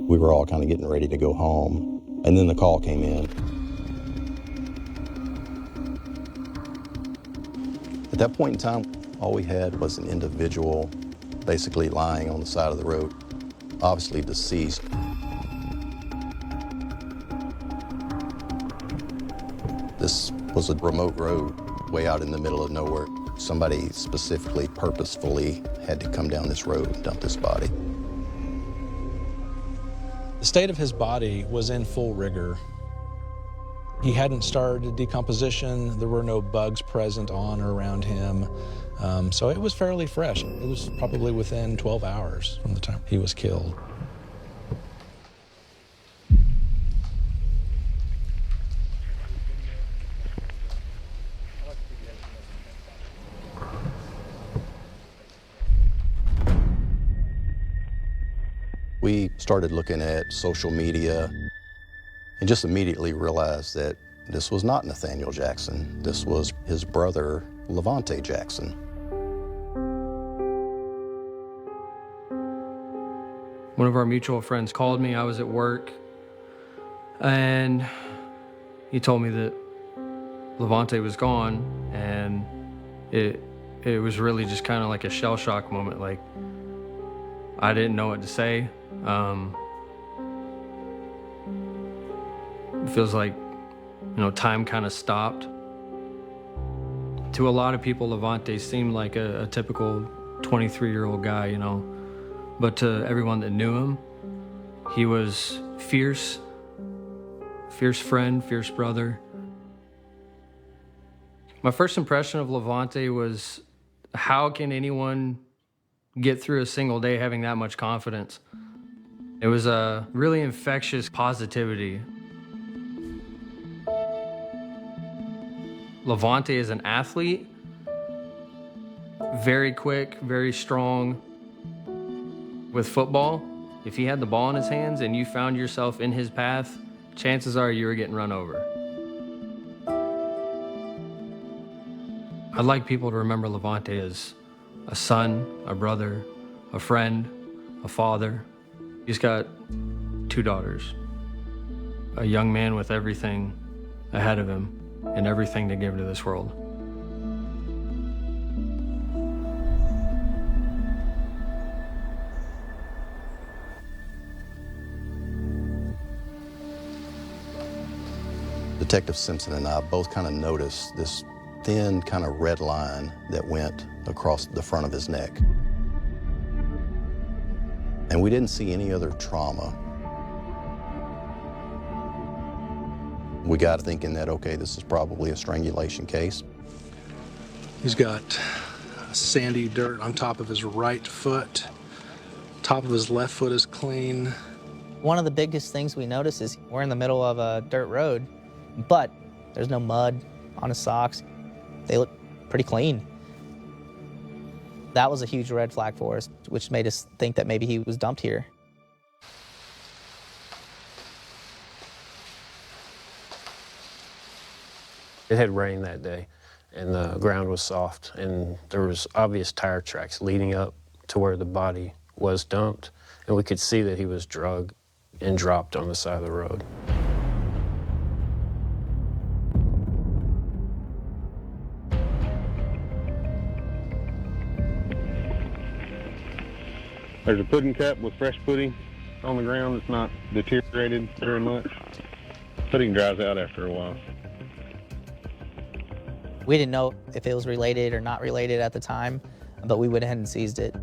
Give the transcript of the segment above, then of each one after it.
We were all kind of getting ready to go home, and then the call came in. At that point in time, all we had was an individual basically lying on the side of the road, obviously deceased. This was a remote road way out in the middle of nowhere. Somebody specifically, purposefully had to come down this road and dump this body. The state of his body was in full rigor. He hadn't started decomposition. There were no bugs present on or around him. So it was fairly fresh. It was probably within 12 hours from the time he was killed. We started looking at social media and just immediately realized that this was not Nathaniel Jackson. This was his brother, Levante Jackson. One of our mutual friends called me. I was at work, and he told me that Levante was gone, and it was really just kind of like a shell shock moment. Like, I didn't know what to say. It feels like, time kind of stopped. To a lot of people, Levante seemed like a typical 23-year-old guy, But to everyone that knew him, he was fierce friend, fierce brother. My first impression of Levante was, how can anyone get through a single day having that much confidence? It was a really infectious positivity. Levante is an athlete, very quick, very strong. With football, if he had the ball in his hands and you found yourself in his path, chances are you were getting run over. I'd like people to remember Levante as a son, a brother, a friend, a father. He's got 2 daughters, a young man with everything ahead of him and everything to give to this world. Detective Simpson and I both kind of noticed this thin kind of red line that went across the front of his neck. And we didn't see any other trauma. We got thinking that, okay, this is probably a strangulation case. He's got sandy dirt on top of his right foot. Top of his left foot is clean. One of the biggest things we notice is we're in the middle of a dirt road, but there's no mud on his socks. They look pretty clean. That was a huge red flag for us, which made us think that maybe he was dumped here. It had rained that day, and the ground was soft, and there was obvious tire tracks leading up to where the body was dumped, and we could see that he was drugged and dropped on the side of the road. There's a pudding cup with fresh pudding on the ground that's not deteriorated very much. Pudding dries out after a while. We didn't know if it was related or not related at the time, but we went ahead and seized it.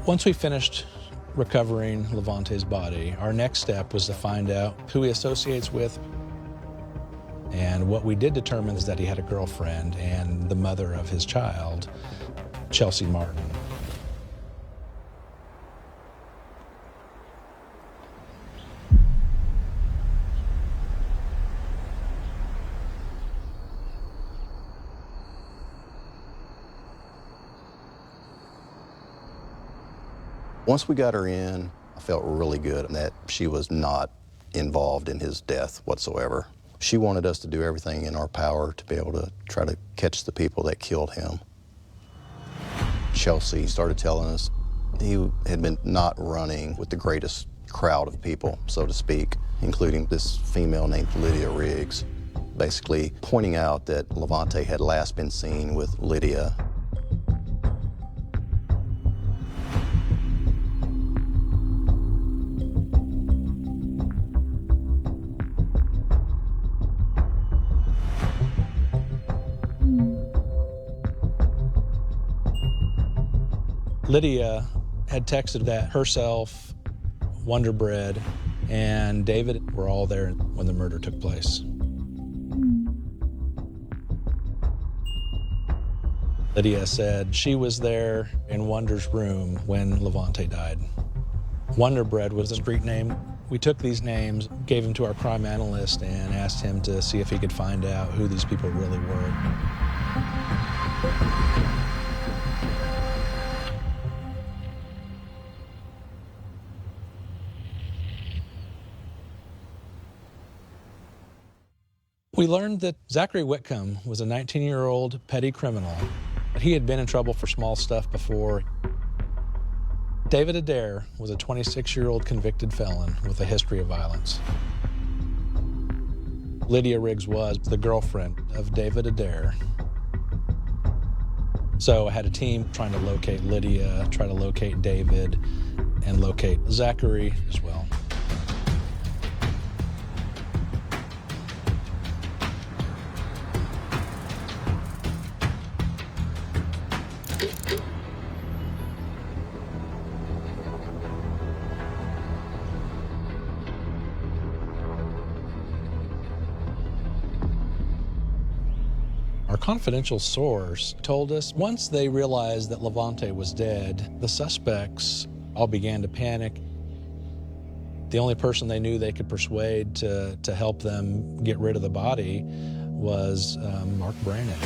Once we finished recovering Levante's body, our next step was to find out who he associates with. And what we did determine is that he had a girlfriend and the mother of his child, Chelsea Martin. Once we got her in, I felt really good that she was not involved in his death whatsoever. She wanted us to do everything in our power to be able to try to catch the people that killed him. Chelsea started telling us he had been not running with the greatest crowd of people, so to speak, including this female named Lydia Riggs, basically pointing out that Levante had last been seen with Lydia. Lydia had texted that herself, Wonder Bread, and David were all there when the murder took place. Lydia said she was there in Wonder's room when Levante died. Wonder Bread was a street name. We took these names, gave them to our crime analyst, and asked him to see if he could find out who these people really were. We learned that Zachary Whitcomb was a 19-year-old petty criminal. He had been in trouble for small stuff before. David Adair was a 26-year-old convicted felon with a history of violence. Lydia Riggs was the girlfriend of David Adair. So I had a team trying to locate Lydia, try to locate David, and locate Zachary as well. Our confidential source told us once they realized that Levante was dead, the suspects all began to panic. The only person they knew they could persuade to help them get rid of the body was Mark Brannon.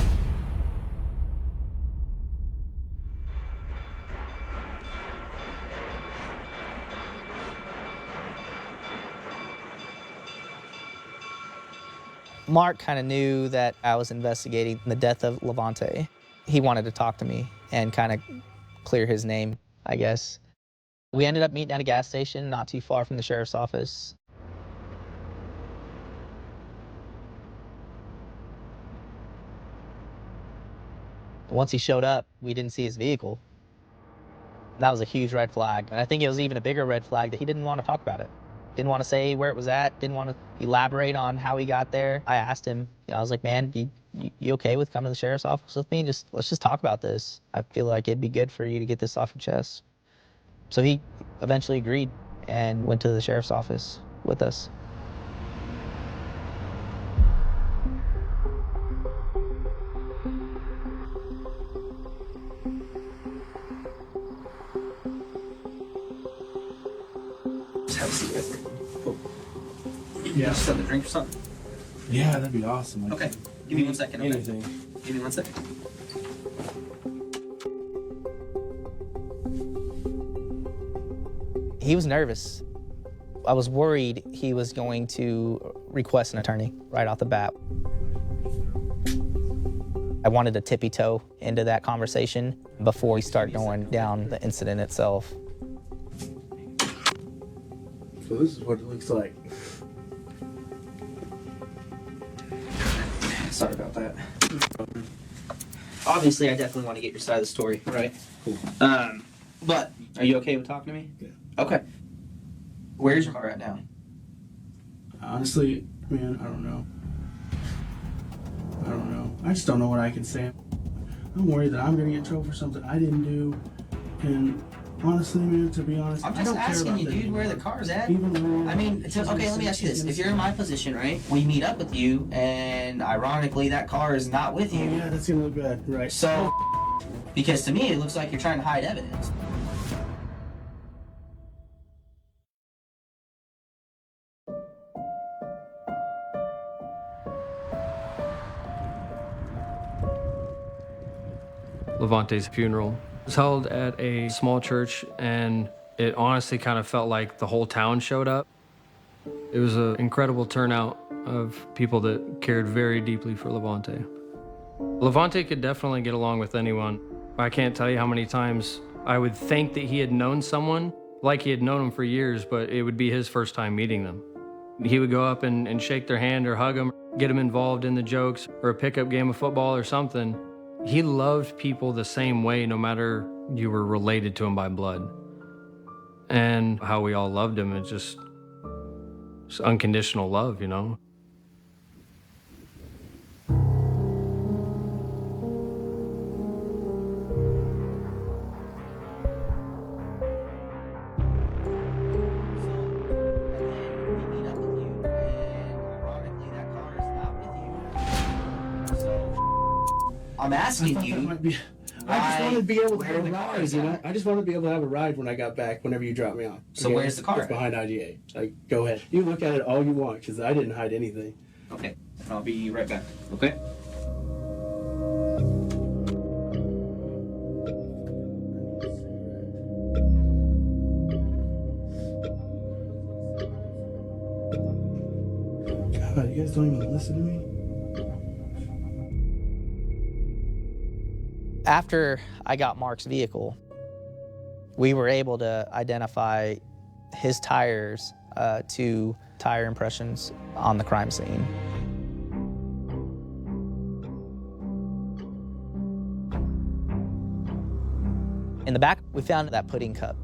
Mark kind of knew that I was investigating the death of Levante. He wanted to talk to me and kind of clear his name, I guess. We ended up meeting at a gas station not too far from the sheriff's office. Once he showed up, we didn't see his vehicle. That was a huge red flag. And I think it was even a bigger red flag that he didn't want to talk about it. Didn't want to say where it was at, didn't want to elaborate on how he got there. I asked him, I was like, man, you okay with coming to the sheriff's office with me? Let's just talk about this. I feel like it'd be good for you to get this off your chest. So he eventually agreed and went to the sheriff's office with us. Just have a seat right there. Cool. Yeah. Just have a drink or something? Yeah, that'd be awesome. Okay. Give me 1 second. Okay? Anything. Give me 1 second. He was nervous. I was worried he was going to request an attorney right off the bat. I wanted to tippy-toe into that conversation before we start going down the incident itself. So this is what it looks like. Sorry about that. Obviously, I definitely want to get your side of the story, right? Cool. But are you okay with talking to me? Yeah. Okay. Where's your car at now? Honestly, man, I don't know. I just don't know what I can say. I'm worried that I'm gonna get in trouble for something I didn't do. And honestly, man, to be honest, I'm I just don't care asking about you, that dude, anymore. where the car's at. Even though, I mean, okay, let me ask you this. If you're in my position, right, we meet up with you, and ironically, that car is not with Oh, you. yeah, that's gonna look bad, right? So, because to me, it looks like you're trying to hide evidence. Levante's funeral was held at a small church, and it honestly kind of felt like the whole town showed up. It was an incredible turnout of people that cared very deeply for Levante. Levante could definitely get along with anyone. I can't tell you how many times I would think that he had known someone, like he had known them for years, but it would be his first time meeting them. He would go up and shake their hand or hug them, get them involved in the jokes or a pickup game of football or something. He loved people the same way, no matter you were related to him by blood. And how we all loved him, it's just unconditional love, you know? I'm asking you. I just wanted to be able to where have a the car ride, is you know? at. I just wanted to be able to have a ride when I got back, whenever you dropped me off. So where's the car It's at? behind IGA. Like, go ahead. You look at it all you want, because I didn't hide anything. Okay, I'll be right back. Okay. God, you guys don't even listen to me? After I got Mark's vehicle, we were able to identify his tires to tire impressions on the crime scene. In the back, we found that pudding cup,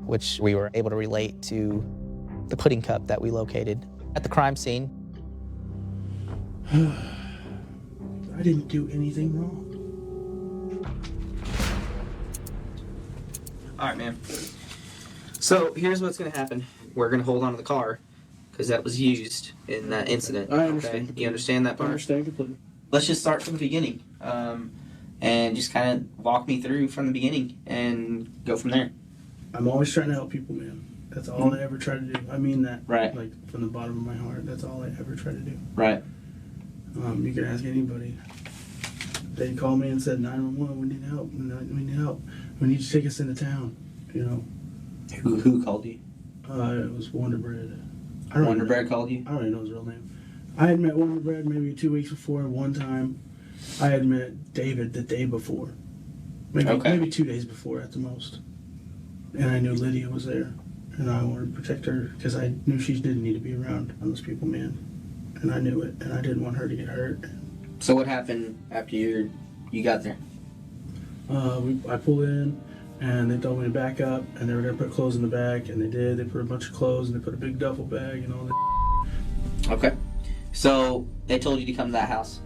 which we were able to relate to the pudding cup that we located at the crime scene. I didn't do anything wrong. All right, man. So here's what's gonna happen. We're gonna hold on to the car because that was used in that incident. I understand. Okay? You understand that I part? understand completely. Let's just start from the beginning, and just kind of walk me through from the beginning and go from there. I'm always trying to help people, man. That's all I ever try to do. I mean that. Right. Like, from the bottom of my heart. That's all I ever try to do. Right. You can ask anybody. They called me and said, 911, we need help. We need help. We need you to take us into town, you know. Who called you? It was Wonder Bread. Wonder Bread called you? I don't even know his real name. I had met Wonder Bread maybe 2 weeks before. One time, I had met David the day before. Maybe 2 days before at the most. And I knew Lydia was there. And I wanted to protect her because I knew she didn't need to be around those people, man. And I knew it. And I didn't want her to get hurt. So what happened after you got there? I pulled in, and they told me to back up, and they were going to put clothes in the back, and they did. They put a bunch of clothes, and they put a big duffel bag and all that. Okay. So they told you to come to that house.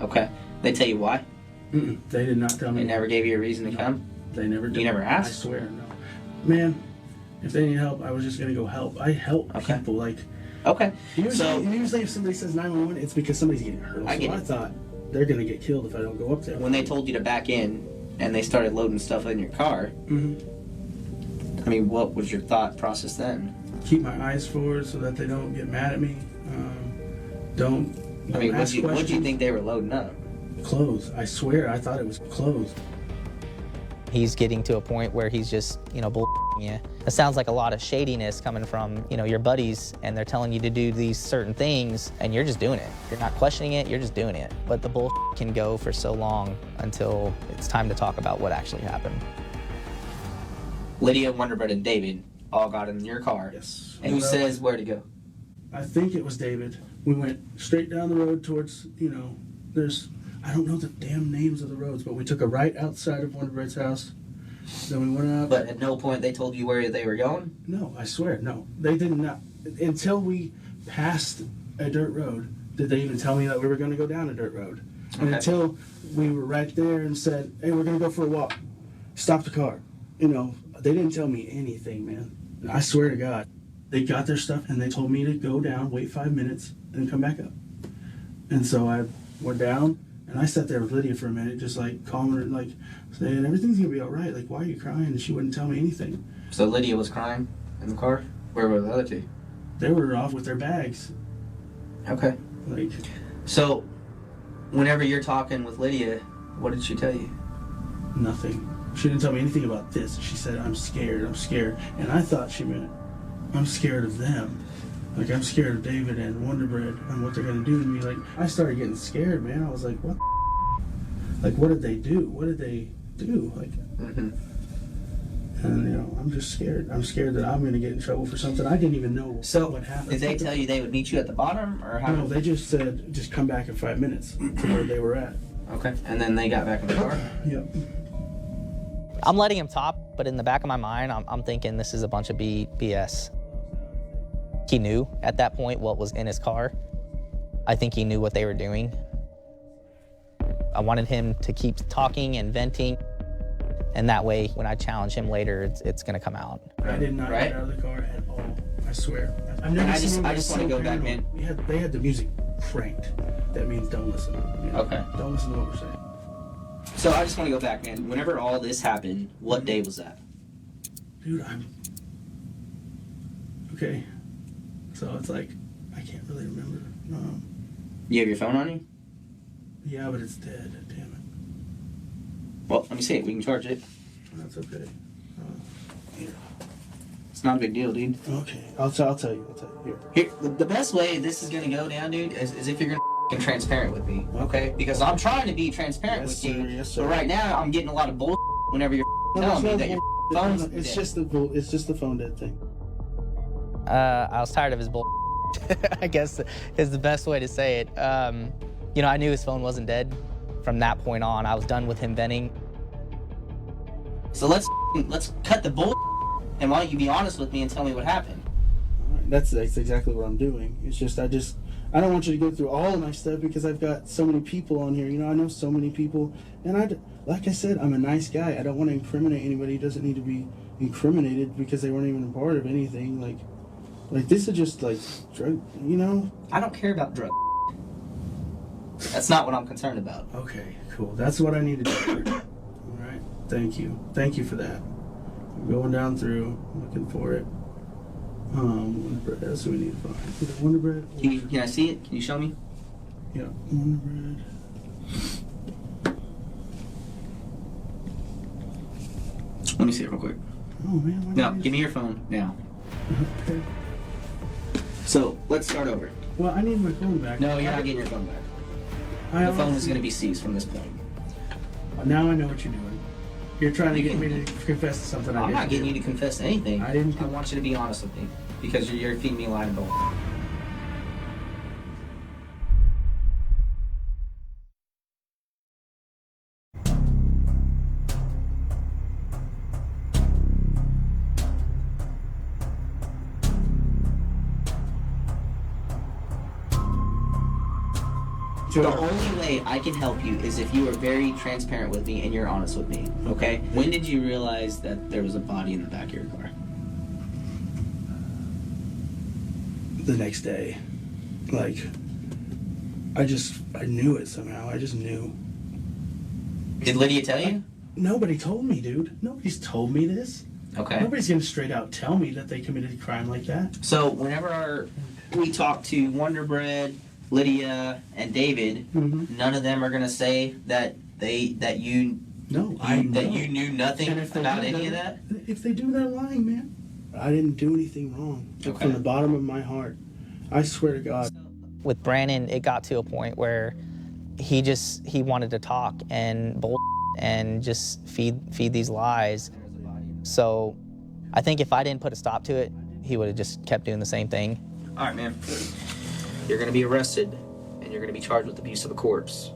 Okay. They tell you why? Mm-mm. They did not tell me. They never gave you a reason to come? They never did. You never asked? I swear, no. Man, if they need help, I was just going to go help. I help people, like... Okay. Usually if somebody says 911, it's because somebody's getting hurt. I thought they're going to get killed if I don't go up there. When they told you to back in and they started loading stuff in your car, I mean, what was your thought process then? Keep my eyes forward so that they don't get mad at me. Don't what do you think they were loading up? Clothes. I swear, I thought it was clothes. He's getting to a point where he's just, bull***ing you. It sounds like a lot of shadiness coming from, your buddies, and they're telling you to do these certain things, and you're just doing it. You're not questioning it, you're just doing it. But the bull can go for so long until it's time to talk about what actually happened. Lydia, Wonder Bread, and David all got in your car. Yes. And who says where to go? I think it was David. We went straight down the road towards, I don't know the damn names of the roads, but we took a right outside of Wonder Bread's house. Then we went up. But at no point they told you where they were going? No, I swear, no. They did not. Until we passed a dirt road, did they even tell me that we were going to go down a dirt road. And until we were right there and said, hey, we're going to go for a walk. Stop the car. They didn't tell me anything, man. I swear to God. They got their stuff and they told me to go down, wait 5 minutes, and come back up. And so I went down. And I sat there with Lydia for a minute, just like calming her, like saying, everything's gonna be all right. Like, why are you crying? And she wouldn't tell me anything. So Lydia was crying in the car? Where were the other two? They were off with their bags. Okay. Like. So, whenever you're talking with Lydia, what did she tell you? Nothing. She didn't tell me anything about this. She said, I'm scared. And I thought she meant, I'm scared of them. Like, I'm scared of David and Wonder Bread and what they're going to do to me. Like, I started getting scared, man. I was like, what? like, what did they do? What did they do? Like, and I'm just scared. I'm scared that I'm gonna get in trouble for something I didn't even know what happened. Did they tell you they would meet you at the bottom, or how? No, they just said just come back in 5 minutes to where they were at. Okay, and then they got back in the car. Yep. I'm letting him talk, but in the back of my mind, I'm thinking this is a bunch of BS. He knew at that point what was in his car. I think he knew what they were doing. I wanted him to keep talking and venting, and that way, when I challenge him later, it's gonna come out. I did not get out of the car at all. I swear. I've never I seen just want to go back, man. They had the music cranked. That means don't listen. Okay. Don't listen to what we're saying. So I just want to go back, man. Whenever all this happened, what day was that? Dude, okay. So it's like, I can't really remember. You have your phone on you? Yeah, but it's dead. Damn it. Well, let me see it. We can charge it. That's okay. Here. It's not a big deal, dude. Okay. I'll tell you. Here, the best way this is gonna go down, dude, is if you're gonna be transparent with me, okay? Because I'm trying to be transparent with you, yes, sir. but right now I'm getting a lot of bull whenever you're telling me that your phone's It's dead. just the phone dead thing. I was tired of his bull. I guess is the best way to say it. I knew his phone wasn't dead. From that point on, I was done with him venting. So let's cut the bull, and why don't you be honest with me and tell me what happened? All right. That's exactly what I'm doing. It's just I don't want you to go through all of my stuff because I've got so many people on here. I know so many people, and like I said, I'm a nice guy. I don't want to incriminate anybody who doesn't need to be incriminated because they weren't even a part of anything. Like this is just like drug. I don't care about drugs. That's not what I'm concerned about. Okay, cool. That's what I need to do. All right. Thank you for that. I'm going down through, looking for it. Wonder Bread. That's what we need to find. Is it Wonder Bread? Can I see it? Can you show me? Yeah, Wonder Bread. Let me see it real quick. Oh man. No, give me your phone now. Okay. So let's start over. Well, I need my phone back. No, you're not getting your phone back. The phone is going to be seized from this point. Now I know what you're doing. You're trying to get me to confess to something I didn't. I'm not getting you to confess to anything. I didn't. I want you to be honest with me because you're feeding me a lie and bull. The only way I can help you is if you are very transparent with me and you're honest with me, okay? When did you realize that there was a body in the back of your car? The next day. I knew it somehow. I just knew. Did Lydia tell you? Nobody told me, dude. Nobody's told me this. Okay. Nobody's gonna straight out tell me that they committed a crime like that. So whenever we talk to Wonder Bread, Lydia, and David, none of them are gonna say that you knew nothing about any of that. If they do, they're lying, man. I didn't do anything wrong. Okay. From the bottom of my heart, I swear to God. With Brandon, it got to a point where he wanted to talk and and just feed these lies. So I think if I didn't put a stop to it, he would have just kept doing the same thing. All right, man. You're gonna be arrested, and you're gonna be charged with abuse of a corpse.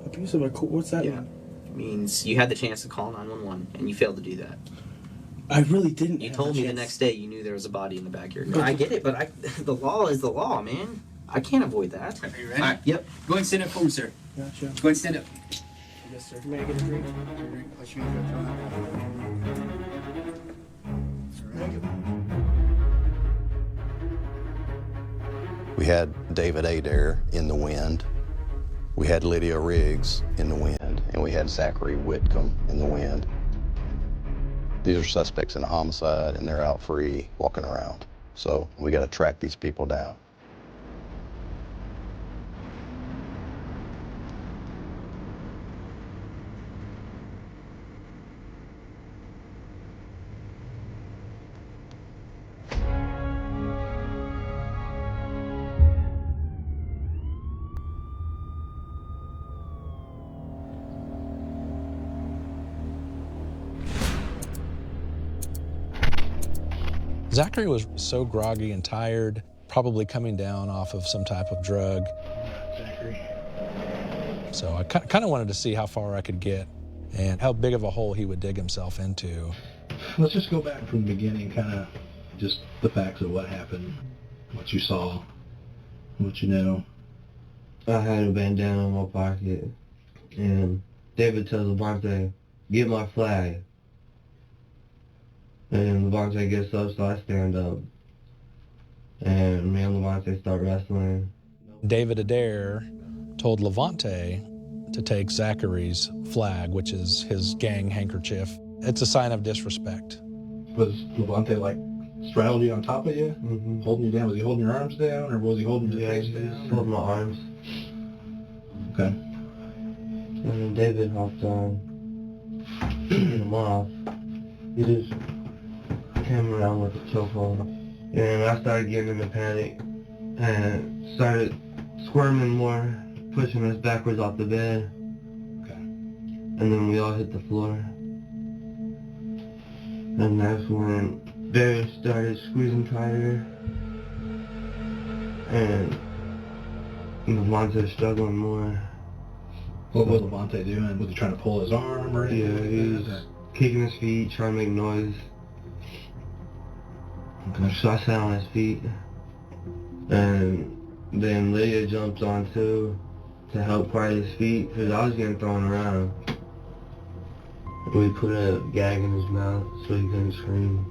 Abuse of a corpse? What's that? Yeah. It means you had the chance to call 911, and you failed to do that. I really didn't. You told me the next day you knew there was a body in the back of your car. I get it, but the law is the law, man. I can't avoid that. Are you ready? All right, yep. Go ahead and stand up for me, sir. Gotcha. Go ahead and stand up. Yes, sir. May I get a drink? What you mean? We had David Adair in the wind. We had Lydia Riggs in the wind, and we had Zachary Whitcomb in the wind. These are suspects in a homicide, and they're out free, walking around. So we got to track these people down. Zachary was so groggy and tired, probably coming down off of some type of drug. Zachary. So I kind of wanted to see how far I could get and how big of a hole he would dig himself into. Let's just go back from the beginning, kind of just the facts of what happened, what you saw, what you know. I had a bandana in my pocket, and David tells Levante, "Get my flag." And Levante gets up, so I stand up. And me and Levante start wrestling. David Adair told Levante to take Zachary's flag, which is his gang handkerchief. It's a sign of disrespect. Was Levante like straddled you on top of you, holding you down? Was he holding your arms down, or was he holding your face he down? was holding my arms. Okay. And then David hopped on, get him off. He just came around with a chokehold. And I started getting into panic and started squirming more, pushing us backwards off the bed. Okay. And then we all hit the floor. And that's when Barry started squeezing tighter. And Levante struggling more. What was Levante doing? Was he trying to pull his arm or anything? Yeah, he was kicking his feet, trying to make noise. Okay. So I sat on his feet. And then Lydia jumped on too to help quiet his feet because I was getting thrown around. We put a gag in his mouth so he couldn't scream.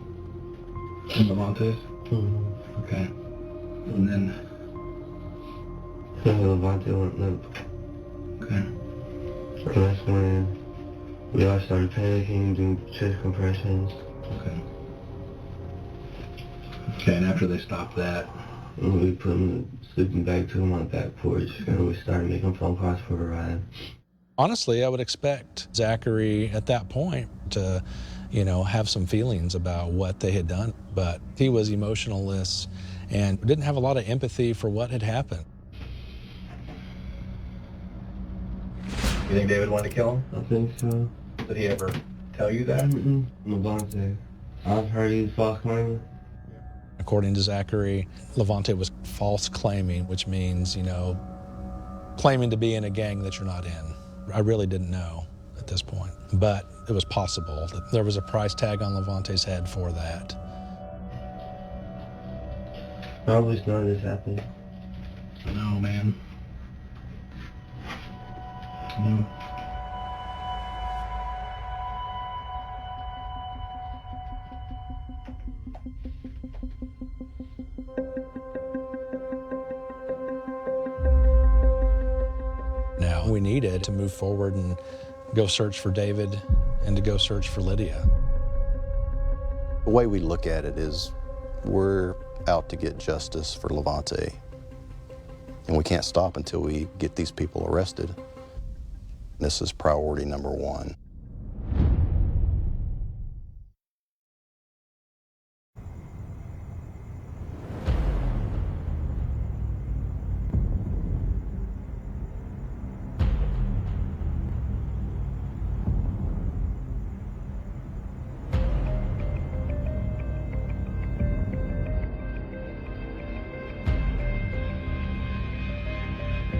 And Levante's? Mm-hmm. Okay. And then? So Levante went limp. Okay. And that's when we all started panicking, doing chest compressions. Okay. Okay, and after they stopped that? And we put him in the sleeping bag, took him on the back porch, and we started making phone calls for a ride. Honestly, I would expect Zachary at that point to, have some feelings about what they had done, but he was emotionless and didn't have a lot of empathy for what had happened. You think David wanted to kill him? I think so. Did he ever tell you that? Levante. I've heard he was false claiming. According to Zachary, Levante was false claiming, which means, claiming to be in a gang that you're not in. I really didn't know at this point, but it was possible that there was a price tag on Levante's head for that. I always know this happened. No, man. No. Now, we needed to move forward and go search for David and to go search for Lydia. The way we look at it is we're out to get justice for Levante. And we can't stop until we get these people arrested. This is priority number one.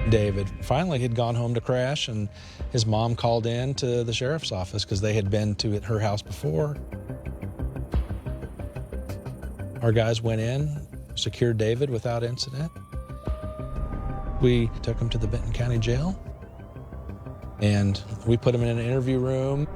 David finally had gone home to crash, and his mom called in to the sheriff's office because they had been to her house before. Our guys went in, secured David without incident. We took him to the Benton County Jail, and we put him in an interview room.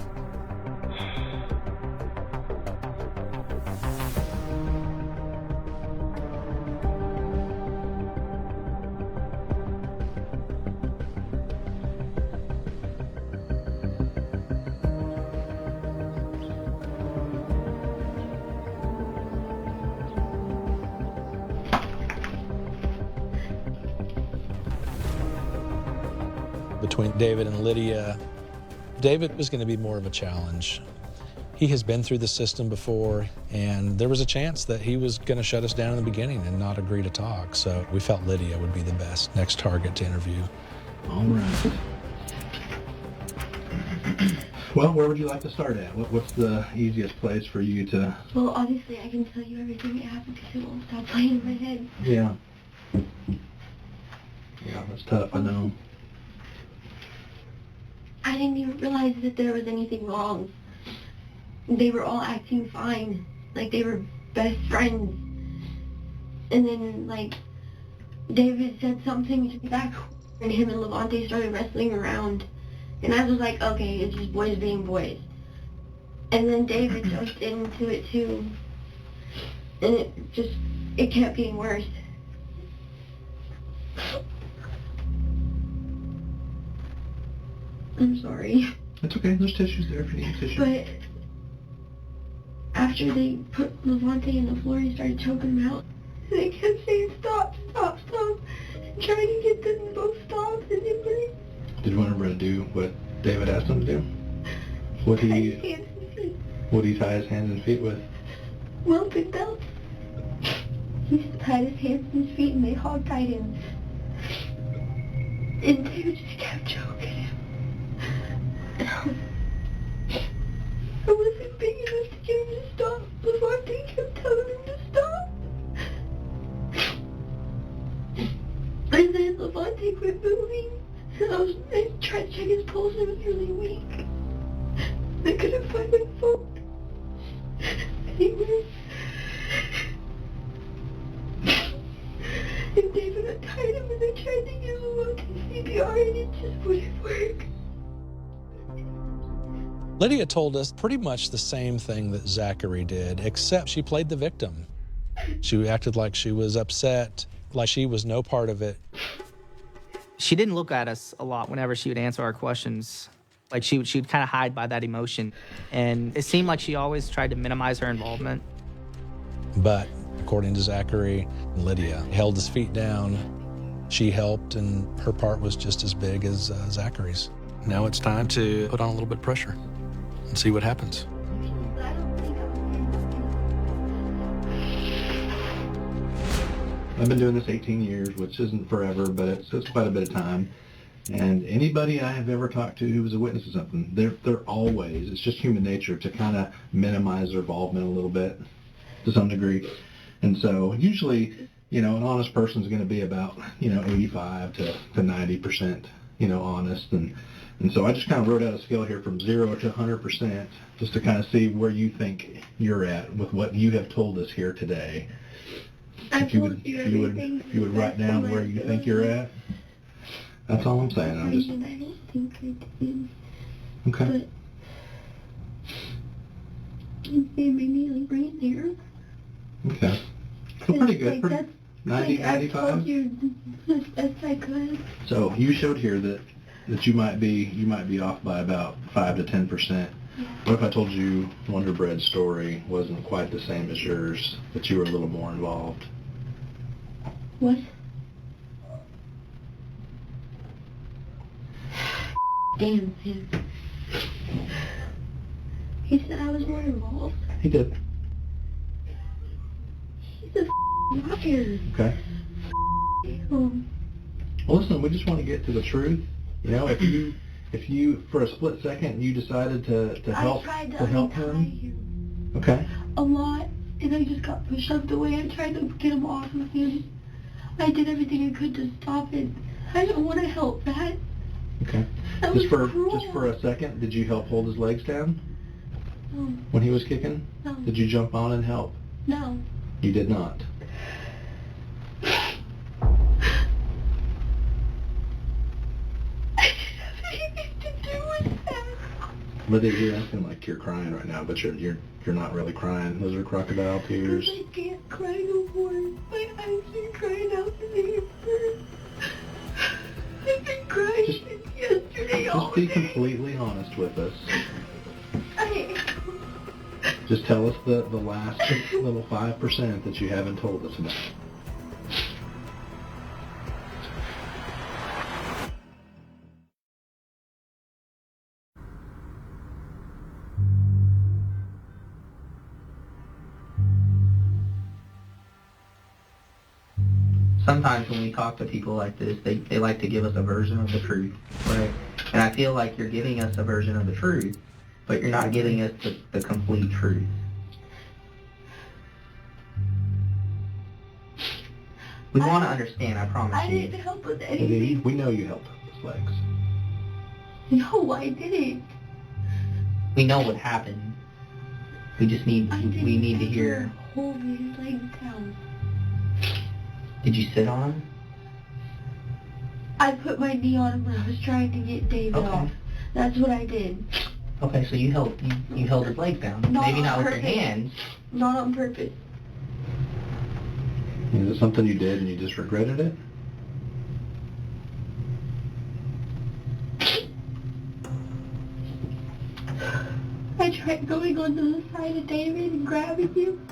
Between David and Lydia, David was going to be more of a challenge. He has been through the system before, and there was a chance that he was going to shut us down in the beginning and not agree to talk. So we felt Lydia would be the best next target to interview. All right. Well, where would you like to start at? What's the easiest place for you to... Well, obviously I can tell you everything that happened because it won't stop playing in my head. Yeah. Yeah, that's tough, I know. I didn't even realize that there was anything wrong. They were all acting fine. Like, they were best friends. And then, like, David said something to me back, and him and Levante started wrestling around. And I was like, okay, it's just boys being boys. And then David jumped into it too. And it kept getting worse. I'm sorry. It's okay, there's tissues there if you need tissue. But after they put Levante in the floor, he started choking him out. And they kept saying, stop, stop, stop. And trying to get them to both stop, and they wouldn't. Did Winterbred do what David asked him to do? Would he tie his hands and feet with? Welded belts. He tied his hands and his feet, and they hog-tied him. And David just kept choking him. I wasn't big enough to get him to stop. Levante kept telling him to stop. And then Levante quit moving. And I tried to check his pulse, and it was really weak. I couldn't find my phone anywhere. And David untied him, and I tried to give Levante CPR, and it just wouldn't work. Lydia told us pretty much the same thing that Zachary did, except she played the victim. She acted like she was upset, like she was no part of it. She didn't look at us a lot whenever she would answer our questions. Like she'd kind of hide by that emotion. And it seemed like she always tried to minimize her involvement. But according to Zachary, Lydia held his feet down. She helped, and her part was just as big as Zachary's. Now it's time to put on a little bit of pressure and see what happens. I've been doing this 18 years, which isn't forever, but it's quite a bit of time. And anybody I have ever talked to who was a witness to something, they're always, it's just human nature to kind of minimize their involvement a little bit to some degree. And so usually, an honest person is going to be about, 85 to 90%, honest. And so I just kind of wrote out a scale here from 0 to 100% just to kind of see where you think you're at with what you have told us here today. If you would write down where you think you're at. That's all I'm saying. I don't think I did. Okay. But they made me right there. Okay. So pretty good. Like, 90, I 95? told you as best I could. So you showed here that you might be off by about 5 to 10%. Yeah. What if I told you Wonderbread's story wasn't quite the same as yours, but you were a little more involved? What? Damn him. He said I was more involved. He did. He's a liar. Okay. Oh. Well, listen, we just want to get to the truth. If you for a split second you decided to help him. Okay. A lot, and I just got shoved away. I tried to get him off of him. I did everything I could to stop it. I don't want to help that. Okay. That Just was cruel. for a second, did you help hold his legs down No. when he was kicking? No. Did you jump on and help? No. You did not. I didn't have anything to do with that. Lydia, you're acting like you're crying right now, but you're not really crying. Those are crocodile tears. I can't cry no more. My eyes are crying out the name. I've been crying since yesterday all Just be day. completely honest with us. I Just tell us the last little 5% that you haven't told us about. Sometimes when we talk to people like this, they like to give us a version of the truth, right? And I I feel like you're giving us a version of the truth, but you're not giving us the complete truth. We want to understand, I promise you. I didn't help with anything. We know you helped with his legs. No, I didn't. We know what happened. We just need to hear. Hold his legs down. Did you sit on him? I put my knee on him and I was trying to get David off. That's what I did. Okay, so you held his legs down. Maybe not with your hands. Not on purpose. Is it something you did and you just regretted it? I tried going onto the side of David and grabbing him.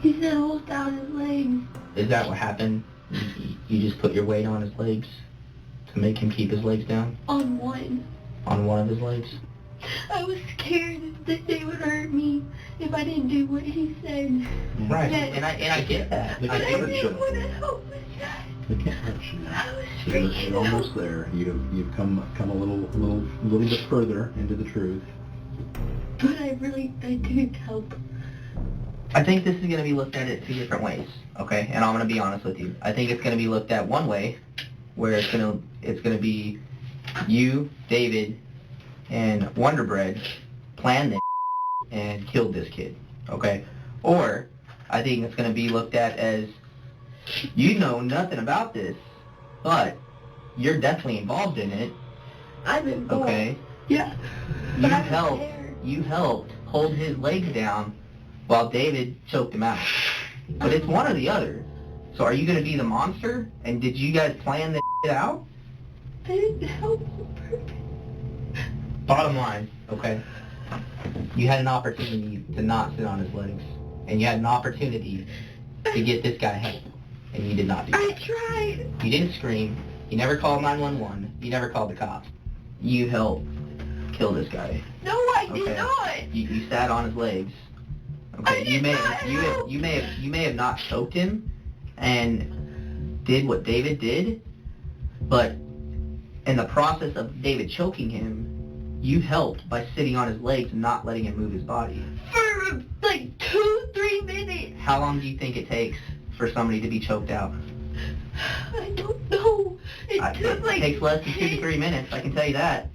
He said hold down his legs. Is that what happened? You just put your weight on his legs to make him keep his legs down? On one. On one of his legs? I was scared that they would hurt me if I didn't do what he said. Right, and I get that. But I didn't want to help with that. They can't hurt you. I was You're almost there. You've come a little bit further into the truth. But I didn't help. I think this is going to be looked at in two different ways, okay? And I'm going to be honest with you. I think it's going to be looked at one way, where it's going to be you, David, and Wonder Bread planned this and killed this kid, okay? Or I think it's going to be looked at as you know nothing about this, but you're definitely involved in it. I'm involved. Okay? Yeah. You helped hold his legs down while David choked him out. But it's one or the other. So are you going to be the monster? And did you guys plan this out? I didn't help on purpose. Bottom line, okay? You had an opportunity to not sit on his legs. And you had an opportunity to get this guy help. And you did not do that. I tried. You didn't scream. You never called 911. You never called the cops. You helped kill this guy. No, I did not. You sat on his legs. Okay, you may have not choked him and did what David did, but in the process of David choking him, you helped by sitting on his legs and not letting him move his body. For like 2-3 minutes. How long do you think it takes for somebody to be choked out? I don't know. It takes less than 2 to 3 minutes, I can tell you that.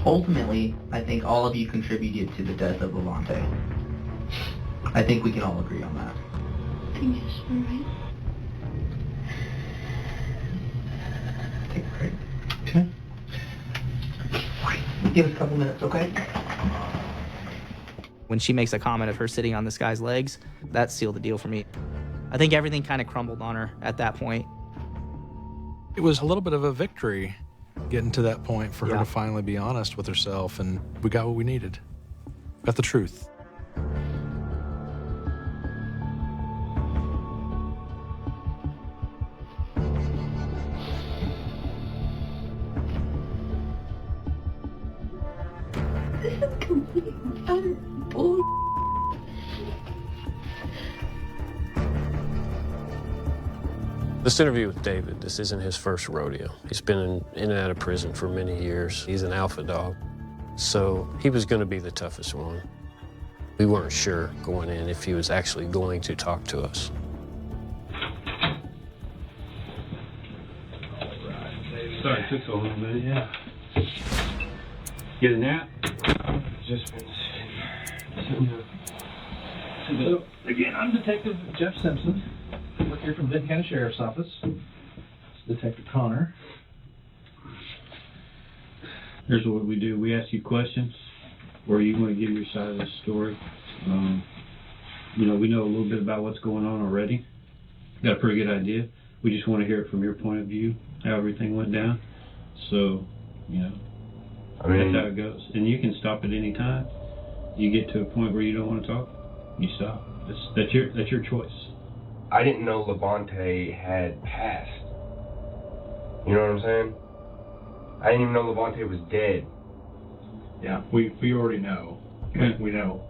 Ultimately, I think all of you contributed to the death of Levante. I think we can all agree on that. I guess you're right. Take a break. Okay. Give us a couple minutes, okay? When she makes a comment of her sitting on this guy's legs, that sealed the deal for me. I think everything kind of crumbled on her at that point. It was a little bit of a victory getting to that point for her to finally be honest with herself, and we got what we needed. Got the truth. This is complete utter bull. This interview with David, this isn't his first rodeo. He's been in and out of prison for many years. He's an alpha dog. So he was going to be the toughest one. We weren't sure going in if he was actually going to talk to us. Sorry, it took so long, but yeah. Get a nap? Just been sitting here. So, again, I'm Detective Jeff Simpson. I work here from Benton County Sheriff's Office. It's Detective Connor. Here's what we do. We ask you questions where you want to give your side of the story. You know, we know a little bit about what's going on already. Got a pretty good idea. We just want to hear it from your point of view, how everything went down. So, you know, that's how it goes. And you can stop at any time. You get to a point where you don't want to talk, you stop. That's your choice. I didn't know Levante had passed. You know what I'm saying? I didn't even know Levante was dead. Yeah, we already know. You think we know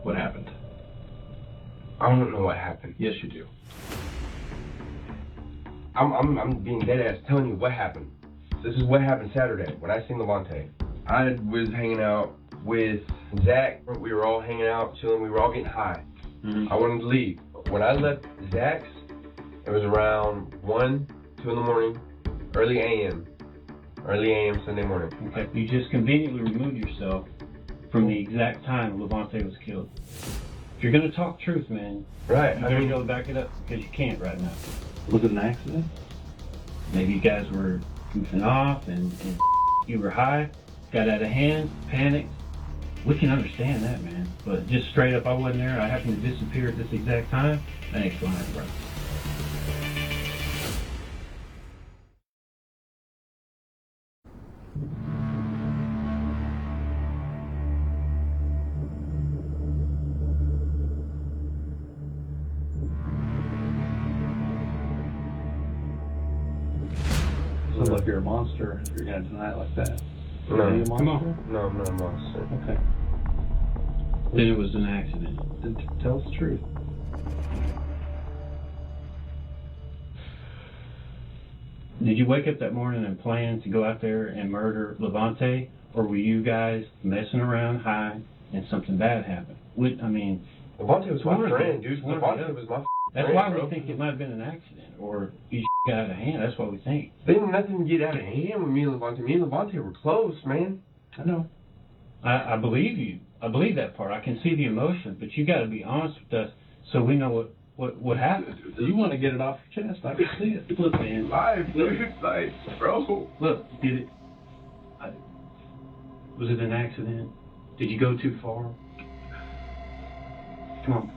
what happened? I don't know what happened. Yes, you do. I'm being dead ass telling you what happened. This is what happened Saturday when I seen Levante. I was hanging out with Zach. We were all hanging out, chilling. We were all getting high. I wanted to leave. When I left Zach's, it was around 1, 2 in the morning, early AM Sunday morning. Okay. You just conveniently removed yourself from the exact time Levante was killed. If you're gonna talk truth, man, right? You better go back it up because you can't right now. Was it an accident? Maybe you guys were goofing off and you were high, got out of hand, panicked. We can understand that, man. But just straight up, I wasn't there. I happened to disappear at this exact time. That ain't flying, bro. So if you're a monster, you're gonna deny it like that. No. Are you a monster? Come on. No, I'm not a monster. Okay. Then it was an accident. Then tell us the truth. Did you wake up that morning and plan to go out there and murder Levante, or were you guys messing around high and something bad happened? Levante was my friend, dude. Levante was my That's friend, why bro. we think it might have been an accident, or you got out of hand. That's what we think. There ain't nothing to get out of hand with me and Levante. Me and Levante were close, man. I know. I believe you. I believe that part. I can see the emotion, but you got to be honest with us so we know what happened. You want to get it off your chest. I can see it. Look, man. Live, dude. Like, bro. Look, was it an accident? Did you go too far? Come on.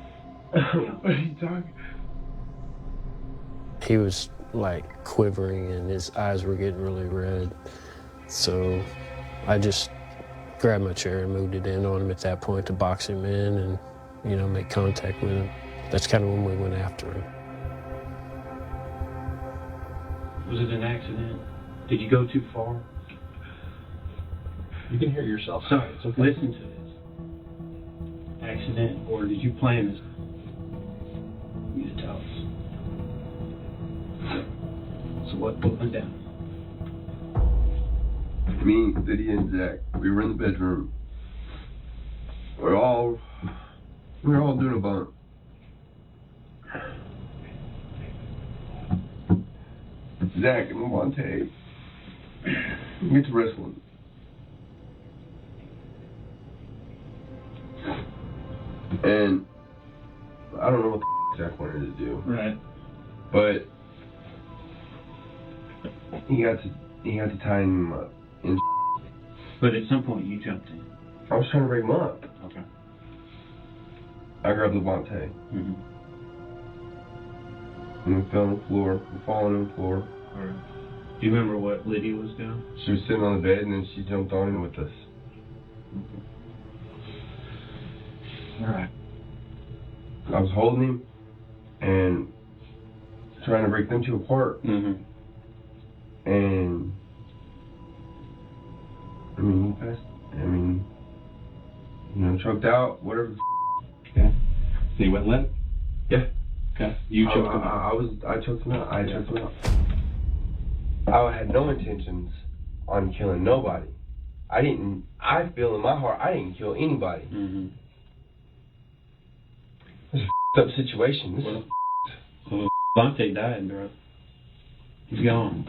What are you talking? He was like quivering and his eyes were getting really red. So I just grabbed my chair and moved it in on him at that point to box him in and, make contact with him. That's kind of when we went after him. Was it an accident? Did you go too far? You can hear yourself. Sorry, It's okay. listen to this. Accident, or did you plan this? You need to tell us. So what went down? Me, Lydia, and Zach, we were in the bedroom. We were all doing a bump. Zach and Levante get to wrestling. And I don't know what the Zach wanted to do. Right. But he got to tie him up. But at some point you jumped in. I was trying to break him up. Okay. I grabbed Levante. Mm-hmm. And we fell on the floor. We falling on the floor. All right. Do you remember what Lydia was doing? She was sitting on the bed and then she jumped on him with us. Okay. All right. I was holding him and trying to break them two apart. Mm-hmm. And he passed. Choked out, whatever. Okay. So you went limp? Yeah. Okay. You choked him out. I choked him out. I choked him out. I had no intentions on killing nobody. I feel in my heart I didn't kill anybody. Mm-hmm. This is a up situation. Levante died, bro. He's gone.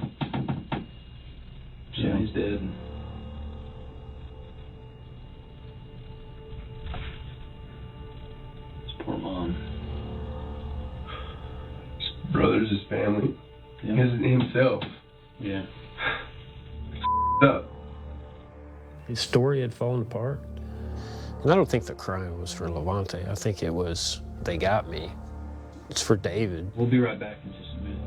Yeah, he's dead. His poor mom. His brothers, his family, Yeah. himself. Yeah. Up. His story had fallen apart. And I don't think the crime was for Levante. I think it was, they got me. It's for David. We'll be right back in just a minute.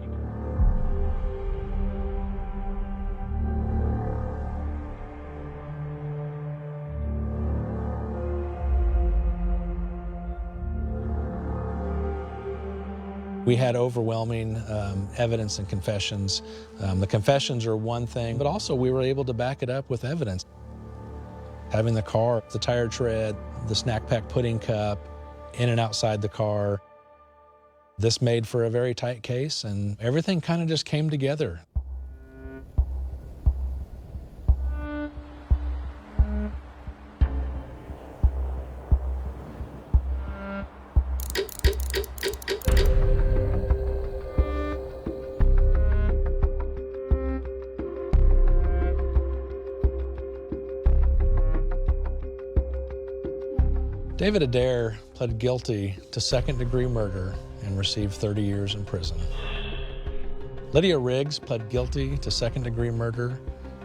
We had overwhelming evidence and confessions. The confessions are one thing, but also we were able to back it up with evidence. Having the car, the tire tread, the snack pack pudding cup, in and outside the car. This made for a very tight case, and everything kind of just came together. David Adair pled guilty to second-degree murder and received 30 years in prison. Lydia Riggs pled guilty to second-degree murder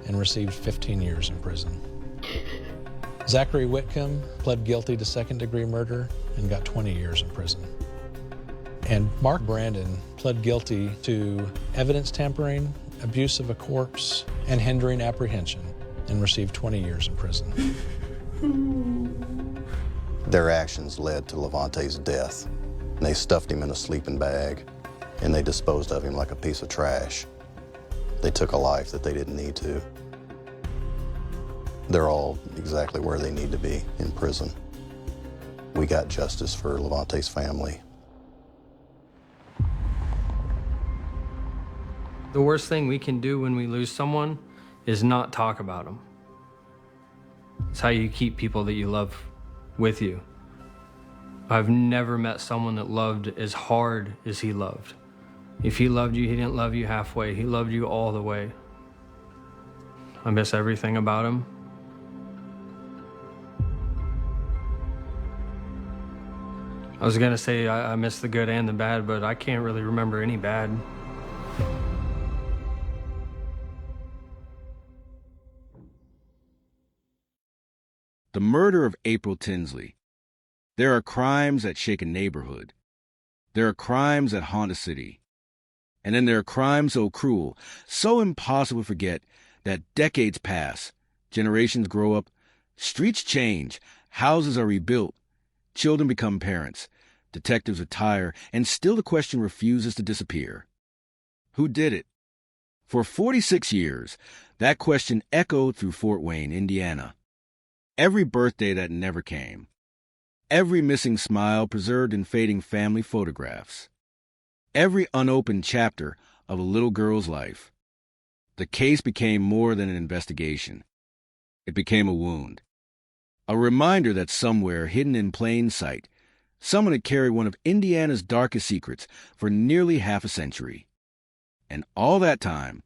and received 15 years in prison. Zachary Whitcomb pled guilty to second-degree murder and got 20 years in prison. And Mark Brandon pled guilty to evidence tampering, abuse of a corpse, and hindering apprehension and received 20 years in prison. Their actions led to Levante's death. They stuffed him in a sleeping bag, and they disposed of him like a piece of trash. They took a life that they didn't need to. They're all exactly where they need to be, in prison. We got justice for Levante's family. The worst thing we can do when we lose someone is not talk about them. It's how you keep people that you love with you. I've never met someone that loved as hard as he loved. If he loved you, he didn't love you halfway. He loved you all the way. I miss everything about him. I was gonna say I miss the good and the bad, but I can't really remember any bad. The murder of April Tinsley. There are crimes that shake a neighborhood. There are crimes that haunt a city. And then there are crimes so cruel, so impossible to forget, that decades pass, generations grow up, streets change, houses are rebuilt, children become parents, detectives retire, and still the question refuses to disappear. Who did it? For 46 years, that question echoed through Fort Wayne, Indiana. Every birthday that never came. Every missing smile preserved in fading family photographs. Every unopened chapter of a little girl's life. The case became more than an investigation. It became a wound. A reminder that somewhere, hidden in plain sight, someone had carried one of Indiana's darkest secrets for nearly half a century. And all that time,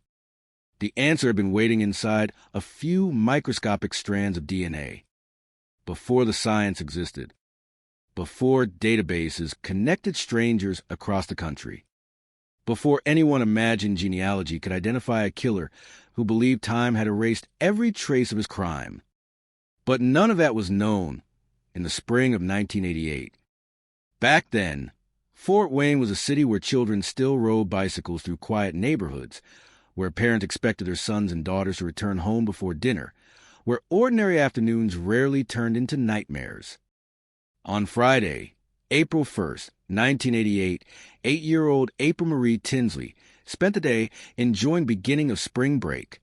the answer had been waiting inside a few microscopic strands of DNA. Before the science existed. Before databases connected strangers across the country. Before anyone imagined genealogy could identify a killer who believed time had erased every trace of his crime. But none of that was known in the spring of 1988. Back then, Fort Wayne was a city where children still rode bicycles through quiet neighborhoods, where parents expected their sons and daughters to return home before dinner, where ordinary afternoons rarely turned into nightmares. On Friday, April 1st, 1988, 8-year-old April Marie Tinsley spent the day enjoying the beginning of spring break.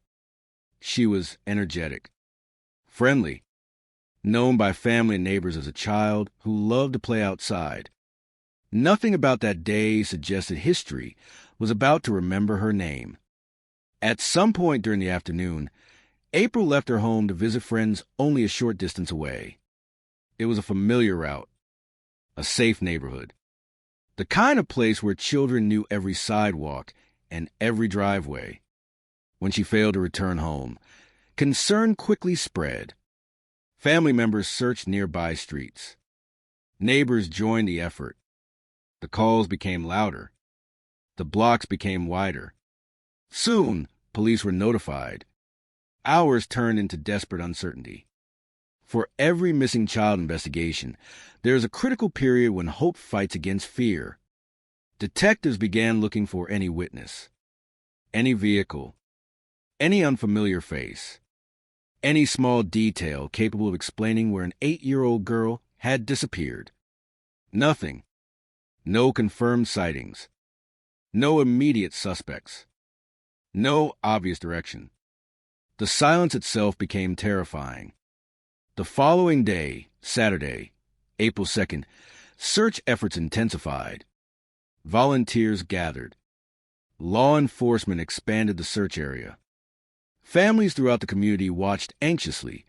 She was energetic, friendly, known by family and neighbors as a child who loved to play outside. Nothing about that day suggested history was about to remember her name. At some point during the afternoon, April left her home to visit friends only a short distance away. It was a familiar route, a safe neighborhood, the kind of place where children knew every sidewalk and every driveway. When she failed to return home, concern quickly spread. Family members searched nearby streets. Neighbors joined the effort. The calls became louder. The blocks became wider. Soon, police were notified. Hours turned into desperate uncertainty. For every missing child investigation, there is a critical period when hope fights against fear. Detectives began looking for any witness, any vehicle, any unfamiliar face, any small detail capable of explaining where an 8-year-old girl had disappeared. Nothing. No confirmed sightings. No immediate suspects. No obvious direction. The silence itself became terrifying. The following day, Saturday, April 2nd, search efforts intensified. Volunteers gathered. Law enforcement expanded the search area. Families throughout the community watched anxiously,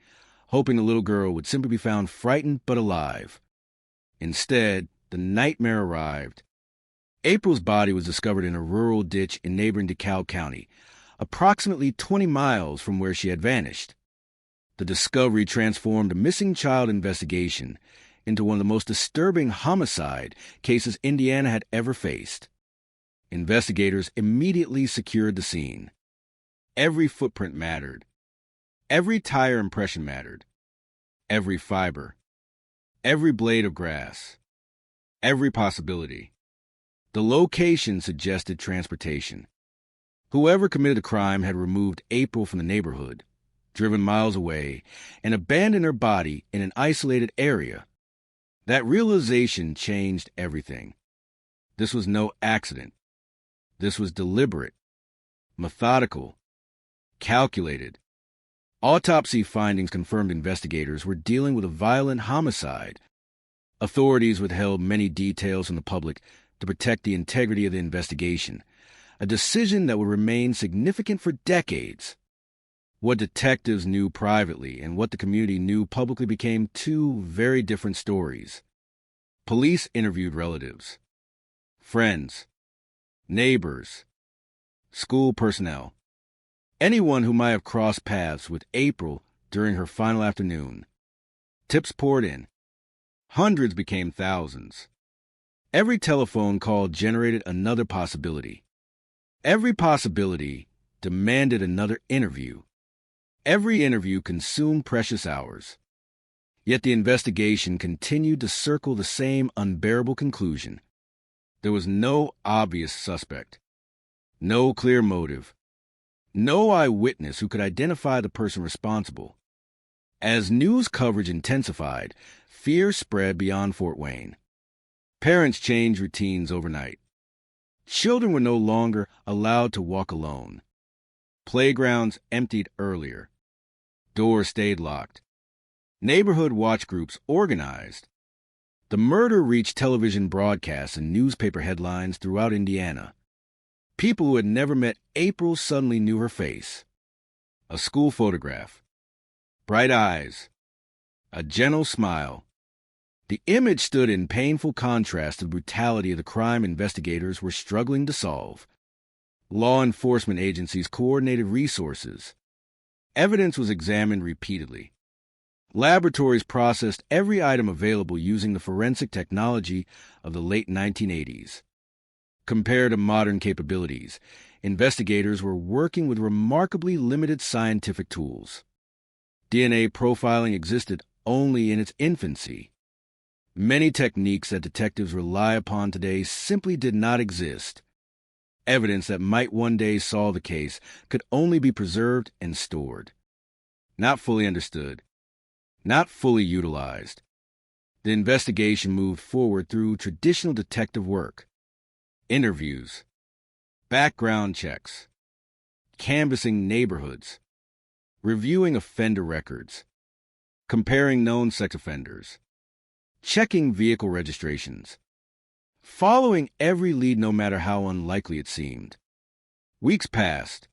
hoping the little girl would simply be found frightened but alive. Instead, the nightmare arrived. April's body was discovered in a rural ditch in neighboring DeKalb County, approximately 20 miles from where she had vanished. The discovery transformed a missing child investigation into one of the most disturbing homicide cases Indiana had ever faced. Investigators immediately secured the scene. Every footprint mattered. Every tire impression mattered. Every fiber. Every blade of grass. Every possibility. The location suggested transportation. Whoever committed the crime had removed April from the neighborhood, driven miles away, and abandoned her body in an isolated area. That realization changed everything. This was no accident. This was deliberate, methodical, calculated. Autopsy findings confirmed investigators were dealing with a violent homicide. Authorities withheld many details from the public to protect the integrity of the investigation, a decision that would remain significant for decades. What detectives knew privately and what the community knew publicly became two very different stories. Police interviewed relatives, friends, neighbors, school personnel, anyone who might have crossed paths with April during her final afternoon. Tips poured in. Hundreds became thousands. Every telephone call generated another possibility. Every possibility demanded another interview. Every interview consumed precious hours. Yet the investigation continued to circle the same unbearable conclusion. There was no obvious suspect, no clear motive, no eyewitness who could identify the person responsible. As news coverage intensified, fear spread beyond Fort Wayne. Parents changed routines overnight. Children were no longer allowed to walk alone. Playgrounds emptied earlier. Doors stayed locked. Neighborhood watch groups organized. The murder reached television broadcasts and newspaper headlines throughout Indiana. People who had never met April suddenly knew her face. A school photograph. Bright eyes. A gentle smile. The image stood in painful contrast to the brutality of the crime investigators were struggling to solve. Law enforcement agencies coordinated resources. Evidence was examined repeatedly. Laboratories processed every item available using the forensic technology of the late 1980s. Compared to modern capabilities, investigators were working with remarkably limited scientific tools. DNA profiling existed only in its infancy. Many techniques that detectives rely upon today simply did not exist. Evidence that might one day solve the case could only be preserved and stored. Not fully understood. Not fully utilized. The investigation moved forward through traditional detective work. Interviews. Background checks. Canvassing neighborhoods. Reviewing offender records. Comparing known sex offenders. Checking vehicle registrations. Following every lead no matter how unlikely it seemed. Weeks passed.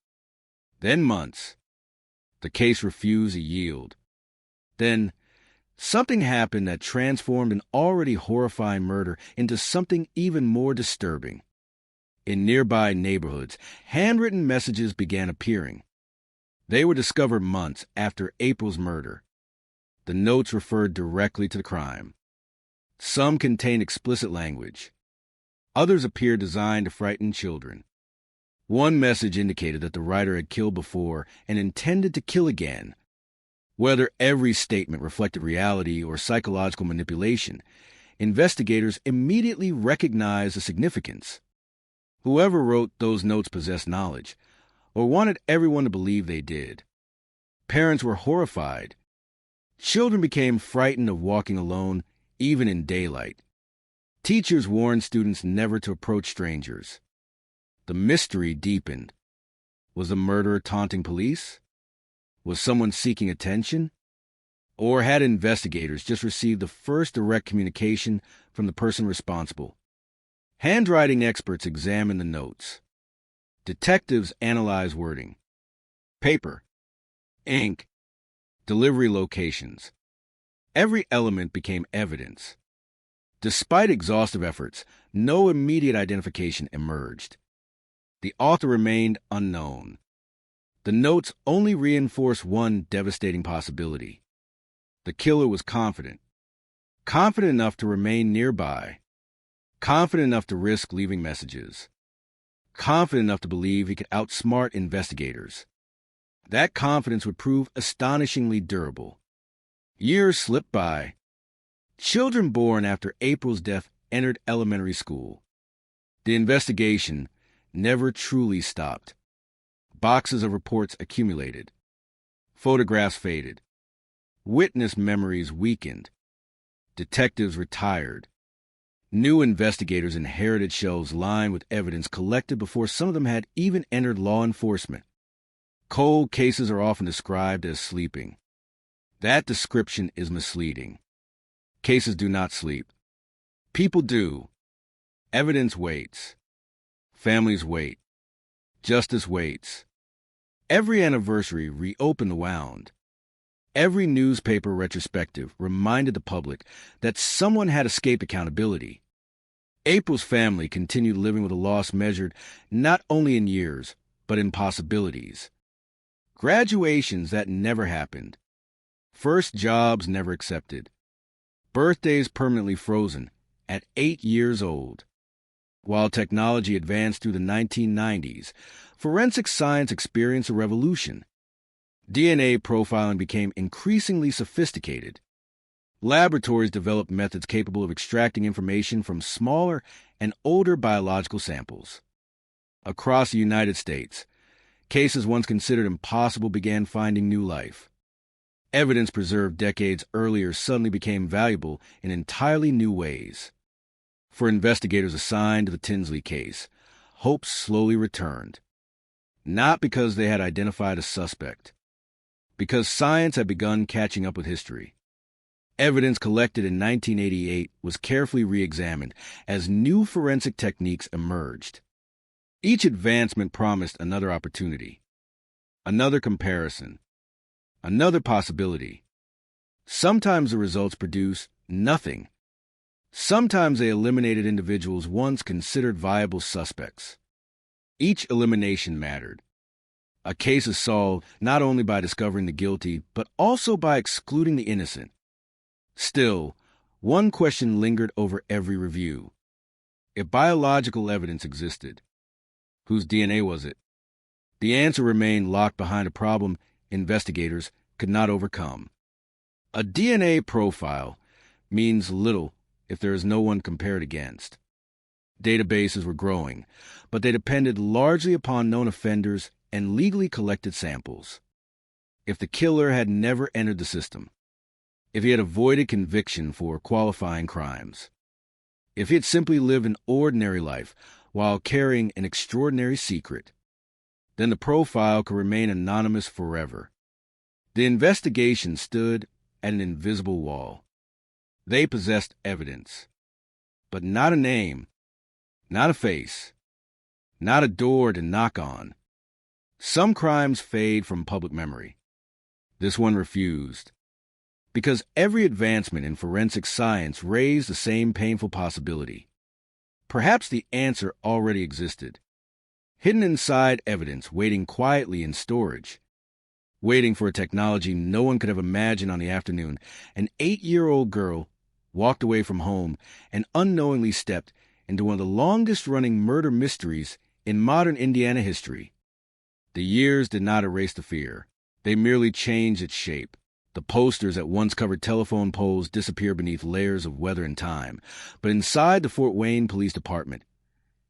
Then months. The case refused to yield. Then, something happened that transformed an already horrifying murder into something even more disturbing. In nearby neighborhoods, handwritten messages began appearing. They were discovered months after April's murder. The notes referred directly to the crime. Some contained explicit language. Others appeared designed to frighten children. One message indicated that the writer had killed before and intended to kill again. Whether every statement reflected reality or psychological manipulation, investigators immediately recognized the significance. Whoever wrote those notes possessed knowledge, or wanted everyone to believe they did. Parents were horrified. Children became frightened of walking alone, even in daylight. Teachers warned students never to approach strangers. The mystery deepened. Was the murderer taunting police? Was someone seeking attention? Or had investigators just received the first direct communication from the person responsible? Handwriting experts examine the notes. Detectives analyze wording, paper, ink, delivery locations. Every element became evidence. Despite exhaustive efforts, no immediate identification emerged. The author remained unknown. The notes only reinforced one devastating possibility. The killer was confident enough to remain nearby, confident enough to risk leaving messages, confident enough to believe he could outsmart investigators. That confidence would prove astonishingly durable. Years slipped by. Children born after April's death entered elementary school. The investigation never truly stopped. Boxes of reports accumulated. Photographs faded. Witness memories weakened. Detectives retired. New investigators inherited shelves lined with evidence collected before some of them had even entered law enforcement. Cold cases are often described as sleeping. That description is misleading. Cases do not sleep. People do. Evidence waits. Families wait. Justice waits. Every anniversary reopened the wound. Every newspaper retrospective reminded the public that someone had escaped accountability. April's family continued living with a loss measured not only in years, but in possibilities. Graduations that never happened. First jobs never accepted. Birthdays permanently frozen at 8 years old. While technology advanced through the 1990s, forensic science experienced a revolution. DNA profiling became increasingly sophisticated. Laboratories developed methods capable of extracting information from smaller and older biological samples. Across the United States, cases once considered impossible began finding new life. Evidence preserved decades earlier suddenly became valuable in entirely new ways. For investigators assigned to the Tinsley case, hope slowly returned. Not because they had identified a suspect, because science had begun catching up with history. Evidence collected in 1988 was carefully re-examined as new forensic techniques emerged. Each advancement promised another opportunity, another comparison, another possibility. Sometimes the results produced nothing. Sometimes they eliminated individuals once considered viable suspects. Each elimination mattered. A case is solved not only by discovering the guilty, but also by excluding the innocent. Still, one question lingered over every review. If biological evidence existed, whose DNA was it? The answer remained locked behind a problem investigators could not overcome. A DNA profile means little if there is no one compared against. Databases were growing, but they depended largely upon known offenders and legally collected samples. If the killer had never entered the system, if he had avoided conviction for qualifying crimes, if he had simply lived an ordinary life while carrying an extraordinary secret, then the profile could remain anonymous forever. The investigation stood at an invisible wall. They possessed evidence, but not a name, not a face, not a door to knock on. Some crimes fade from public memory. This one refused, because every advancement in forensic science raised the same painful possibility. Perhaps the answer already existed, hidden inside evidence waiting quietly in storage, waiting for a technology no one could have imagined. On the afternoon an 8-year-old girl walked away from home and unknowingly stepped into one of the longest-running murder mysteries in modern Indiana history. The years did not erase the fear. They merely changed its shape. The posters that once covered telephone poles disappeared beneath layers of weather and time. But inside the Fort Wayne Police Department,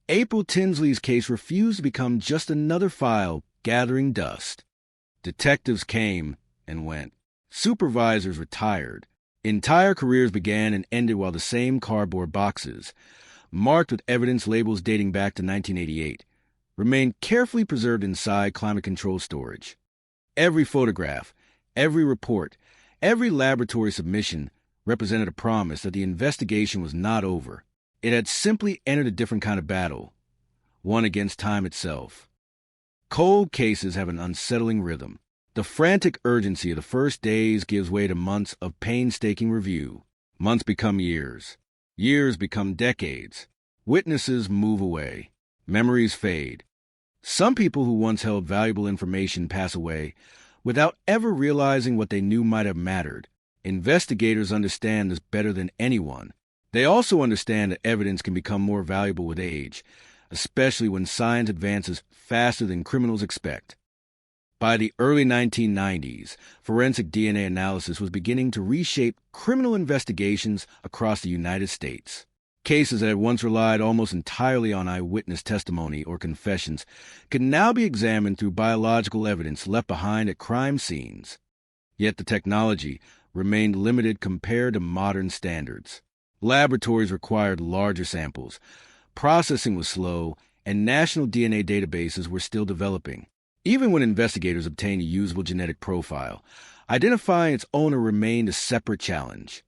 April Tinsley's case refused to become just another file gathering dust. Detectives came and went. Supervisors retired. Entire careers began and ended while the same cardboard boxes, marked with evidence labels dating back to 1988, remained carefully preserved inside climate-controlled storage. Every photograph, every report, Every laboratory submission represented a promise that the investigation was not over. It had simply entered a different kind of battle, one against time itself. Cold cases have an unsettling rhythm. The frantic urgency of the first days gives way to months of painstaking review. Months become years. Years become decades. Witnesses move away. Memories fade. Some people who once held valuable information pass away without ever realizing what they knew might have mattered. Investigators understand this better than anyone. They also understand that evidence can become more valuable with age, especially when science advances faster than criminals expect. By the early 1990s, forensic DNA analysis was beginning to reshape criminal investigations across the United States. Cases that had once relied almost entirely on eyewitness testimony or confessions could now be examined through biological evidence left behind at crime scenes. Yet the technology remained limited compared to modern standards. Laboratories required larger samples, processing was slow, and national DNA databases were still developing. Even when investigators obtained a usable genetic profile, identifying its owner remained a separate challenge.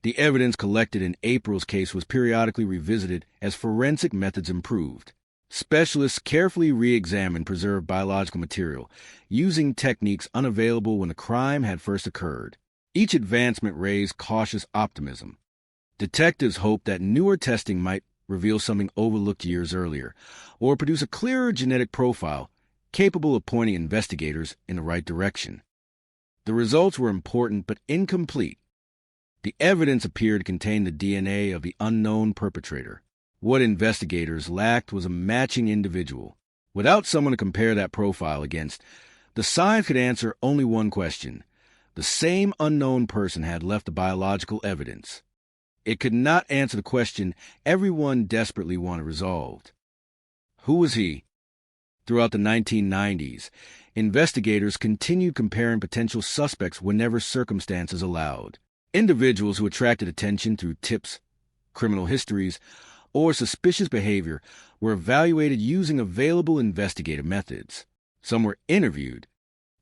The evidence collected in April's case was periodically revisited as forensic methods improved. Specialists carefully re-examined preserved biological material, using techniques unavailable when the crime had first occurred. Each advancement raised cautious optimism. Detectives hoped that newer testing might reveal something overlooked years earlier, or produce a clearer genetic profile capable of pointing investigators in the right direction. The results were important but incomplete. The evidence appeared to contain the DNA of the unknown perpetrator. What investigators lacked was a matching individual. Without someone to compare that profile against, the science could answer only one question. The same unknown person had left the biological evidence. It could not answer the question everyone desperately wanted resolved. Who was he? Throughout the 1990s, investigators continued comparing potential suspects whenever circumstances allowed. Individuals who attracted attention through tips, criminal histories, or suspicious behavior were evaluated using available investigative methods. Some were interviewed.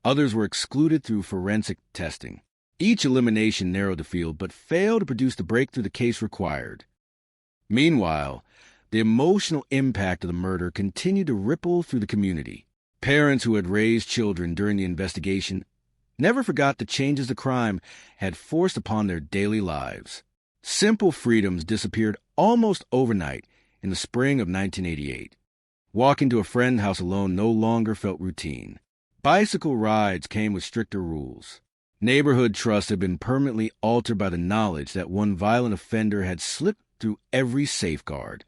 Others were excluded through forensic testing. Each elimination narrowed the field but failed to produce the breakthrough the case required. Meanwhile, the emotional impact of the murder continued to ripple through the community. Parents who had raised children during the investigation never forgot the changes the crime had forced upon their daily lives. Simple freedoms disappeared almost overnight in the spring of 1988. Walking to a friend's house alone no longer felt routine. Bicycle rides came with stricter rules. Neighborhood trust had been permanently altered by the knowledge that one violent offender had slipped through every safeguard.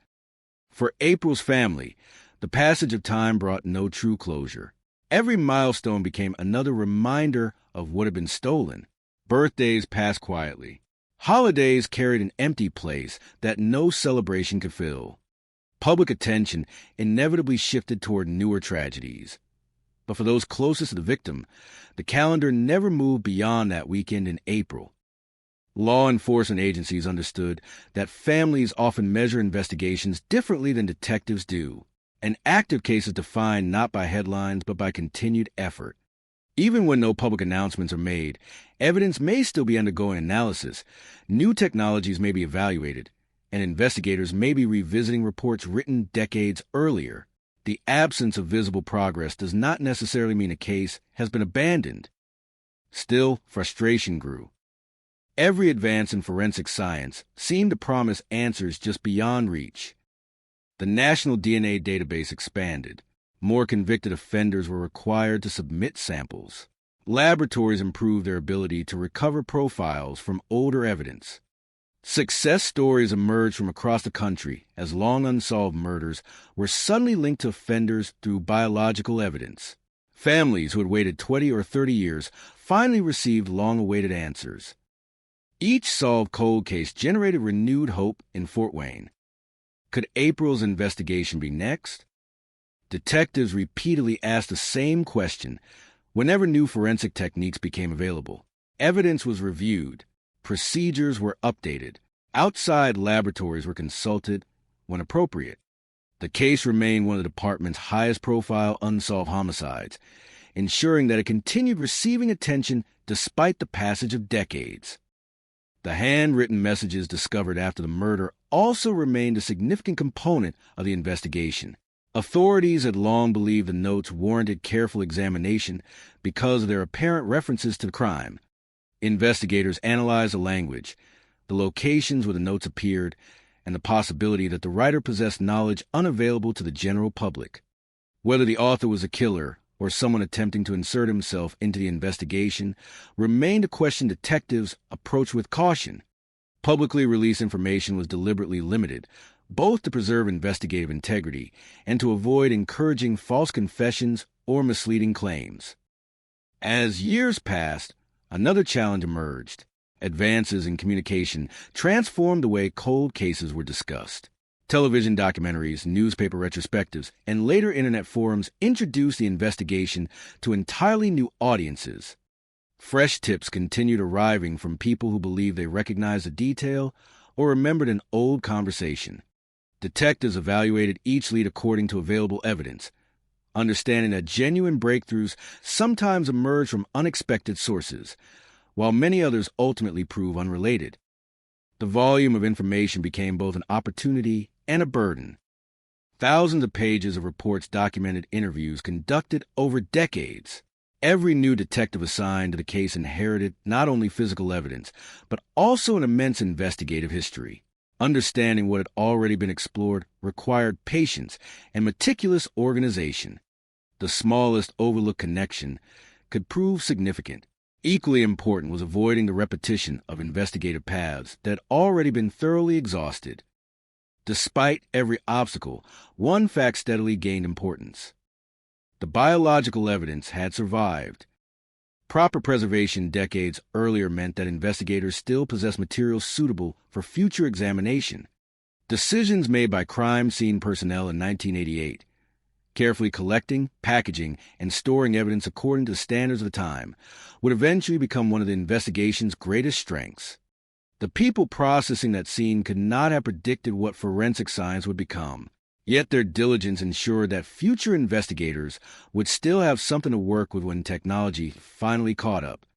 For April's family, the passage of time brought no true closure. Every milestone became another reminder of what had been stolen. Birthdays passed quietly. Holidays carried an empty place that no celebration could fill. Public attention inevitably shifted toward newer tragedies. But for those closest to the victim, the calendar never moved beyond that weekend in April. Law enforcement agencies understood that families often measure investigations differently than detectives do. An active case is defined not by headlines but by continued effort. Even when no public announcements are made, evidence may still be undergoing analysis, new technologies may be evaluated, and investigators may be revisiting reports written decades earlier. The absence of visible progress does not necessarily mean a case has been abandoned. Still, frustration grew. Every advance in forensic science seemed to promise answers just beyond reach. The national DNA database expanded. More convicted offenders were required to submit samples. Laboratories improved their ability to recover profiles from older evidence. Success stories emerged from across the country as long unsolved murders were suddenly linked to offenders through biological evidence. Families who had waited 20 or 30 years finally received long-awaited answers. Each solved cold case generated renewed hope in Fort Wayne. Could April's investigation be next? Detectives repeatedly asked the same question whenever new forensic techniques became available. Evidence was reviewed. Procedures were updated. Outside laboratories were consulted when appropriate. The case remained one of the department's highest-profile unsolved homicides, ensuring that it continued receiving attention despite the passage of decades. The handwritten messages discovered after the murder also remained a significant component of the investigation. Authorities had long believed the notes warranted careful examination because of their apparent references to the crime. Investigators analyzed the language, the locations where the notes appeared, and the possibility that the writer possessed knowledge unavailable to the general public. Whether the author was a killer or someone attempting to insert himself into the investigation remained a question detectives approached with caution. Publicly released information was deliberately limited, both to preserve investigative integrity and to avoid encouraging false confessions or misleading claims. As years passed, another challenge emerged. Advances in communication transformed the way cold cases were discussed. Television documentaries, newspaper retrospectives, and later internet forums introduced the investigation to entirely new audiences. Fresh tips continued arriving from people who believed they recognized a detail or remembered an old conversation. Detectives evaluated each lead according to available evidence, understanding that genuine breakthroughs sometimes emerge from unexpected sources, while many others ultimately prove unrelated. The volume of information became both an opportunity and a burden. Thousands of pages of reports documented interviews conducted over decades. Every new detective assigned to the case inherited not only physical evidence, but also an immense investigative history. Understanding what had already been explored required patience and meticulous organization. The smallest overlooked connection could prove significant. Equally important was avoiding the repetition of investigative paths that had already been thoroughly exhausted. Despite every obstacle, one fact steadily gained importance. The biological evidence had survived. Proper preservation decades earlier meant that investigators still possessed material suitable for future examination. Decisions made by crime scene personnel in 1988, carefully collecting, packaging, and storing evidence according to the standards of the time, would eventually become one of the investigation's greatest strengths. The people processing that scene could not have predicted what forensic science would become, yet their diligence ensured that future investigators would still have something to work with when technology finally caught up.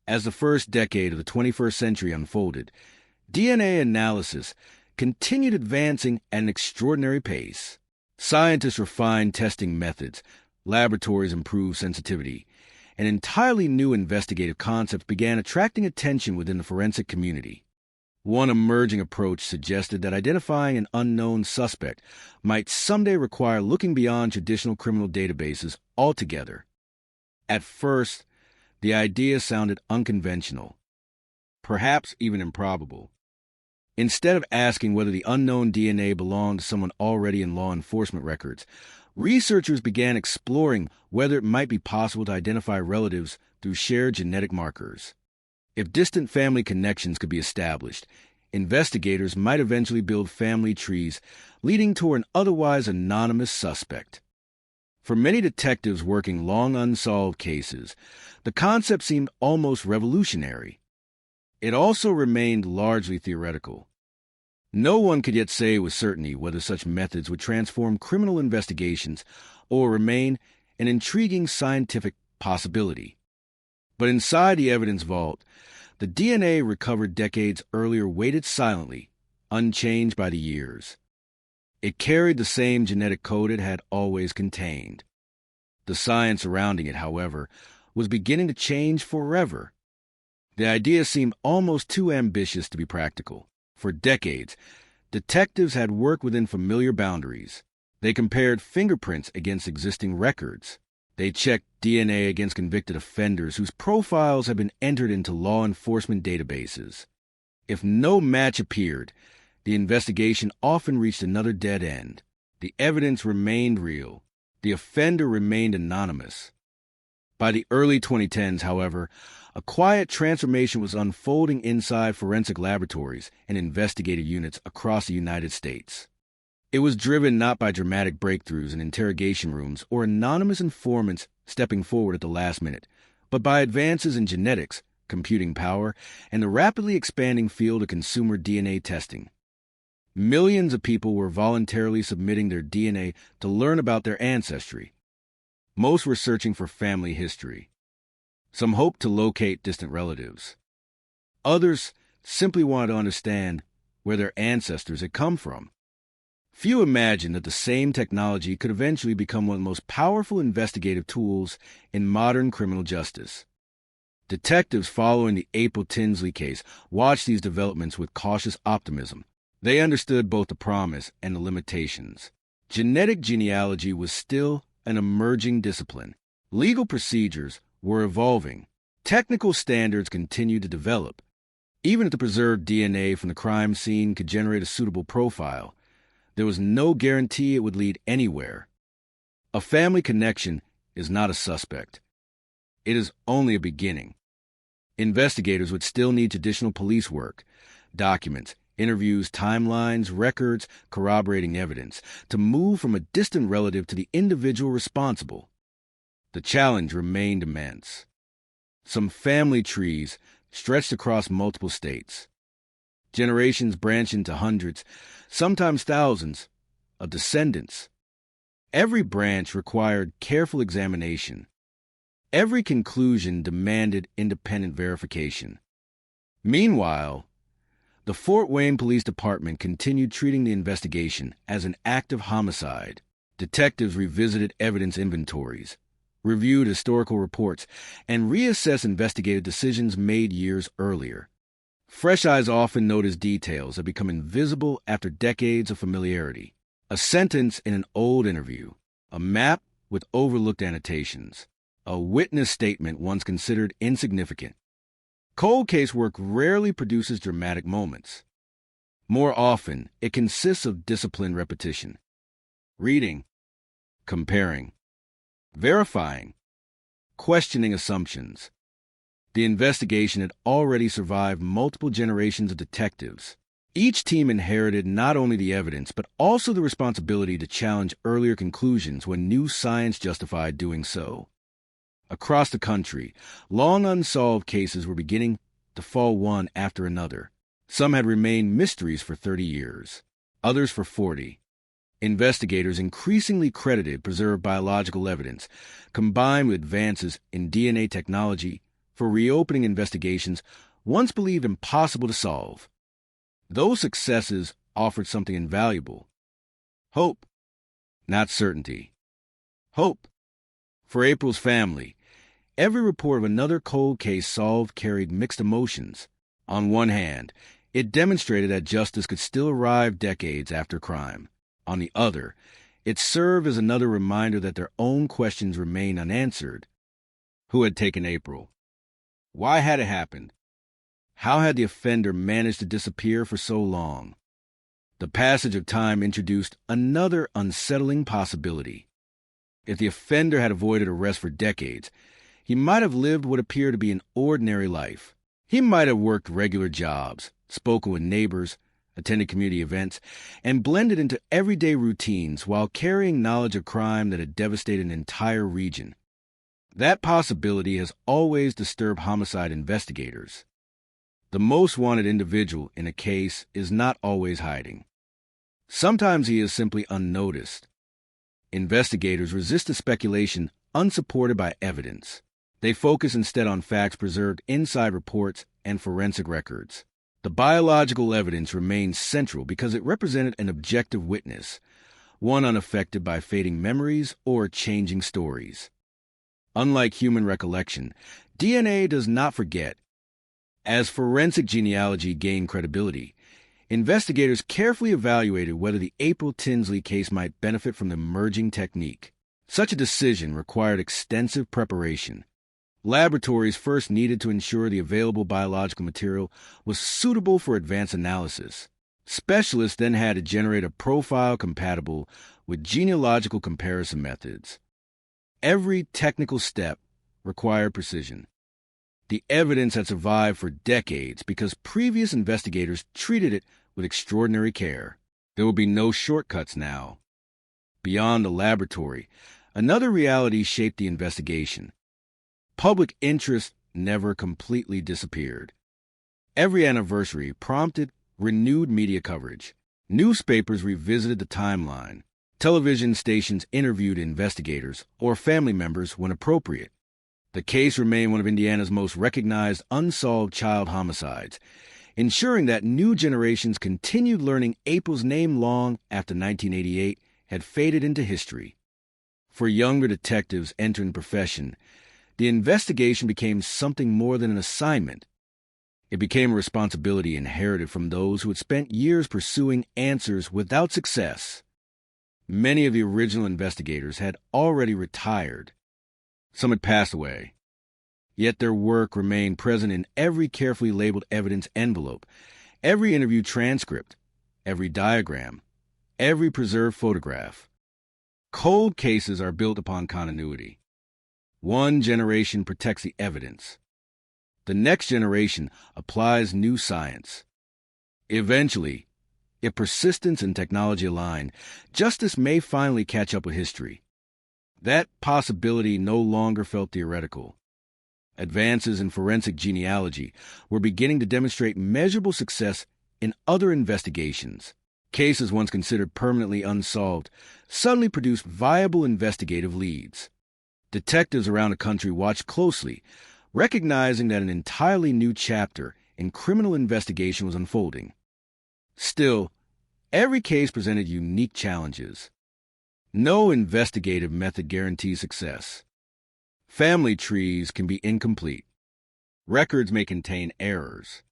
As the first decade of the 21st century unfolded, DNA analysis continued advancing at an extraordinary pace. Scientists refined testing methods, laboratories improved sensitivity, and entirely new investigative concepts began attracting attention within the forensic community. One emerging approach suggested that identifying an unknown suspect might someday require looking beyond traditional criminal databases altogether. At first, the idea sounded unconventional, perhaps even improbable. Instead of asking whether the unknown DNA belonged to someone already in law enforcement records, researchers began exploring whether it might be possible to identify relatives through shared genetic markers. If distant family connections could be established, investigators might eventually build family trees leading toward an otherwise anonymous suspect. For many detectives working long unsolved cases, the concept seemed almost revolutionary. It also remained largely theoretical. No one could yet say with certainty whether such methods would transform criminal investigations or remain an intriguing scientific possibility. But inside the evidence vault, the DNA recovered decades earlier waited silently, unchanged by the years. It carried the same genetic code it had always contained. The science surrounding it, however, was beginning to change forever. The idea seemed almost too ambitious to be practical. For decades, detectives had worked within familiar boundaries. They compared fingerprints against existing records. They checked DNA against convicted offenders whose profiles had been entered into law enforcement databases. If no match appeared, the investigation often reached another dead end. The evidence remained real. The offender remained anonymous. By the early 2010s, however, a quiet transformation was unfolding inside forensic laboratories and investigative units across the United States. It was driven not by dramatic breakthroughs in interrogation rooms or anonymous informants stepping forward at the last minute, but by advances in genetics, computing power, and the rapidly expanding field of consumer DNA testing. Millions of people were voluntarily submitting their DNA to learn about their ancestry. Most were searching for family history. Some hoped to locate distant relatives. Others simply wanted to understand where their ancestors had come from. Few imagined that the same technology could eventually become one of the most powerful investigative tools in modern criminal justice. Detectives following the April Tinsley case watched these developments with cautious optimism. They understood both the promise and the limitations. Genetic genealogy was still an emerging discipline. Legal procedures were evolving. Technical standards continued to develop. Even if the preserved DNA from the crime scene could generate a suitable profile, there was no guarantee it would lead anywhere. A family connection is not a suspect. It is only a beginning. Investigators would still need traditional police work, documents, interviews, timelines, records, corroborating evidence, to move from a distant relative to the individual responsible. The challenge remained immense. Some family trees stretched across multiple states. Generations branched into hundreds, sometimes thousands, of descendants. Every branch required careful examination. Every conclusion demanded independent verification. Meanwhile, the Fort Wayne Police Department continued treating the investigation as an active homicide. Detectives revisited evidence inventories, reviewed historical reports, and reassessed investigative decisions made years earlier. Fresh eyes often notice details that become invisible after decades of familiarity. A sentence in an old interview, a map with overlooked annotations, a witness statement once considered insignificant. Cold case work rarely produces dramatic moments. More often, it consists of disciplined repetition. Reading, comparing, verifying, questioning assumptions. The investigation had already survived multiple generations of detectives. Each team inherited not only the evidence, but also the responsibility to challenge earlier conclusions when new science justified doing so. Across the country, long unsolved cases were beginning to fall one after another. Some had remained mysteries for 30 years, others for 40. Investigators increasingly credited preserved biological evidence, combined with advances in DNA technology, for reopening investigations once believed impossible to solve. Those successes offered something invaluable: hope, not certainty. Hope. For April's family, every report of another cold case solved carried mixed emotions. On one hand, it demonstrated that justice could still arrive decades after crime. On the other, it served as another reminder that their own questions remained unanswered. Who had taken April? Why had it happened? How had the offender managed to disappear for so long? The passage of time introduced another unsettling possibility. If the offender had avoided arrest for decades, he might have lived what appeared to be an ordinary life. He might have worked regular jobs, spoken with neighbors, attended community events, and blended into everyday routines while carrying knowledge of crime that had devastated an entire region. That possibility has always disturbed homicide investigators. The most wanted individual in a case is not always hiding. Sometimes he is simply unnoticed. Investigators resist the speculation unsupported by evidence. They focus instead on facts preserved inside reports and forensic records. The biological evidence remains central because it represented an objective witness, one unaffected by fading memories or changing stories. Unlike human recollection, DNA does not forget. As forensic genealogy gained credibility, investigators carefully evaluated whether the April Tinsley case might benefit from the emerging technique. Such a decision required extensive preparation. Laboratories first needed to ensure the available biological material was suitable for advanced analysis. Specialists then had to generate a profile compatible with genealogical comparison methods. Every technical step required precision. The evidence had survived for decades because previous investigators treated it with extraordinary care. There will be no shortcuts now. Beyond the laboratory, another reality shaped the investigation. Public interest never completely disappeared. Every anniversary prompted renewed media coverage. Newspapers revisited the timeline. Television stations interviewed investigators or family members when appropriate. The case remained one of Indiana's most recognized unsolved child homicides, ensuring that new generations continued learning April's name long after 1988 had faded into history. For younger detectives entering the profession, the investigation became something more than an assignment. It became a responsibility inherited from those who had spent years pursuing answers without success. Many of the original investigators had already retired. Some had passed away. Yet their work remained present in every carefully labeled evidence envelope, every interview transcript, every diagram, every preserved photograph. Cold cases are built upon continuity. One generation protects the evidence. The next generation applies new science. Eventually, if persistence and technology align, justice may finally catch up with history. That possibility no longer felt theoretical. Advances in forensic genealogy were beginning to demonstrate measurable success in other investigations. Cases once considered permanently unsolved suddenly produced viable investigative leads. Detectives around the country watched closely, recognizing that an entirely new chapter in criminal investigation was unfolding. Still, every case presented unique challenges. No investigative method guarantees success. Family trees can be incomplete. Records may contain errors.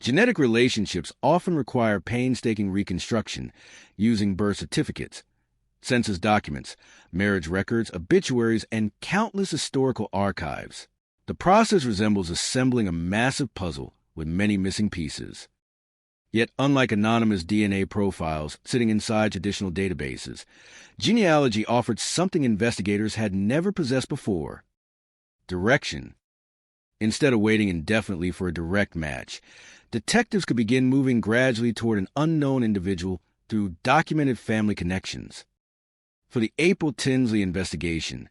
Genetic relationships often require painstaking reconstruction using birth certificates, census documents, marriage records, obituaries, and countless historical archives. The process resembles assembling a massive puzzle with many missing pieces. Yet, unlike anonymous DNA profiles sitting inside traditional databases, genealogy offered something investigators had never possessed before: direction. Instead of waiting indefinitely for a direct match, detectives could begin moving gradually toward an unknown individual through documented family connections. For the April Tinsley investigation,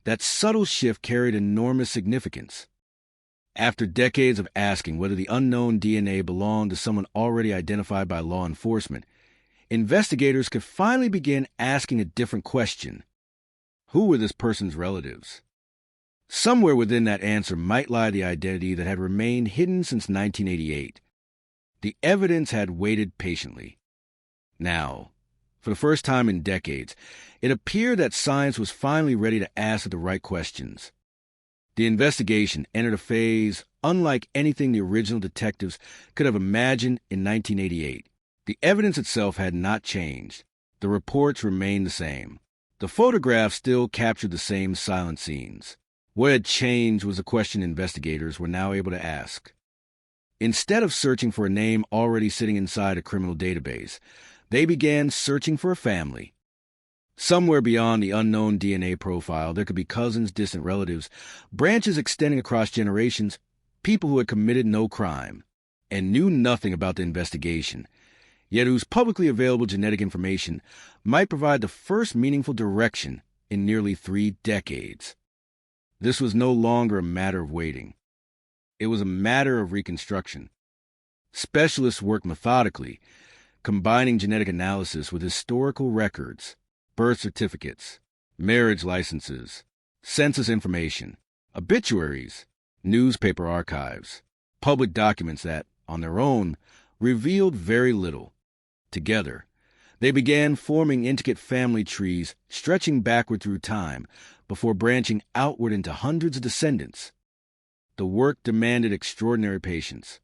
that subtle shift carried enormous significance. After decades of asking whether the unknown DNA belonged to someone already identified by law enforcement, investigators could finally begin asking a different question. Who were this person's relatives? Somewhere within that answer might lie the identity that had remained hidden since 1988. The evidence had waited patiently. Now, for the first time in decades, it appeared that science was finally ready to ask the right questions. The investigation entered a phase unlike anything the original detectives could have imagined in 1988. The evidence itself had not changed. The reports remained the same. The photographs still captured the same silent scenes. What had changed was a question investigators were now able to ask. Instead of searching for a name already sitting inside a criminal database, they began searching for a family. Somewhere beyond the unknown DNA profile, there could be cousins, distant relatives, branches extending across generations, people who had committed no crime and knew nothing about the investigation, yet whose publicly available genetic information might provide the first meaningful direction in nearly 3 decades. This was no longer a matter of waiting. It was a matter of reconstruction. Specialists worked methodically, combining genetic analysis with historical records, birth certificates, marriage licenses, census information, obituaries, newspaper archives, public documents that, on their own, revealed very little. Together, they began forming intricate family trees stretching backward through time before branching outward into hundreds of descendants. The work demanded extraordinary patience.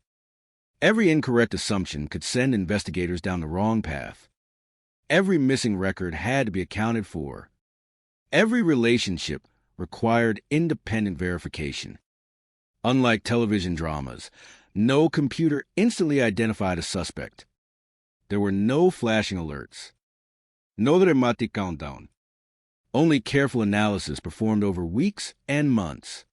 Every incorrect assumption could send investigators down the wrong path. Every missing record had to be accounted for. Every relationship required independent verification. Unlike television dramas, no computer instantly identified a suspect. There were no flashing alerts. No dramatic countdown. Only careful analysis performed over weeks and months.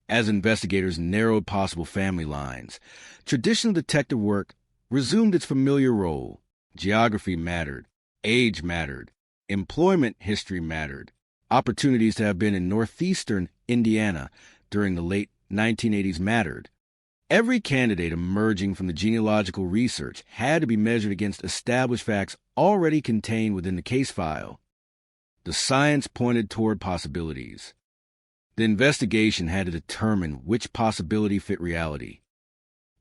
As investigators narrowed possible family lines, traditional detective work resumed its familiar role. Geography mattered. Age mattered. Employment history mattered. Opportunities to have been in northeastern Indiana during the late 1980s mattered. Every candidate emerging from the genealogical research had to be measured against established facts already contained within the case file. The science pointed toward possibilities. The investigation had to determine which possibility fit reality.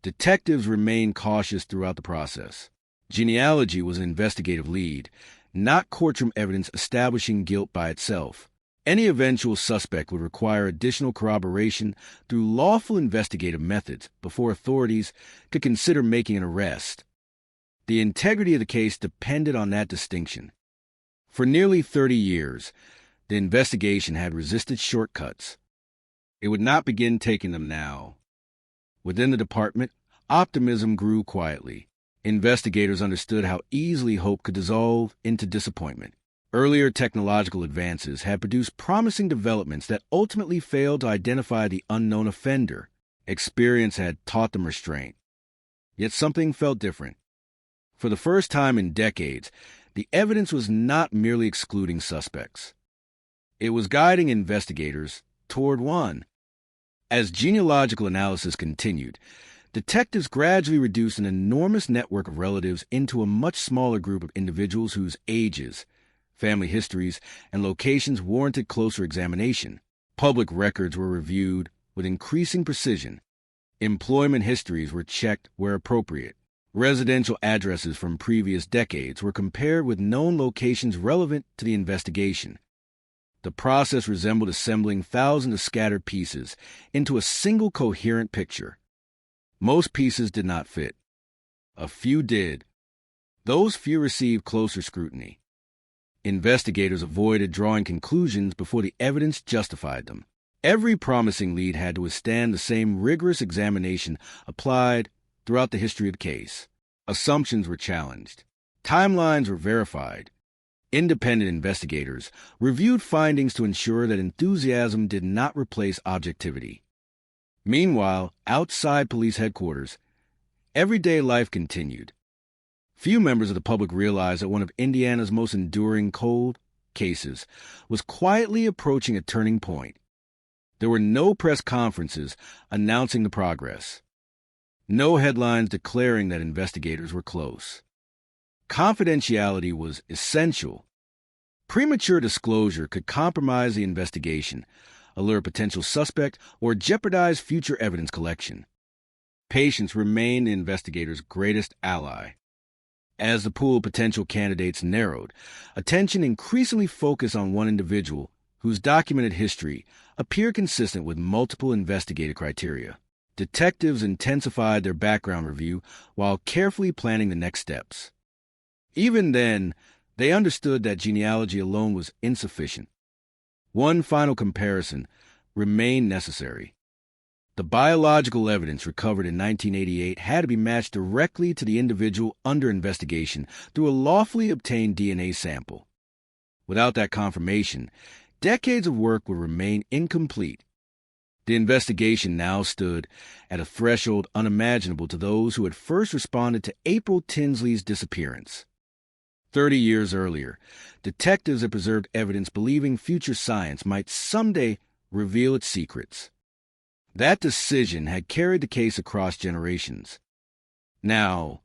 Detectives remained cautious throughout the process. Genealogy was an investigative lead, not courtroom evidence establishing guilt by itself. Any eventual suspect would require additional corroboration through lawful investigative methods before authorities could consider making an arrest. The integrity of the case depended on that distinction. For nearly 30 years, the investigation had resisted shortcuts. It would not begin taking them now. Within the department, optimism grew quietly. Investigators understood how easily hope could dissolve into disappointment. Earlier technological advances had produced promising developments that ultimately failed to identify the unknown offender. Experience had taught them restraint. Yet something felt different. For the first time in decades, the evidence was not merely excluding suspects. It was guiding investigators toward one. As genealogical analysis continued, detectives gradually reduced an enormous network of relatives into a much smaller group of individuals whose ages, family histories, and locations warranted closer examination. Public records were reviewed with increasing precision. Employment histories were checked where appropriate. Residential addresses from previous decades were compared with known locations relevant to the investigation. The process resembled assembling thousands of scattered pieces into a single coherent picture. Most pieces did not fit. A few did. Those few received closer scrutiny. Investigators avoided drawing conclusions before the evidence justified them. Every promising lead had to withstand the same rigorous examination applied throughout the history of the case. Assumptions were challenged. Timelines were verified. Independent investigators reviewed findings to ensure that enthusiasm did not replace objectivity. Meanwhile, outside police headquarters, everyday life continued. Few members of the public realized that one of Indiana's most enduring cold cases was quietly approaching a turning point. There were no press conferences announcing the progress. No headlines declaring that investigators were close. Confidentiality was essential. Premature disclosure could compromise the investigation, allure a potential suspect, or jeopardize future evidence collection. Patience remained the investigator's greatest ally. As the pool of potential candidates narrowed, attention increasingly focused on one individual whose documented history appeared consistent with multiple investigative criteria. Detectives intensified their background review while carefully planning the next steps. Even then, they understood that genealogy alone was insufficient. One final comparison remained necessary. The biological evidence recovered in 1988 had to be matched directly to the individual under investigation through a lawfully obtained DNA sample. Without that confirmation, decades of work would remain incomplete. The investigation now stood at a threshold unimaginable to those who had first responded to April Tinsley's disappearance. 30 years earlier, detectives had preserved evidence believing future science might someday reveal its secrets. That decision had carried the case across generations. Now,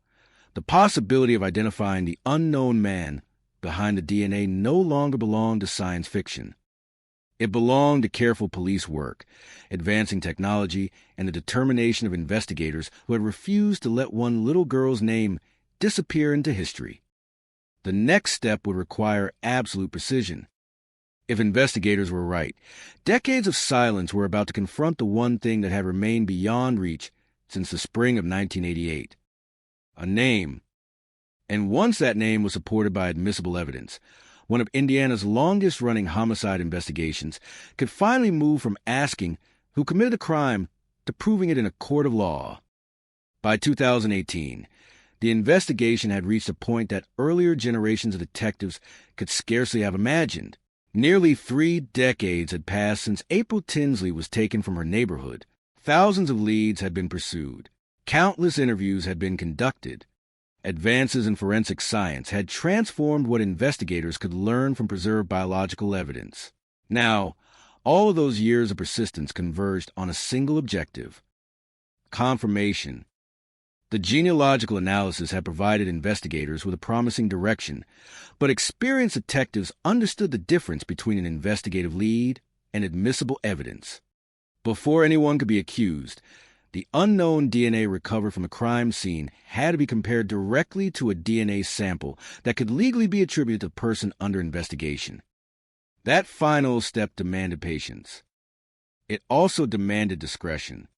the possibility of identifying the unknown man behind the DNA no longer belonged to science fiction. It belonged to careful police work, advancing technology, and the determination of investigators who had refused to let one little girl's name disappear into history. The next step would require absolute precision. If investigators were right, decades of silence were about to confront the one thing that had remained beyond reach since the spring of 1988. A name. And once that name was supported by admissible evidence, one of Indiana's longest-running homicide investigations could finally move from asking who committed the crime to proving it in a court of law. By 2018, the investigation had reached a point that earlier generations of detectives could scarcely have imagined. Nearly 3 decades had passed since April Tinsley was taken from her neighborhood. Thousands of leads had been pursued. Countless interviews had been conducted. Advances in forensic science had transformed what investigators could learn from preserved biological evidence. Now, all of those years of persistence converged on a single objective: confirmation. The genealogical analysis had provided investigators with a promising direction, but experienced detectives understood the difference between an investigative lead and admissible evidence. Before anyone could be accused, the unknown DNA recovered from the crime scene had to be compared directly to a DNA sample that could legally be attributed to the person under investigation. That final step demanded patience. It also demanded discretion.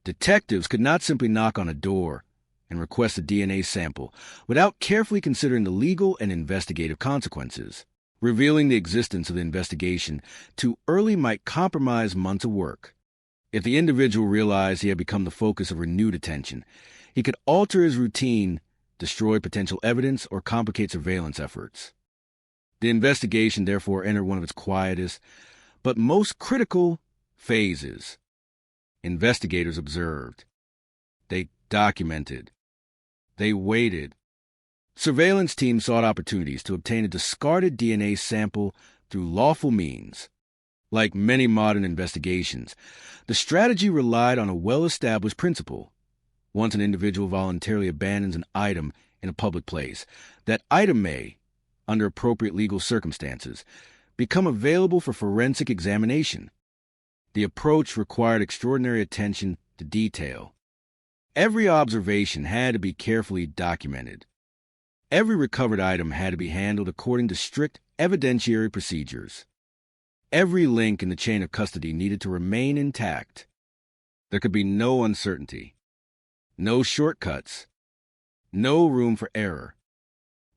Detectives could not simply knock on a door and request a DNA sample without carefully considering the legal and investigative consequences. Revealing the existence of the investigation too early might compromise months of work. If the individual realized he had become the focus of renewed attention, he could alter his routine, destroy potential evidence, or complicate surveillance efforts. The investigation therefore entered one of its quietest, but most critical phases. Investigators observed. They documented. They waited. Surveillance teams sought opportunities to obtain a discarded DNA sample through lawful means. Like many modern investigations, the strategy relied on a well-established principle. Once an individual voluntarily abandons an item in a public place, that item may, under appropriate legal circumstances, become available for forensic examination. The approach required extraordinary attention to detail. Every observation had to be carefully documented. Every recovered item had to be handled according to strict evidentiary procedures. Every link in the chain of custody needed to remain intact. There could be no uncertainty, no shortcuts, no room for error.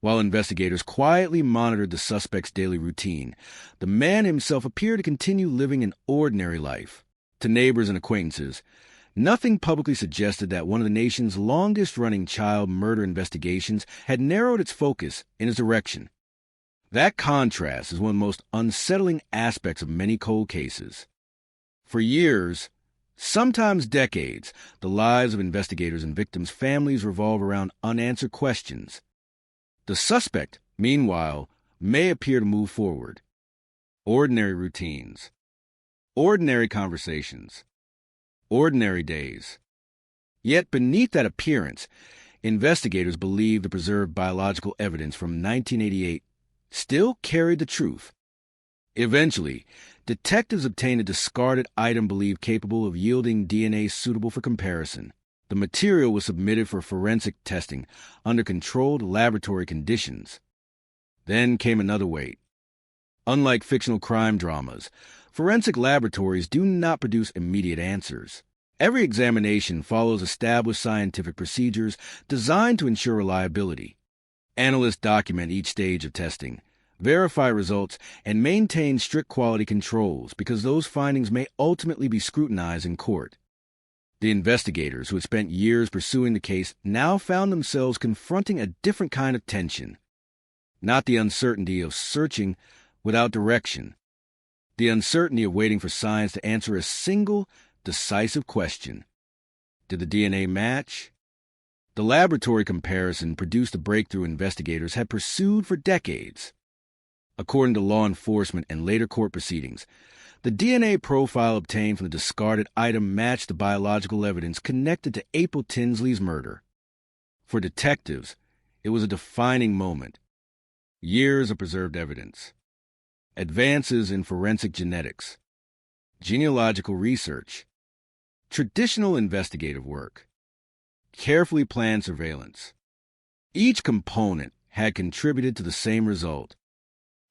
While investigators quietly monitored the suspect's daily routine, the man himself appeared to continue living an ordinary life. To neighbors and acquaintances, nothing publicly suggested that one of the nation's longest-running child murder investigations had narrowed its focus in his direction. That contrast is one of the most unsettling aspects of many cold cases. For years, sometimes decades, the lives of investigators and victims' families revolve around unanswered questions. The suspect, meanwhile, may appear to move forward. Ordinary routines, ordinary conversations, ordinary days. Yet beneath that appearance, investigators believe the preserved biological evidence from 1988 still carried the truth. Eventually, detectives obtained a discarded item believed capable of yielding DNA suitable for comparison. The material was submitted for forensic testing under controlled laboratory conditions. Then came another wait. Unlike fictional crime dramas, forensic laboratories do not produce immediate answers. Every examination follows established scientific procedures designed to ensure reliability. Analysts document each stage of testing, verify results, and maintain strict quality controls because those findings may ultimately be scrutinized in court. The investigators who had spent years pursuing the case now found themselves confronting a different kind of tension. Not the uncertainty of searching without direction. The uncertainty of waiting for science to answer a single, decisive question. Did the DNA match? The laboratory comparison produced a breakthrough investigators had pursued for decades. According to law enforcement and later court proceedings, the DNA profile obtained from the discarded item matched the biological evidence connected to April Tinsley's murder. For detectives, it was a defining moment. Years of preserved evidence. Advances in forensic genetics. Genealogical research. Traditional investigative work. Carefully planned surveillance. Each component had contributed to the same result.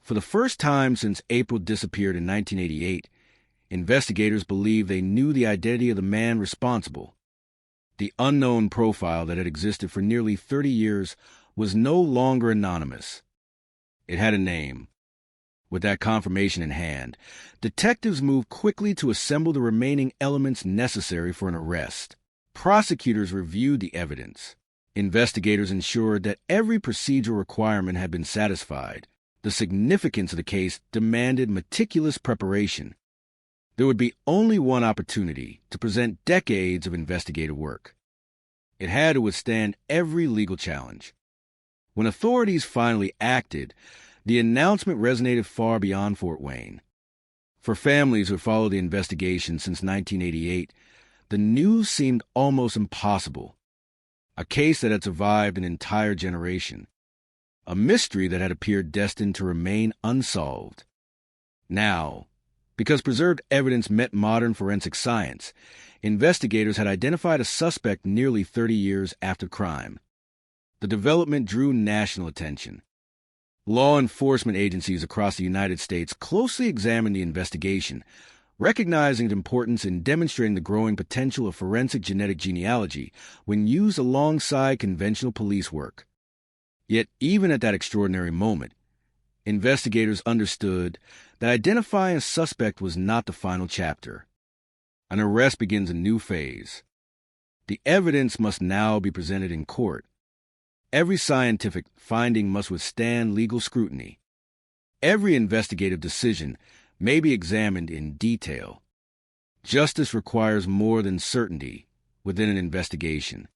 For the first time since April disappeared in 1988, investigators believed they knew the identity of the man responsible. The unknown profile that had existed for nearly 30 years was no longer anonymous. It had a name. With that confirmation in hand, detectives moved quickly to assemble the remaining elements necessary for an arrest. Prosecutors reviewed the evidence. Investigators ensured that every procedural requirement had been satisfied. The significance of the case demanded meticulous preparation. There would be only one opportunity to present decades of investigative work. It had to withstand every legal challenge. When authorities finally acted, the announcement resonated far beyond Fort Wayne. For families who followed the investigation since 1988, The news seemed almost impossible. A case that had survived an entire generation. A mystery that had appeared destined to remain unsolved. Now, because preserved evidence met modern forensic science, investigators had identified a suspect nearly 30 years after crime. The development drew national attention. Law enforcement agencies across the United States closely examined the investigation, recognizing its importance in demonstrating the growing potential of forensic genetic genealogy when used alongside conventional police work. Yet, even at that extraordinary moment, investigators understood that identifying a suspect was not the final chapter. An arrest begins a new phase. The evidence must now be presented in court. Every scientific finding must withstand legal scrutiny. Every investigative decision may be examined in detail. Justice requires more than certainty within an investigation.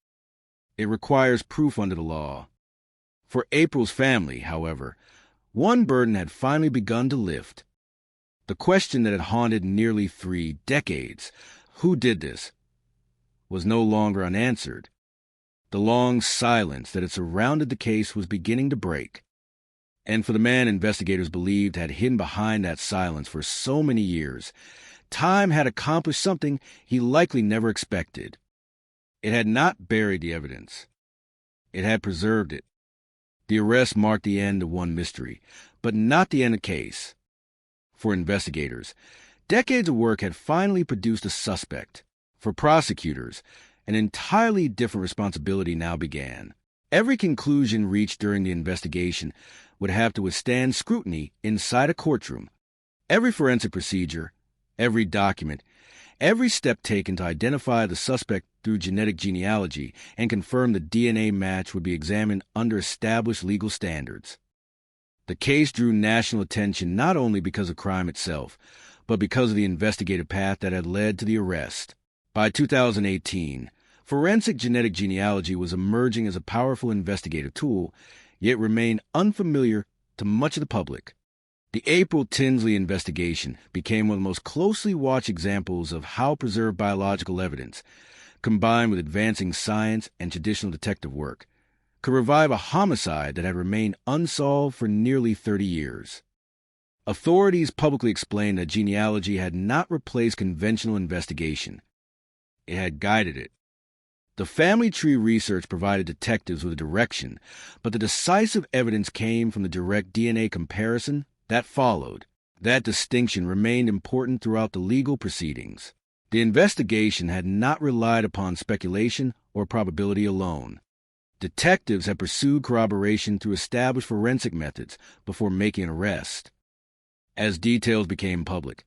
It requires proof under the law. For April's family, however, one burden had finally begun to lift. The question that had haunted nearly 3 decades, who did this, was no longer unanswered. The long silence that had surrounded the case was beginning to break. And for the man investigators believed had hidden behind that silence for so many years, time had accomplished something he likely never expected. It had not buried the evidence. It had preserved it. The arrest marked the end of one mystery, but not the end of the case. For investigators, decades of work had finally produced a suspect. For prosecutors, an entirely different responsibility now began. Every conclusion reached during the investigation would have to withstand scrutiny inside a courtroom. Every forensic procedure, every document, every step taken to identify the suspect through genetic genealogy and confirm the DNA match would be examined under established legal standards. The case drew national attention not only because of crime itself, but because of the investigative path that had led to the arrest. By 2018, forensic genetic genealogy was emerging as a powerful investigative tool, yet remained unfamiliar to much of the public. The April Tinsley investigation became one of the most closely watched examples of how preserved biological evidence, combined with advancing science and traditional detective work, could revive a homicide that had remained unsolved for nearly 30 years. Authorities publicly explained that genealogy had not replaced conventional investigation. It had guided it. The family tree research provided detectives with a direction, but the decisive evidence came from the direct DNA comparison that followed. That distinction remained important throughout the legal proceedings. The investigation had not relied upon speculation or probability alone. Detectives had pursued corroboration through established forensic methods before making an arrest. As details became public,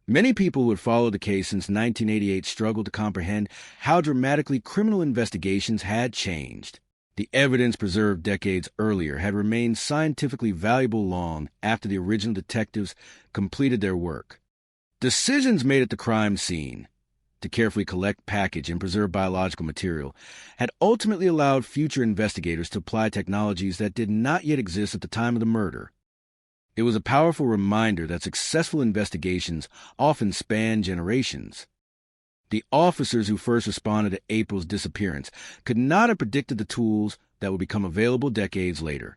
many people who had followed the case since 1988 struggled to comprehend how dramatically criminal investigations had changed. The evidence preserved decades earlier had remained scientifically valuable long after the original detectives completed their work. Decisions made at the crime scene to carefully collect, package, and preserve biological material had ultimately allowed future investigators to apply technologies that did not yet exist at the time of the murder. It was a powerful reminder that successful investigations often span generations. The officers who first responded to April's disappearance could not have predicted the tools that would become available decades later.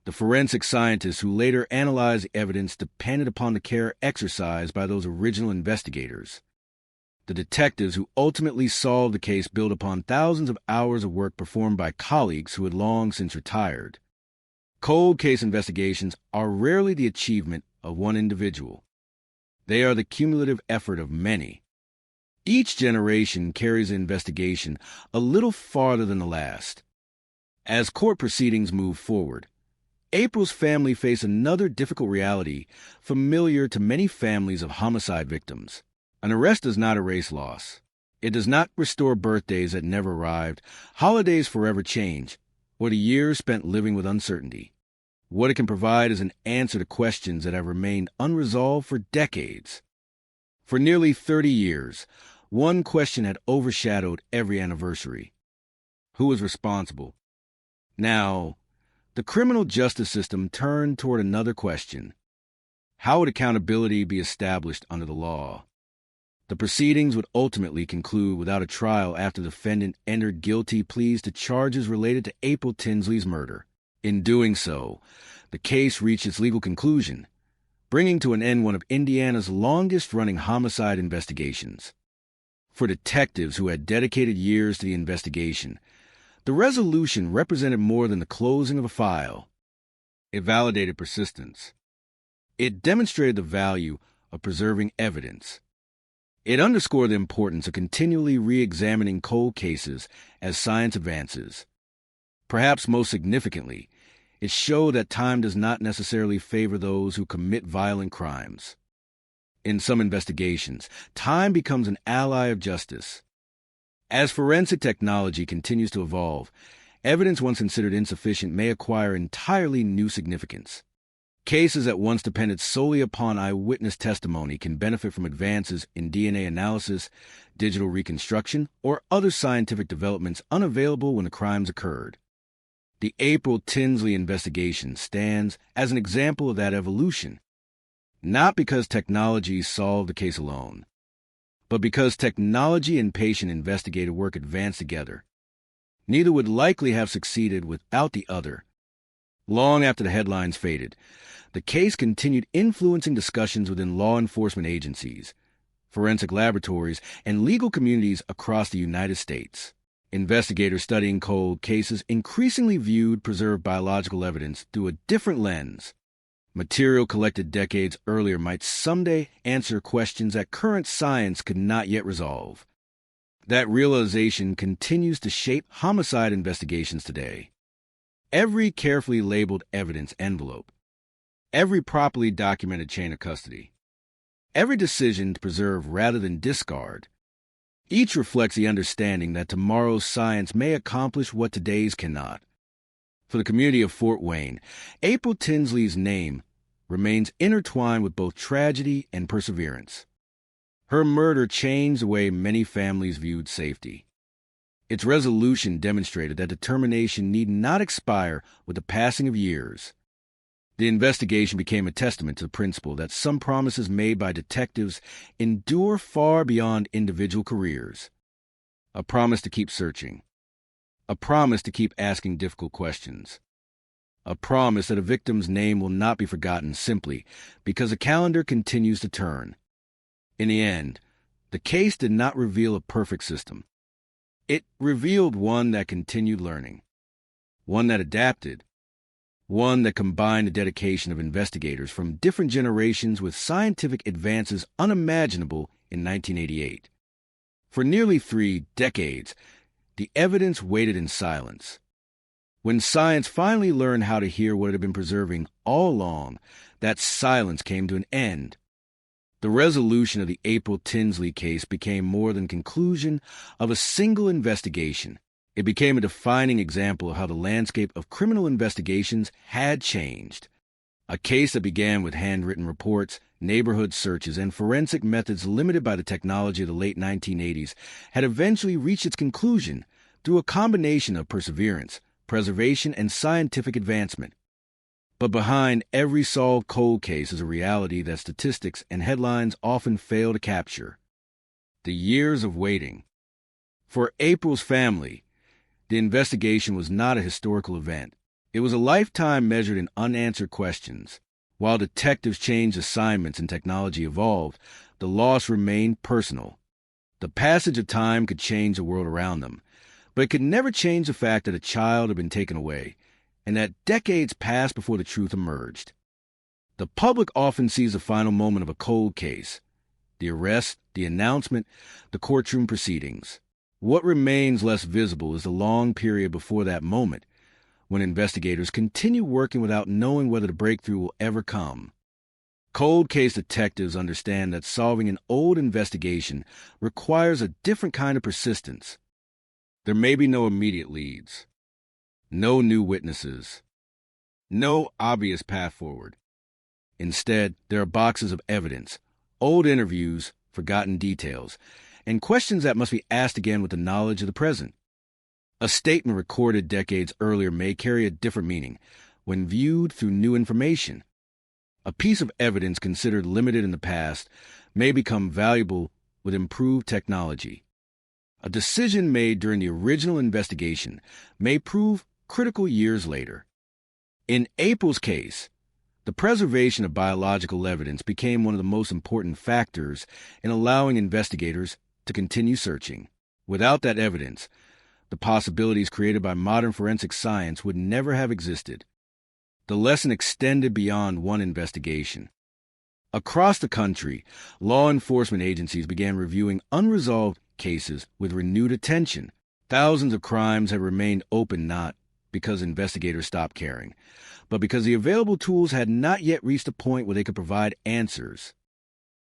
The forensic scientists who later analyzed the evidence depended upon the care exercised by those original investigators. The detectives who ultimately solved the case built upon thousands of hours of work performed by colleagues who had long since retired. Cold case investigations are rarely the achievement of one individual. They are the cumulative effort of many. Each generation carries the investigation a little farther than the last. As court proceedings move forward, April's family faced another difficult reality familiar to many families of homicide victims. An arrest does not erase loss. It does not restore birthdays that never arrived, holidays forever change, or the years spent living with uncertainty. What it can provide is an answer to questions that have remained unresolved for decades. For nearly 30 years, one question had overshadowed every anniversary. Who was responsible? Now, the criminal justice system turned toward another question. How would accountability be established under the law? The proceedings would ultimately conclude without a trial after the defendant entered guilty pleas to charges related to April Tinsley's murder. In doing so, the case reached its legal conclusion, bringing to an end one of Indiana's longest-running homicide investigations. For detectives who had dedicated years to the investigation, the resolution represented more than the closing of a file. It validated persistence. It demonstrated the value of preserving evidence. It underscored the importance of continually re-examining cold cases as science advances. Perhaps most significantly, it showed that time does not necessarily favor those who commit violent crimes. In some investigations, time becomes an ally of justice. As forensic technology continues to evolve, evidence once considered insufficient may acquire entirely new significance. Cases that once depended solely upon eyewitness testimony can benefit from advances in DNA analysis, digital reconstruction, or other scientific developments unavailable when the crimes occurred. The April Tinsley investigation stands as an example of that evolution, not because technology solved the case alone, but because technology and patient investigative work advanced together. Neither would likely have succeeded without the other. Long after the headlines faded, the case continued influencing discussions within law enforcement agencies, forensic laboratories, and legal communities across the United States. Investigators studying cold cases increasingly viewed preserved biological evidence through a different lens. Material collected decades earlier might someday answer questions that current science could not yet resolve. That realization continues to shape homicide investigations today. Every carefully labeled evidence envelope, every properly documented chain of custody, every decision to preserve rather than discard, each reflects the understanding that tomorrow's science may accomplish what today's cannot. For the community of Fort Wayne, April Tinsley's name remains intertwined with both tragedy and perseverance. Her murder changed the way many families viewed safety. Its resolution demonstrated that determination need not expire with the passing of years. The investigation became a testament to the principle that some promises made by detectives endure far beyond individual careers. A promise to keep searching. A promise to keep asking difficult questions. A promise that a victim's name will not be forgotten simply because the calendar continues to turn. In the end, the case did not reveal a perfect system. It revealed one that continued learning, one that adapted, one that combined the dedication of investigators from different generations with scientific advances unimaginable in 1988. For nearly 3 decades, the evidence waited in silence. When science finally learned how to hear what it had been preserving all along, that silence came to an end. The resolution of the April Tinsley case became more than conclusion of a single investigation. It became a defining example of how the landscape of criminal investigations had changed. A case that began with handwritten reports, neighborhood searches, and forensic methods limited by the technology of the late 1980s had eventually reached its conclusion through a combination of perseverance, preservation, and scientific advancement. But behind every solved cold case is a reality that statistics and headlines often fail to capture. The years of waiting. For April's family, the investigation was not a historical event. It was a lifetime measured in unanswered questions. While detectives changed assignments and technology evolved, the loss remained personal. The passage of time could change the world around them, but it could never change the fact that a child had been taken away, and that decades passed before the truth emerged. The public often sees the final moment of a cold case, the arrest, the announcement, the courtroom proceedings. What remains less visible is the long period before that moment, when investigators continue working without knowing whether the breakthrough will ever come. Cold case detectives understand that solving an old investigation requires a different kind of persistence. There may be no immediate leads, no new witnesses, no obvious path forward. Instead, there are boxes of evidence, old interviews, forgotten details, and questions that must be asked again with the knowledge of the present. A statement recorded decades earlier may carry a different meaning when viewed through new information. A piece of evidence considered limited in the past may become valuable with improved technology. A decision made during the original investigation may prove critical years later. In April's case, the preservation of biological evidence became one of the most important factors in allowing investigators to continue searching. Without that evidence, the possibilities created by modern forensic science would never have existed. The lesson extended beyond one investigation. Across the country, law enforcement agencies began reviewing unresolved cases with renewed attention. Thousands of crimes have remained open not because investigators stopped caring, but because the available tools had not yet reached a point where they could provide answers.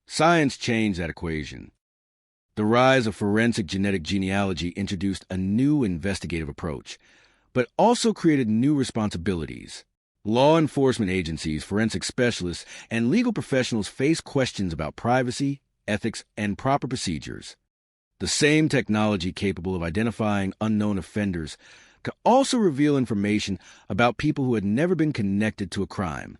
Science changed that equation. The rise of forensic genetic genealogy introduced a new investigative approach, but also created new responsibilities. Law enforcement agencies, forensic specialists, and legal professionals face questions about privacy, ethics, and proper procedures. The same technology capable of identifying unknown offenders could also reveal information about people who had never been connected to a crime.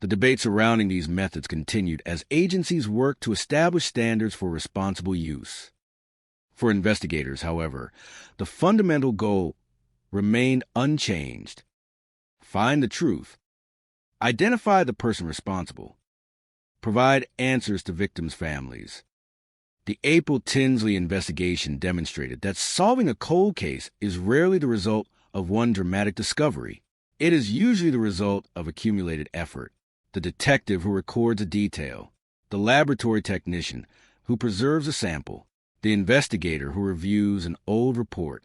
The debate surrounding these methods continued as agencies worked to establish standards for responsible use. For investigators, however, the fundamental goal remained unchanged. Find the truth. Identify the person responsible. Provide answers to victims' families. The April Tinsley investigation demonstrated that solving a cold case is rarely the result of one dramatic discovery. It is usually the result of accumulated effort. The detective who records a detail, the laboratory technician who preserves a sample, the investigator who reviews an old report,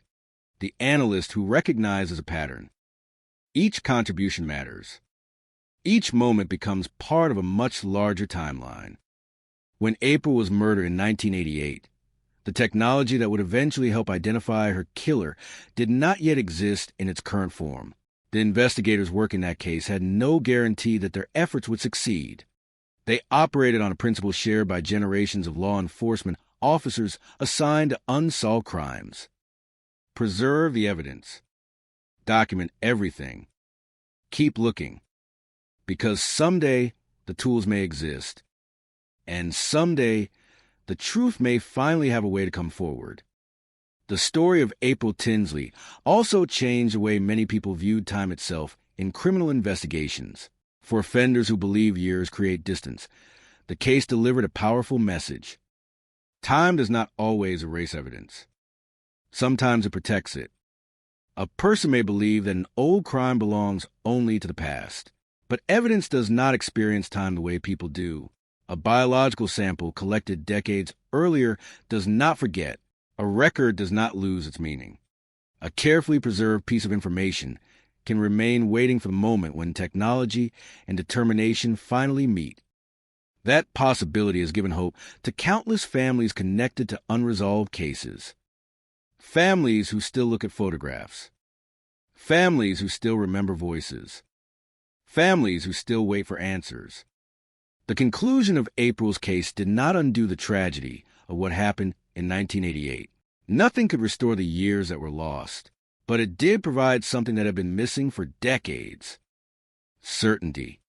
the analyst who recognizes a pattern. Each contribution matters. Each moment becomes part of a much larger timeline. When April was murdered in 1988, the technology that would eventually help identify her killer did not yet exist in its current form. The investigators working that case had no guarantee that their efforts would succeed. They operated on a principle shared by generations of law enforcement officers assigned to unsolved crimes. Preserve the evidence. Document everything. Keep looking. Because someday the tools may exist. And someday, the truth may finally have a way to come forward. The story of April Tinsley also changed the way many people viewed time itself in criminal investigations. For offenders who believe years create distance, the case delivered a powerful message. Time does not always erase evidence. Sometimes it protects it. A person may believe that an old crime belongs only to the past, but evidence does not experience time the way people do. A biological sample collected decades earlier does not forget. A record does not lose its meaning. A carefully preserved piece of information can remain waiting for the moment when technology and determination finally meet. That possibility has given hope to countless families connected to unresolved cases. Families who still look at photographs. Families who still remember voices. Families who still wait for answers. The conclusion of April's case did not undo the tragedy of what happened in 1988. Nothing could restore the years that were lost, but it did provide something that had been missing for decades. Certainty.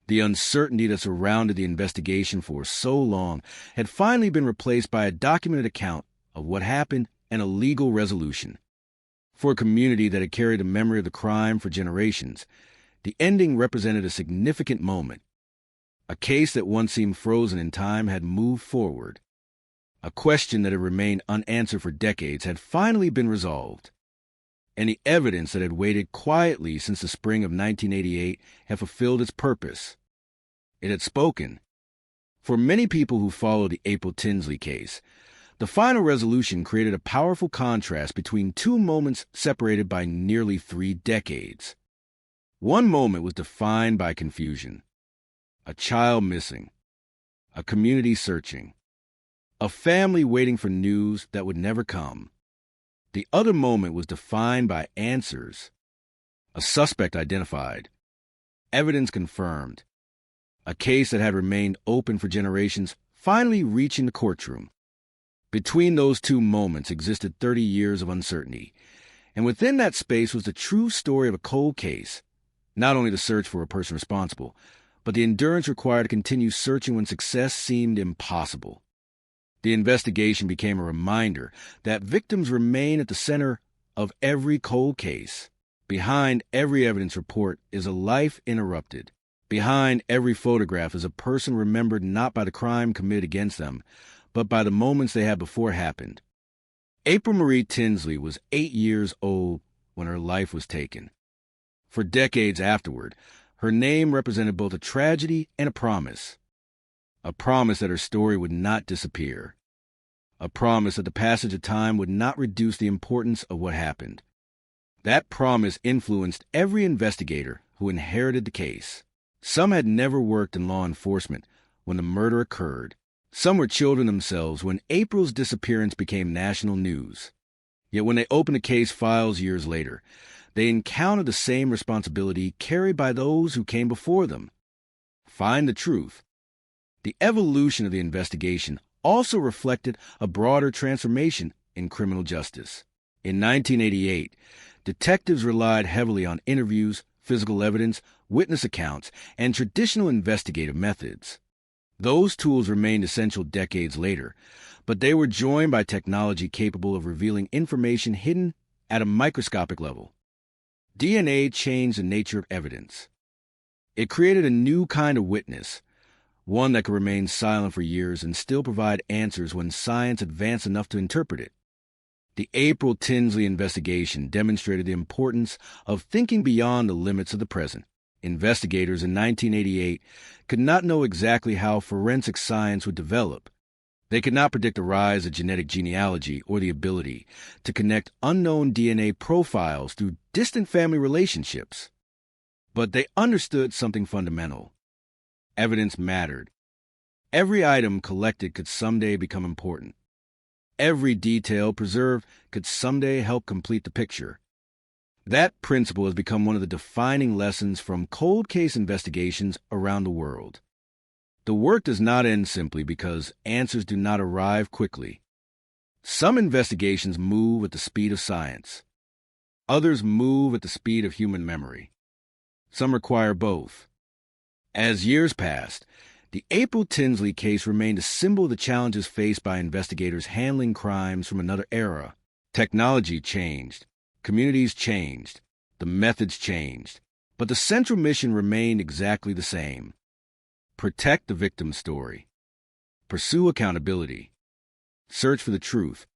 The uncertainty that surrounded the investigation for so long had finally been replaced by a documented account of what happened and a legal resolution. For a community that had carried the memory of the crime for generations, the ending represented a significant moment. A case that once seemed frozen in time had moved forward. A question that had remained unanswered for decades had finally been resolved. And the evidence that had waited quietly since the spring of 1988 had fulfilled its purpose. It had spoken. For many people who followed the April Tinsley case, the final resolution created a powerful contrast between two moments separated by nearly 3 decades. One moment was defined by confusion. A child missing. A community searching. A family waiting for news that would never come. The other moment was defined by answers. A suspect identified. Evidence confirmed. A case that had remained open for generations finally reaching the courtroom. Between those two moments existed 30 years of uncertainty, and within that space was the true story of a cold case, not only the search for a person responsible, but the endurance required to continue searching when success seemed impossible. The investigation became a reminder that victims remain at the center of every cold case. Behind every evidence report is a life interrupted. Behind every photograph is a person remembered not by the crime committed against them, but by the moments they had before happened. April Marie Tinsley was 8 years old when her life was taken. For decades afterward, her name represented both a tragedy and a promise that her story would not disappear, a promise that the passage of time would not reduce the importance of what happened. That promise influenced every investigator who inherited the case. Some had never worked in law enforcement when the murder occurred. Some were children themselves when April's disappearance became national news. Yet when they opened the case files years later, they encountered the same responsibility carried by those who came before them. Find the truth. The evolution of the investigation also reflected a broader transformation in criminal justice. In 1988, detectives relied heavily on interviews, physical evidence, witness accounts, and traditional investigative methods. Those tools remained essential decades later, but they were joined by technology capable of revealing information hidden at a microscopic level. DNA changed the nature of evidence. It created a new kind of witness, one that could remain silent for years and still provide answers when science advanced enough to interpret it. The April Tinsley investigation demonstrated the importance of thinking beyond the limits of the present. Investigators in 1988 could not know exactly how forensic science would develop. They could not predict the rise of genetic genealogy or the ability to connect unknown DNA profiles through distant family relationships. But they understood something fundamental. Evidence mattered. Every item collected could someday become important. Every detail preserved could someday help complete the picture. That principle has become one of the defining lessons from cold case investigations around the world. The work does not end simply because answers do not arrive quickly. Some investigations move at the speed of science. Others move at the speed of human memory. Some require both. As years passed, the April Tinsley case remained a symbol of the challenges faced by investigators handling crimes from another era. Technology changed. Communities changed. The methods changed. But the central mission remained exactly the same. Protect the victim's story. Pursue accountability. Search for the truth.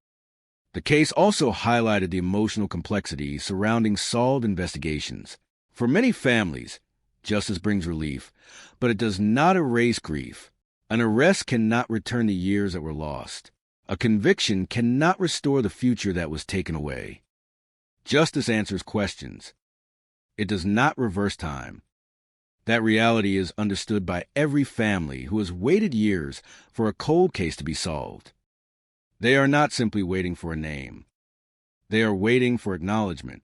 The case also highlighted the emotional complexity surrounding solved investigations. For many families, justice brings relief, but it does not erase grief. An arrest cannot return the years that were lost. A conviction cannot restore the future that was taken away. Justice answers questions. It does not reverse time. That reality is understood by every family who has waited years for a cold case to be solved. They are not simply waiting for a name. They are waiting for acknowledgement.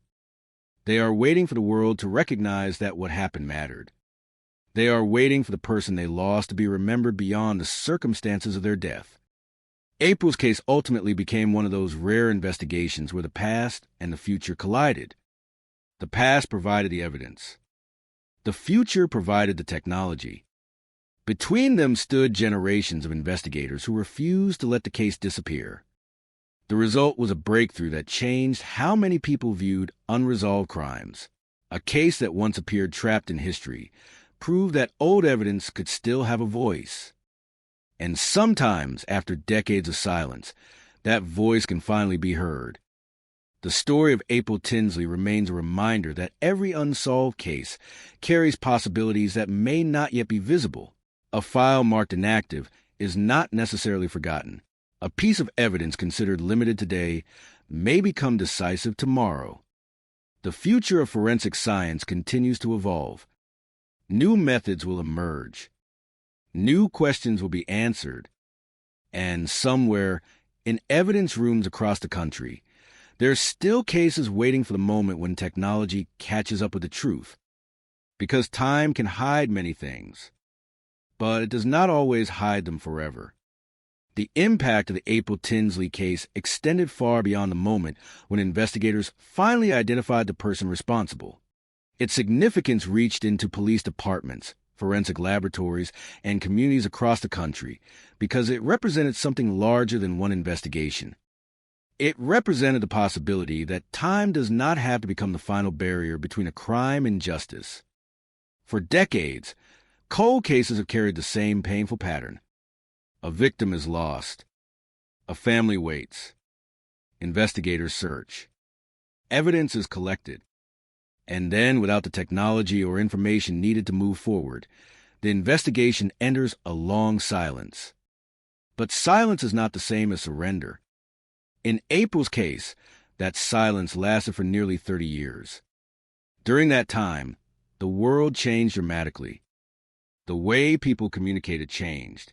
They are waiting for the world to recognize that what happened mattered. They are waiting for the person they lost to be remembered beyond the circumstances of their death. April's case ultimately became one of those rare investigations where the past and the future collided. The past provided the evidence. The future provided the technology. Between them stood generations of investigators who refused to let the case disappear. The result was a breakthrough that changed how many people viewed unresolved crimes. A case that once appeared trapped in history proved that old evidence could still have a voice. And sometimes, after decades of silence, that voice can finally be heard. The story of April Tinsley remains a reminder that every unsolved case carries possibilities that may not yet be visible. A file marked inactive is not necessarily forgotten. A piece of evidence considered limited today may become decisive tomorrow. The future of forensic science continues to evolve. New methods will emerge. New questions will be answered. And somewhere, in evidence rooms across the country, there are still cases waiting for the moment when technology catches up with the truth. Because time can hide many things, but it does not always hide them forever. The impact of the April Tinsley case extended far beyond the moment when investigators finally identified the person responsible. Its significance reached into police departments, forensic laboratories, and communities across the country because it represented something larger than one investigation. It represented the possibility that time does not have to become the final barrier between a crime and justice. For decades, cold cases have carried the same painful pattern. A victim is lost. A family waits. Investigators search. Evidence is collected. And then, without the technology or information needed to move forward, the investigation enters a long silence. But silence is not the same as surrender. In April's case, that silence lasted for nearly 30 years. During that time, the world changed dramatically. The way people communicated changed.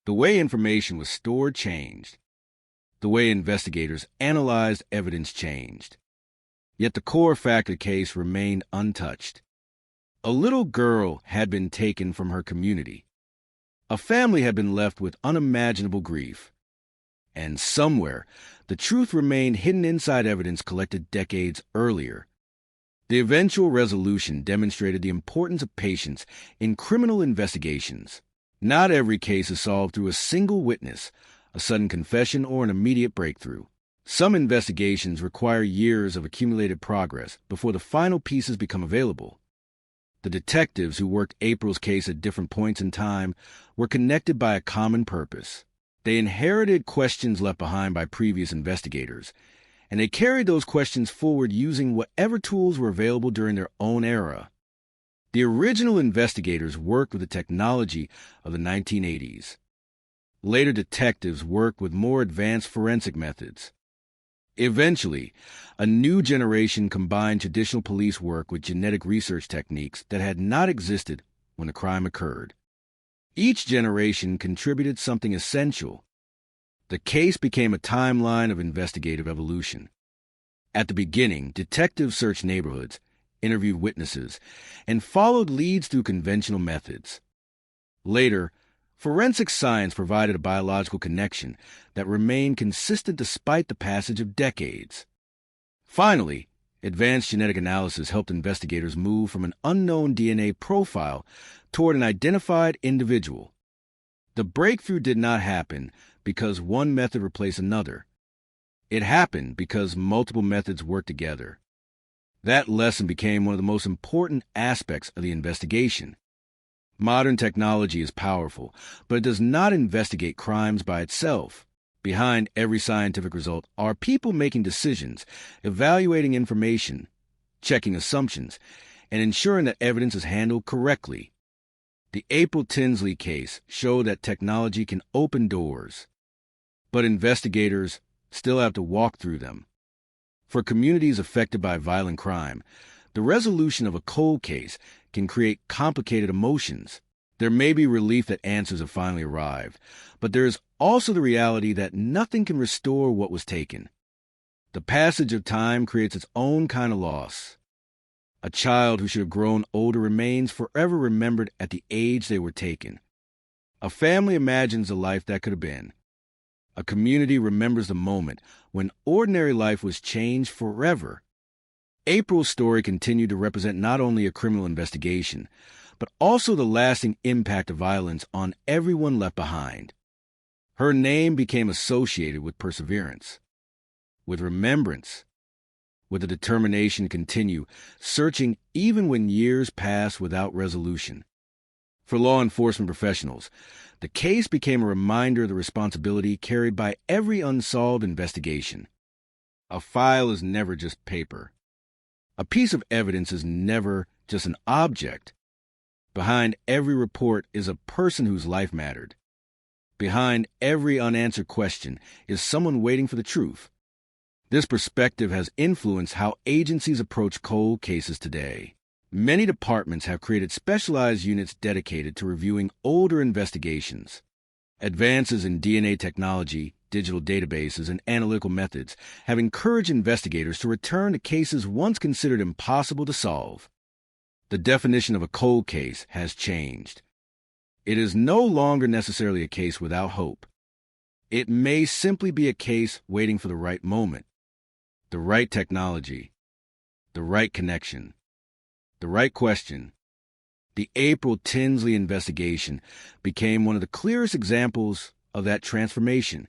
The way information was stored changed. The way investigators analyzed evidence changed. Yet the core fact of the case remained untouched. A little girl had been taken from her community. A family had been left with unimaginable grief. And somewhere, the truth remained hidden inside evidence collected decades earlier. The eventual resolution demonstrated the importance of patience in criminal investigations. Not every case is solved through a single witness, a sudden confession, or an immediate breakthrough. Some investigations require years of accumulated progress before the final pieces become available. The detectives who worked April's case at different points in time were connected by a common purpose. They inherited questions left behind by previous investigators, and they carried those questions forward using whatever tools were available during their own era. The original investigators worked with the technology of the 1980s. Later detectives worked with more advanced forensic methods. Eventually, a new generation combined traditional police work with genetic research techniques that had not existed when the crime occurred. Each generation contributed something essential. The case became a timeline of investigative evolution. At the beginning, detectives searched neighborhoods, interviewed witnesses, and followed leads through conventional methods. Later, forensic science provided a biological connection that remained consistent despite the passage of decades. Finally, advanced genetic analysis helped investigators move from an unknown DNA profile toward an identified individual. The breakthrough did not happen because one method replaced another. It happened because multiple methods worked together. That lesson became one of the most important aspects of the investigation. Modern technology is powerful, but it does not investigate crimes by itself. Behind every scientific result are people making decisions, evaluating information, checking assumptions, and ensuring that evidence is handled correctly. The April Tinsley case showed that technology can open doors, but investigators still have to walk through them. For communities affected by violent crime, the resolution of a cold case can create complicated emotions. There may be relief that answers have finally arrived, but there is also the reality that nothing can restore what was taken. The passage of time creates its own kind of loss. A child who should have grown older remains forever remembered at the age they were taken. A family imagines the life that could have been. A community remembers the moment when ordinary life was changed forever. April's story continued to represent not only a criminal investigation, but also the lasting impact of violence on everyone left behind. Her name became associated with perseverance, with remembrance, with a determination to continue searching even when years passed without resolution. For law enforcement professionals, the case became a reminder of the responsibility carried by every unsolved investigation. A file is never just paper. A piece of evidence is never just an object. Behind every report is a person whose life mattered. Behind every unanswered question is someone waiting for the truth. This perspective has influenced how agencies approach cold cases today. Many departments have created specialized units dedicated to reviewing older investigations. Advances in DNA technology, digital databases, and analytical methods have encouraged investigators to return to cases once considered impossible to solve. The definition of a cold case has changed. It is no longer necessarily a case without hope. It may simply be a case waiting for the right moment, the right technology, the right connection, the right question, The April Tinsley investigation became one of the clearest examples of that transformation.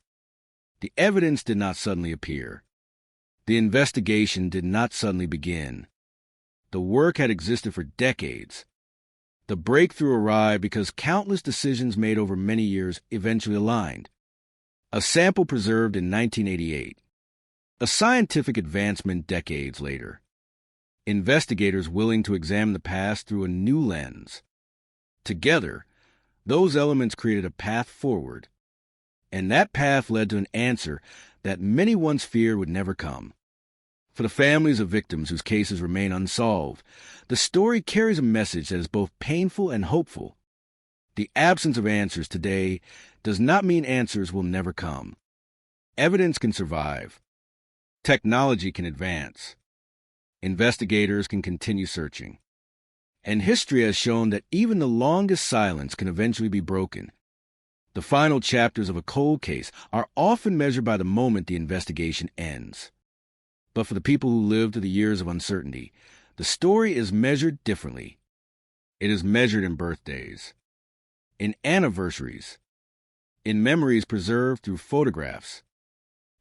The evidence did not suddenly appear. The investigation did not suddenly begin. The work had existed for decades. The breakthrough arrived because countless decisions made over many years eventually aligned. A sample preserved in 1988. A scientific advancement decades later. Investigators willing to examine the past through a new lens. Together, those elements created a path forward. And that path led to an answer that many once feared would never come. For the families of victims whose cases remain unsolved, the story carries a message that is both painful and hopeful. The absence of answers today does not mean answers will never come. Evidence can survive. Technology can advance. Investigators can continue searching. And history has shown that even the longest silence can eventually be broken. The final chapters of a cold case are often measured by the moment the investigation ends. But for the people who live through the years of uncertainty, the story is measured differently. It is measured in birthdays, in anniversaries, in memories preserved through photographs,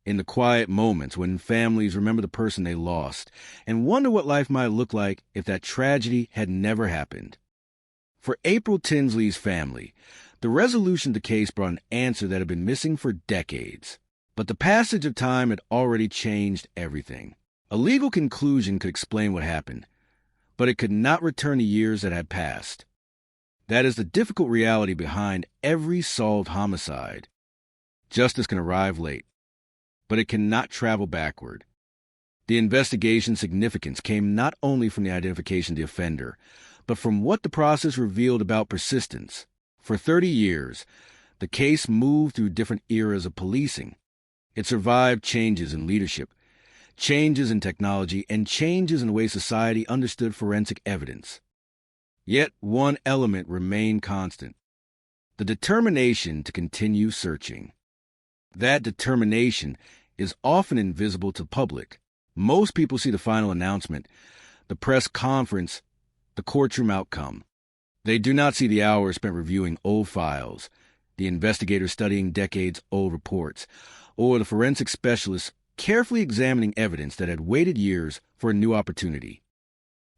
in the quiet moments when families remember the person they lost and wonder what life might look like if that tragedy had never happened. For April Tinsley's family, the resolution of the case brought an answer that had been missing for decades. But the passage of time had already changed everything. A legal conclusion could explain what happened, but it could not return the years that had passed. That is the difficult reality behind every solved homicide. Justice can arrive late, but it cannot travel backward. The investigation's significance came not only from the identification of the offender, but from what the process revealed about persistence. For 30 years, the case moved through different eras of policing. It survived changes in leadership, changes in technology, and changes in the way society understood forensic evidence. Yet one element remained constant: the determination to continue searching. That determination is often invisible to the public. Most people see the final announcement, the press conference, the courtroom outcome. They do not see the hours spent reviewing old files, the investigators studying decades-old reports, or the forensic specialists carefully examining evidence that had waited years for a new opportunity.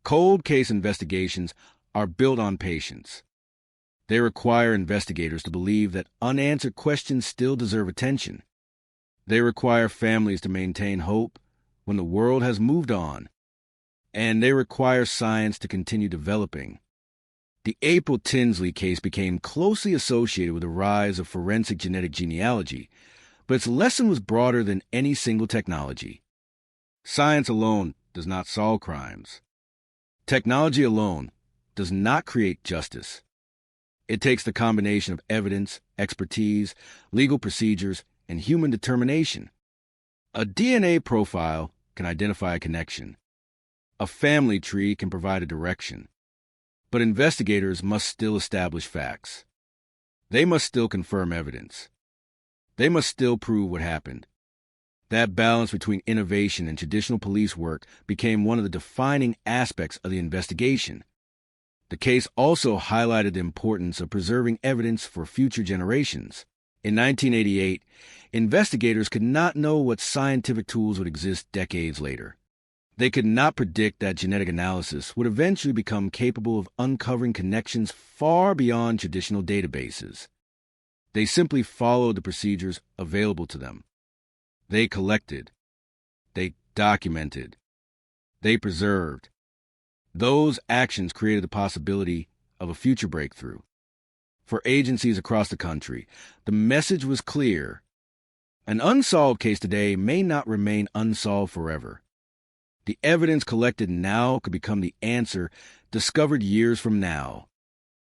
Cold case investigations are built on patience. They require investigators to believe that unanswered questions still deserve attention. They require families to maintain hope when the world has moved on. And they require science to continue developing. The April Tinsley case became closely associated with the rise of forensic genetic genealogy, but its lesson was broader than any single technology. Science alone does not solve crimes. Technology alone does not create justice. It takes the combination of evidence, expertise, legal procedures, and human determination. A DNA profile can identify a connection. A family tree can provide a direction. But investigators must still establish facts. They must still confirm evidence. They must still prove what happened. That balance between innovation and traditional police work became one of the defining aspects of the investigation. The case also highlighted the importance of preserving evidence for future generations. In 1988, investigators could not know what scientific tools would exist decades later. They could not predict that genetic analysis would eventually become capable of uncovering connections far beyond traditional databases. They simply followed the procedures available to them. They collected. They documented. They preserved. Those actions created the possibility of a future breakthrough. For agencies across the country, the message was clear. An unsolved case today may not remain unsolved forever. The evidence collected now could become the answer discovered years from now.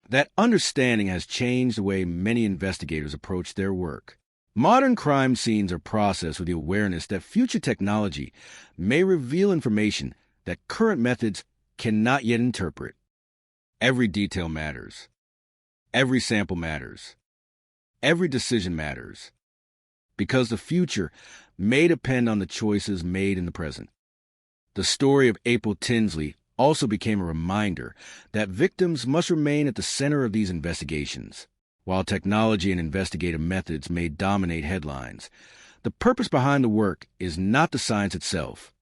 That understanding has changed the way many investigators approach their work. Modern crime scenes are processed with the awareness that future technology may reveal information that current methods cannot yet interpret. Every detail matters. Every sample matters. Every decision matters. Because the future may depend on the choices made in the present. The story of April Tinsley also became a reminder that victims must remain at the center of these investigations. While technology and investigative methods may dominate headlines, the purpose behind the work is not the science itself.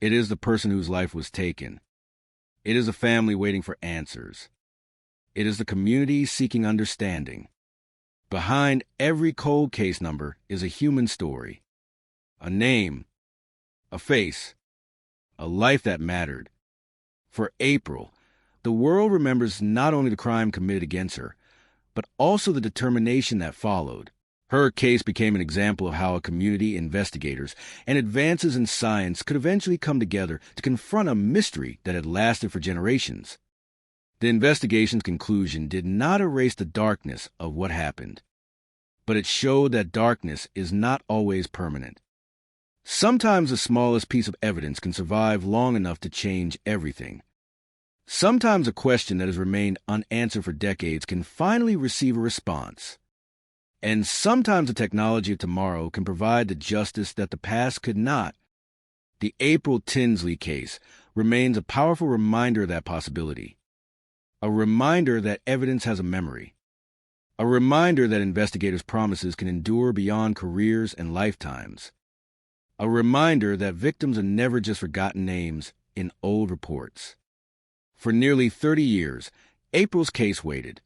It is the person whose life was taken. It is a family waiting for answers. It is the community seeking understanding. Behind every cold case number is a human story, a name, a face, a life that mattered. For April, the world remembers not only the crime committed against her, but also the determination that followed. Her case became an example of how a community, investigators, and advances in science could eventually come together to confront a mystery that had lasted for generations. The investigation's conclusion did not erase the darkness of what happened, but it showed that darkness is not always permanent. Sometimes the smallest piece of evidence can survive long enough to change everything. Sometimes a question that has remained unanswered for decades can finally receive a response. And sometimes the technology of tomorrow can provide the justice that the past could not. The April Tinsley case remains a powerful reminder of that possibility. A reminder that evidence has a memory. A reminder that investigators' promises can endure beyond careers and lifetimes. A reminder that victims are never just forgotten names in old reports. For nearly 30 years, April's case waited.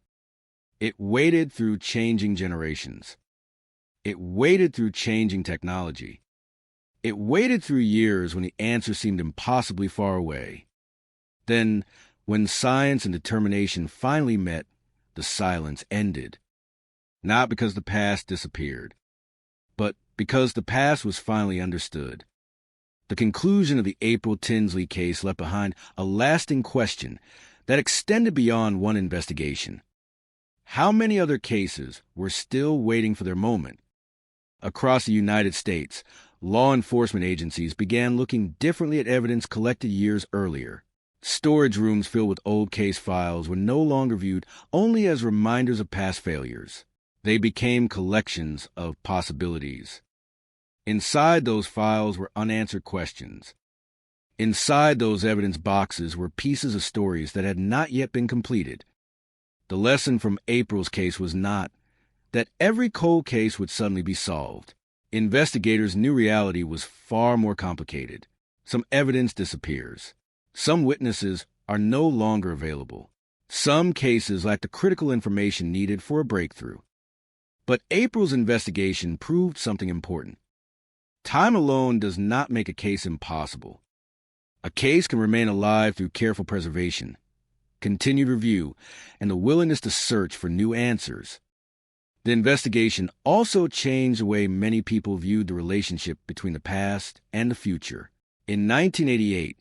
It waited through changing generations. It waited through changing technology. It waited through years when the answer seemed impossibly far away. Then, when science and determination finally met, the silence ended. Not because the past disappeared, but because the past was finally understood. The conclusion of the April Tinsley case left behind a lasting question that extended beyond one investigation. How many other cases were still waiting for their moment? Across the United States, law enforcement agencies began looking differently at evidence collected years earlier. Storage rooms filled with old case files were no longer viewed only as reminders of past failures. They became collections of possibilities. Inside those files were unanswered questions. Inside those evidence boxes were pieces of stories that had not yet been completed. The lesson from April's case was not that every cold case would suddenly be solved. Investigators knew reality was far more complicated. Some evidence disappears. Some witnesses are no longer available. Some cases lack the critical information needed for a breakthrough. But April's investigation proved something important. Time alone does not make a case impossible. A case can remain alive through careful preservation, continued review, and the willingness to search for new answers. The investigation also changed the way many people viewed the relationship between the past and the future. In 1988,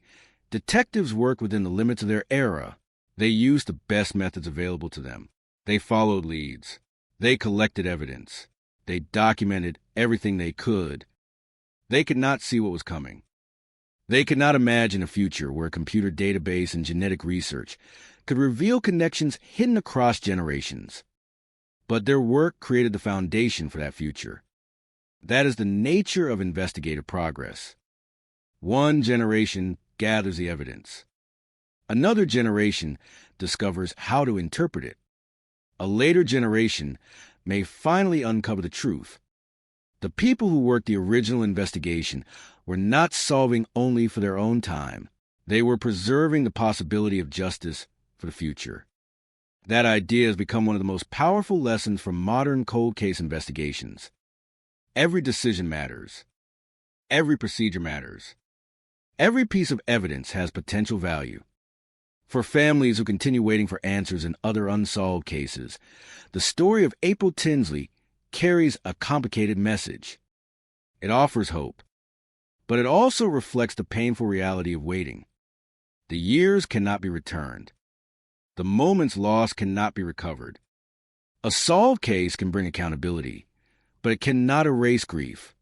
detectives worked within the limits of their era. They used the best methods available to them. They followed leads. They collected evidence. They documented everything they could. They could not see what was coming. They could not imagine a future where a computer database and genetic research could reveal connections hidden across generations. But their work created the foundation for that future. That is the nature of investigative progress. One generation gathers the evidence. Another generation discovers how to interpret it. A later generation may finally uncover the truth. The people who worked the original investigation were not solving only for their own time. They were preserving the possibility of justice for the future. That idea has become one of the most powerful lessons from modern cold case investigations. Every decision matters. Every procedure matters. Every piece of evidence has potential value. For families who continue waiting for answers in other unsolved cases, the story of April Tinsley carries a complicated message. It offers hope, but it also reflects the painful reality of waiting. The years cannot be returned. The moments lost cannot be recovered. A solved case can bring accountability, but it cannot erase grief.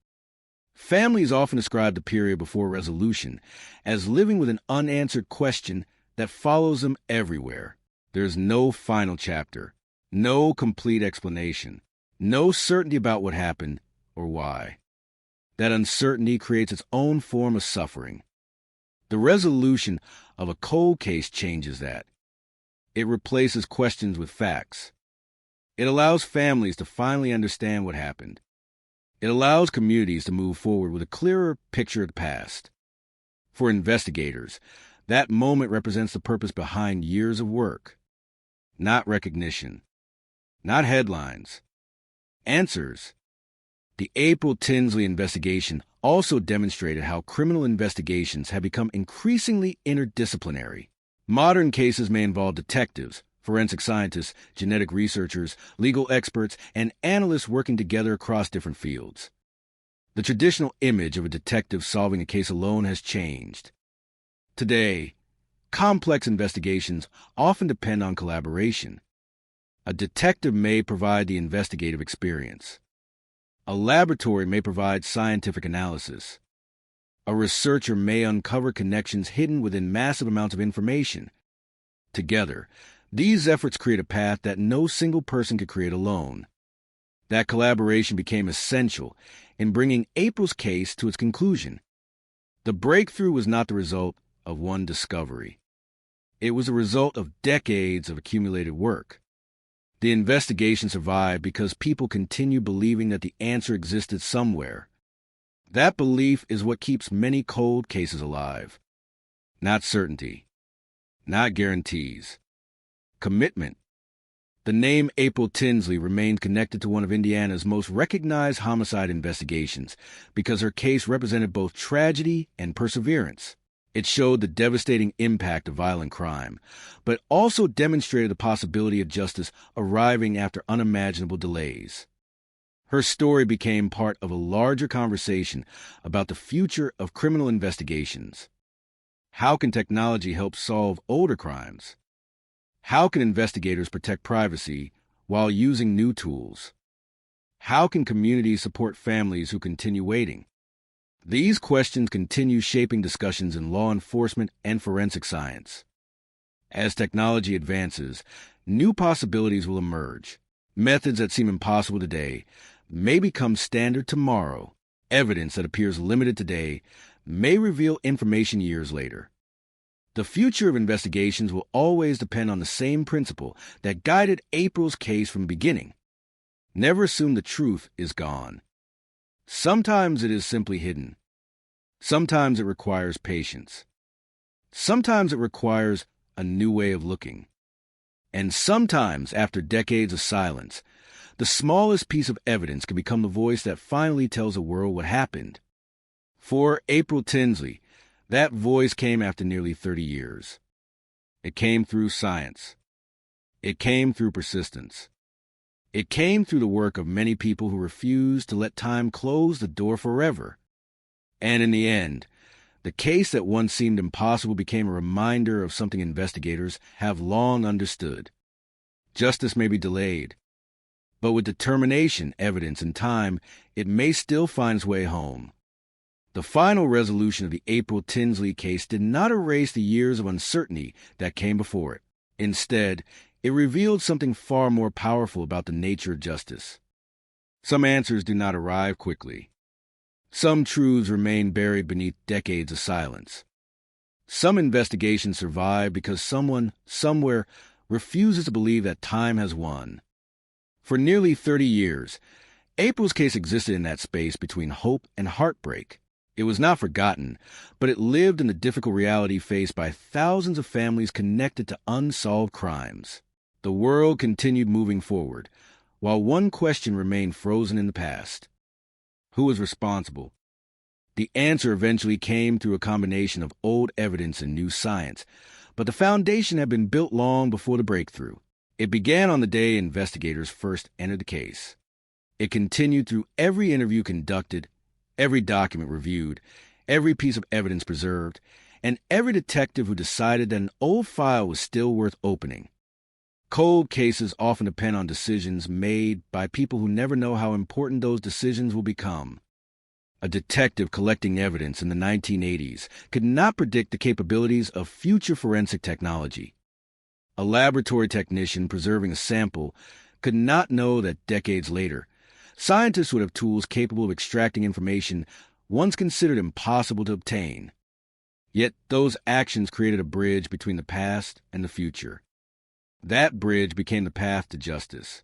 Families often describe the period before resolution as living with an unanswered question that follows them everywhere. There's no final chapter, no complete explanation, no certainty about what happened or why. That uncertainty creates its own form of suffering. The resolution of a cold case changes that. It replaces questions with facts. It allows families to finally understand what happened. It allows communities to move forward with a clearer picture of the past. For investigators, that moment represents the purpose behind years of work. Not recognition. Not headlines. Answers. The April Tinsley investigation also demonstrated how criminal investigations have become increasingly interdisciplinary. Modern cases may involve detectives, forensic scientists, genetic researchers, legal experts, and analysts working together across different fields. The traditional image of a detective solving a case alone has changed. Today, complex investigations often depend on collaboration. A detective may provide the investigative experience. A laboratory may provide scientific analysis. A researcher may uncover connections hidden within massive amounts of information. Together, these efforts create a path that no single person could create alone. That collaboration became essential in bringing April's case to its conclusion. The breakthrough was not the result of one discovery. It was the result of decades of accumulated work. The investigation survived because people continue believing that the answer existed somewhere. That belief is what keeps many cold cases alive. Not certainty. Not guarantees. Commitment. The name April Tinsley remained connected to one of Indiana's most recognized homicide investigations because her case represented both tragedy and perseverance. It showed the devastating impact of violent crime, but also demonstrated the possibility of justice arriving after unimaginable delays. Her story became part of a larger conversation about the future of criminal investigations. How can technology help solve older crimes? How can investigators protect privacy while using new tools? How can communities support families who continue waiting? These questions continue shaping discussions in law enforcement and forensic science. As technology advances, new possibilities will emerge. Methods that seem impossible today may become standard tomorrow. Evidence that appears limited today may reveal information years later. The future of investigations will always depend on the same principle that guided April's case from the beginning. Never assume the truth is gone. Sometimes it is simply hidden. Sometimes it requires patience. Sometimes it requires a new way of looking. And sometimes, after decades of silence, the smallest piece of evidence can become the voice that finally tells the world what happened. For April Tinsley, that voice came after nearly 30 years. It came through science. It came through persistence. It came through the work of many people who refused to let time close the door forever. And in the end, the case that once seemed impossible became a reminder of something investigators have long understood. Justice may be delayed, but with determination, evidence, and time, it may still find its way home. The final resolution of the April Tinsley case did not erase the years of uncertainty that came before it. Instead, it revealed something far more powerful about the nature of justice. Some answers do not arrive quickly. Some truths remain buried beneath decades of silence. Some investigations survive because someone, somewhere, refuses to believe that time has won. For nearly 30 years, April's case existed in that space between hope and heartbreak. It was not forgotten, but it lived in the difficult reality faced by thousands of families connected to unsolved crimes. The world continued moving forward, while one question remained frozen in the past. Who was responsible? The answer eventually came through a combination of old evidence and new science, but the foundation had been built long before the breakthrough. It began on the day investigators first entered the case. It continued through every interview conducted, every document reviewed, every piece of evidence preserved, and every detective who decided that an old file was still worth opening. Cold cases often depend on decisions made by people who never know how important those decisions will become. A detective collecting evidence in the 1980s could not predict the capabilities of future forensic technology. A laboratory technician preserving a sample could not know that decades later, scientists would have tools capable of extracting information once considered impossible to obtain. Yet those actions created a bridge between the past and the future. That bridge became the path to justice.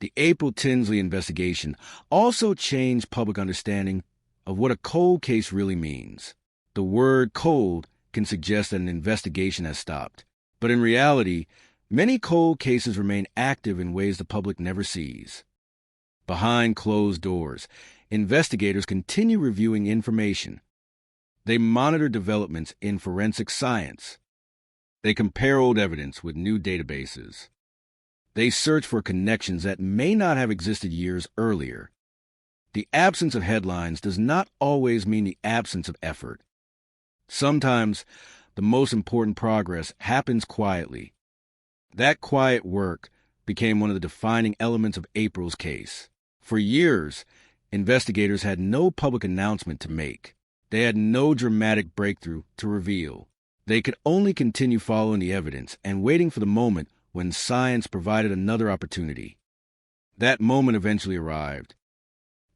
The April Tinsley investigation also changed public understanding of what a cold case really means. The word cold can suggest that an investigation has stopped, but in reality, many cold cases remain active in ways the public never sees. Behind closed doors, investigators continue reviewing information. They monitor developments in forensic science. They compare old evidence with new databases. They search for connections that may not have existed years earlier. The absence of headlines does not always mean the absence of effort. Sometimes, the most important progress happens quietly. That quiet work became one of the defining elements of April's case. For years, investigators had no public announcement to make. They had no dramatic breakthrough to reveal. They could only continue following the evidence and waiting for the moment when science provided another opportunity. That moment eventually arrived.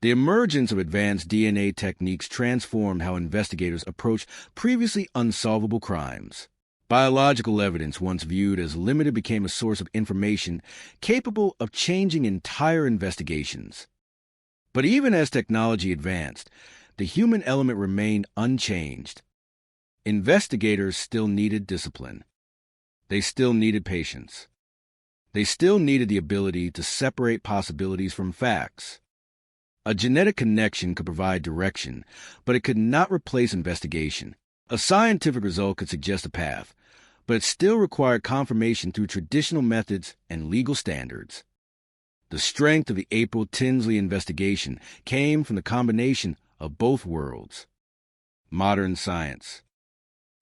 The emergence of advanced DNA techniques transformed how investigators approach previously unsolvable crimes. Biological evidence, once viewed as limited, became a source of information capable of changing entire investigations. But even as technology advanced, the human element remained unchanged. Investigators still needed discipline. They still needed patience. They still needed the ability to separate possibilities from facts. A genetic connection could provide direction, but it could not replace investigation. A scientific result could suggest a path, but it still required confirmation through traditional methods and legal standards. The strength of the April Tinsley investigation came from the combination of both worlds: modern science,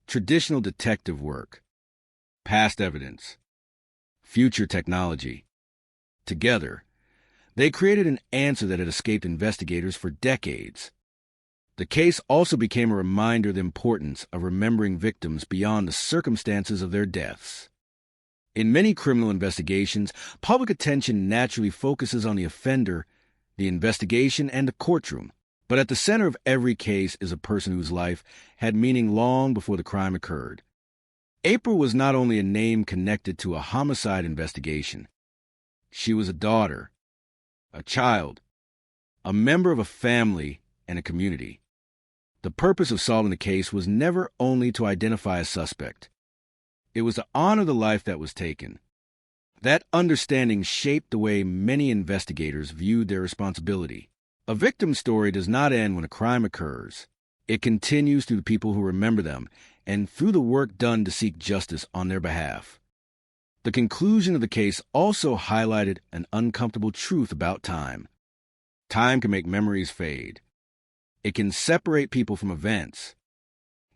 traditional detective work, past evidence, future technology. Together, they created an answer that had escaped investigators for decades. The case also became a reminder of the importance of remembering victims beyond the circumstances of their deaths. In many criminal investigations, public attention naturally focuses on the offender, the investigation, and the courtroom. But at the center of every case is a person whose life had meaning long before the crime occurred. April was not only a name connected to a homicide investigation. She was a daughter, a child, a member of a family and a community. The purpose of solving the case was never only to identify a suspect. It was to honor the life that was taken. That understanding shaped the way many investigators viewed their responsibility. A victim's story does not end when a crime occurs. It continues through the people who remember them and through the work done to seek justice on their behalf. The conclusion of the case also highlighted an uncomfortable truth about time. Time can make memories fade. It can separate people from events.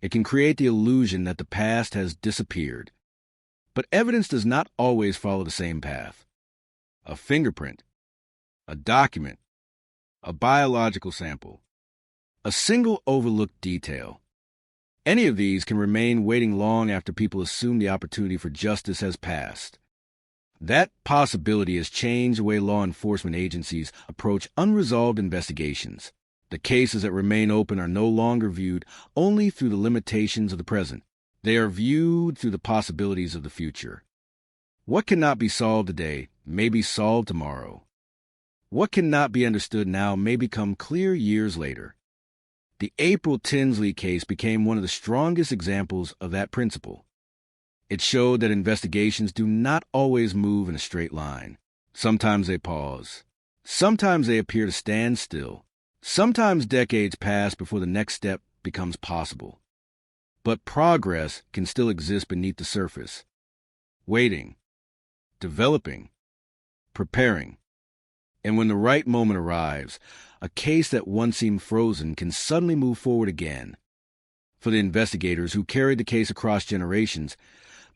It can create the illusion that the past has disappeared. But evidence does not always follow the same path. A fingerprint, a document, a biological sample, a single overlooked detail. Any of these can remain waiting long after people assume the opportunity for justice has passed. That possibility has changed the way law enforcement agencies approach unresolved investigations. The cases that remain open are no longer viewed only through the limitations of the present. They are viewed through the possibilities of the future. What cannot be solved today may be solved tomorrow. What cannot be understood now may become clear years later. The April Tinsley case became one of the strongest examples of that principle. It showed that investigations do not always move in a straight line. Sometimes they pause. Sometimes they appear to stand still. Sometimes decades pass before the next step becomes possible. But progress can still exist beneath the surface, waiting, developing, preparing. And when the right moment arrives, a case that once seemed frozen can suddenly move forward again. For the investigators who carried the case across generations,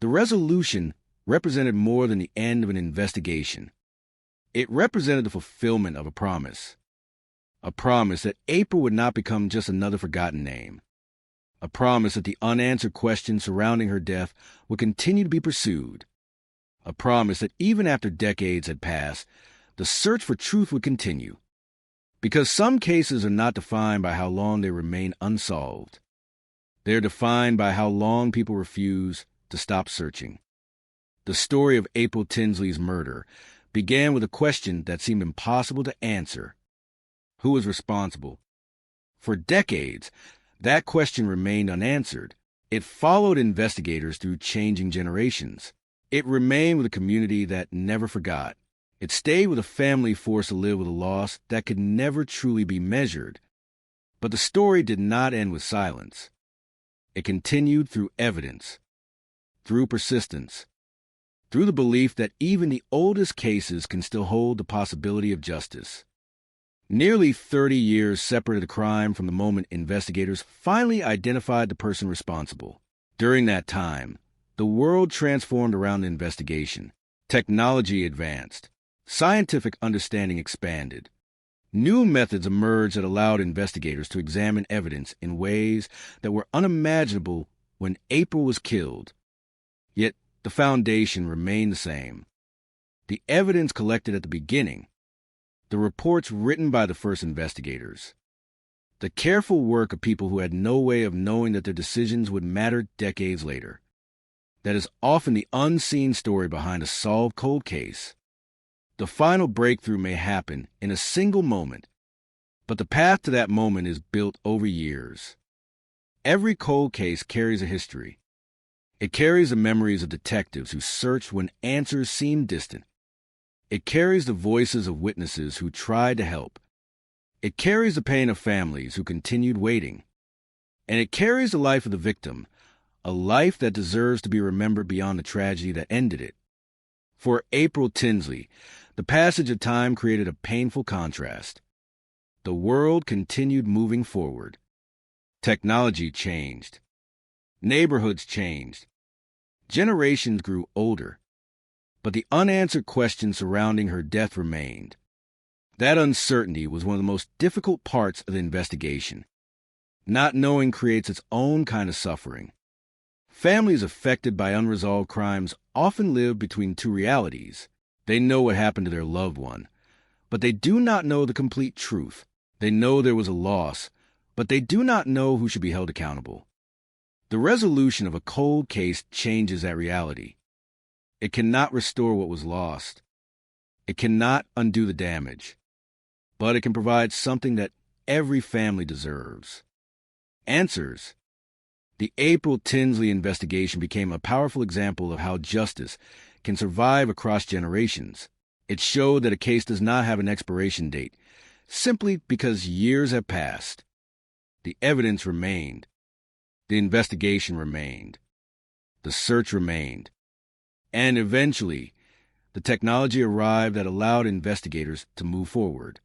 the resolution represented more than the end of an investigation. It represented the fulfillment of a promise that April would not become just another forgotten name, a promise that the unanswered questions surrounding her death would continue to be pursued, a promise that even after decades had passed, the search for truth would continue. Because some cases are not defined by how long they remain unsolved. They are defined by how long people refuse to stop searching. The story of April Tinsley's murder began with a question that seemed impossible to answer. Who was responsible? For decades, that question remained unanswered. It followed investigators through changing generations. It remained with a community that never forgot. It stayed with a family forced to live with a loss that could never truly be measured. But the story did not end with silence. It continued through evidence, through persistence, through the belief that even the oldest cases can still hold the possibility of justice. Nearly 30 years separated the crime from the moment investigators finally identified the person responsible. During that time, the world transformed around the investigation. Technology advanced. Scientific understanding expanded. New methods emerged that allowed investigators to examine evidence in ways that were unimaginable when April was killed. Yet the foundation remained the same. The evidence collected at the beginning, the reports written by the first investigators, the careful work of people who had no way of knowing that their decisions would matter decades later. That is often the unseen story behind a solved cold case. The final breakthrough may happen in a single moment, but the path to that moment is built over years. Every cold case carries a history. It carries the memories of detectives who searched when answers seemed distant. It carries the voices of witnesses who tried to help. It carries the pain of families who continued waiting. And it carries the life of the victim, a life that deserves to be remembered beyond the tragedy that ended it. For April Tinsley, the passage of time created a painful contrast. The world continued moving forward. Technology changed. Neighborhoods changed. Generations grew older. But the unanswered questions surrounding her death remained. That uncertainty was one of the most difficult parts of the investigation. Not knowing creates its own kind of suffering. Families affected by unresolved crimes often live between two realities. They know what happened to their loved one, but they do not know the complete truth. They know there was a loss, but they do not know who should be held accountable. The resolution of a cold case changes that reality. It cannot restore what was lost. It cannot undo the damage, but it can provide something that every family deserves. Answers. The April Tinsley investigation became a powerful example of how justice can survive across generations. It showed that a case does not have an expiration date, simply because years have passed. The evidence remained. The investigation remained. The search remained. And eventually, the technology arrived that allowed investigators to move forward.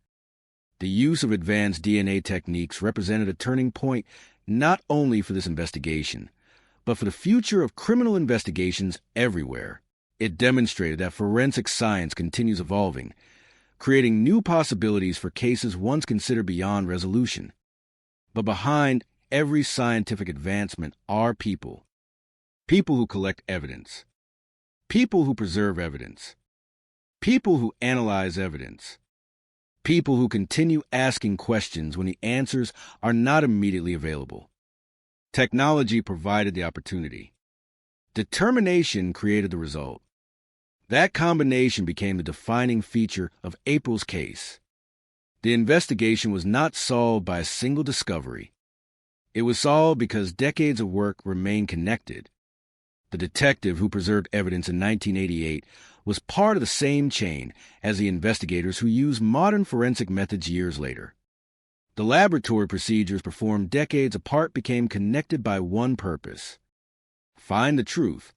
The use of advanced DNA techniques represented a turning point not only for this investigation, but for the future of criminal investigations everywhere. It demonstrated that forensic science continues evolving, creating new possibilities for cases once considered beyond resolution. But behind every scientific advancement are people. People who collect evidence. People who preserve evidence. People who analyze evidence. People who continue asking questions when the answers are not immediately available. Technology provided the opportunity. Determination created the result. That combination became the defining feature of April's case. The investigation was not solved by a single discovery. It was solved because decades of work remained connected. The detective who preserved evidence in 1988 was part of the same chain as the investigators who used modern forensic methods years later. The laboratory procedures performed decades apart became connected by one purpose: find the truth.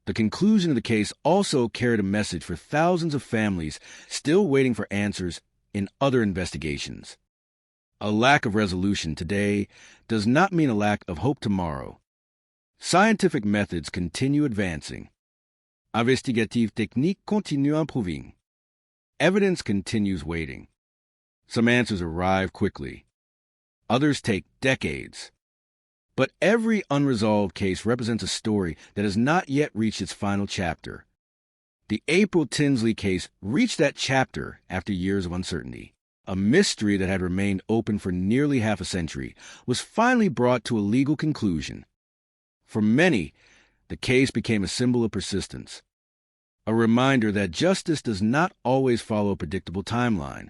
The conclusion of the case also carried a message for thousands of families still waiting for answers in other investigations. A lack of resolution today does not mean a lack of hope tomorrow. Scientific methods continue advancing. Investigative technique continue improving. Evidence continues waiting. Some answers arrive quickly. Others take decades. But every unresolved case represents a story that has not yet reached its final chapter. The April Tinsley case reached that chapter after years of uncertainty. A mystery that had remained open for nearly half a century was finally brought to a legal conclusion. For many, the case became a symbol of persistence, a reminder that justice does not always follow a predictable timeline,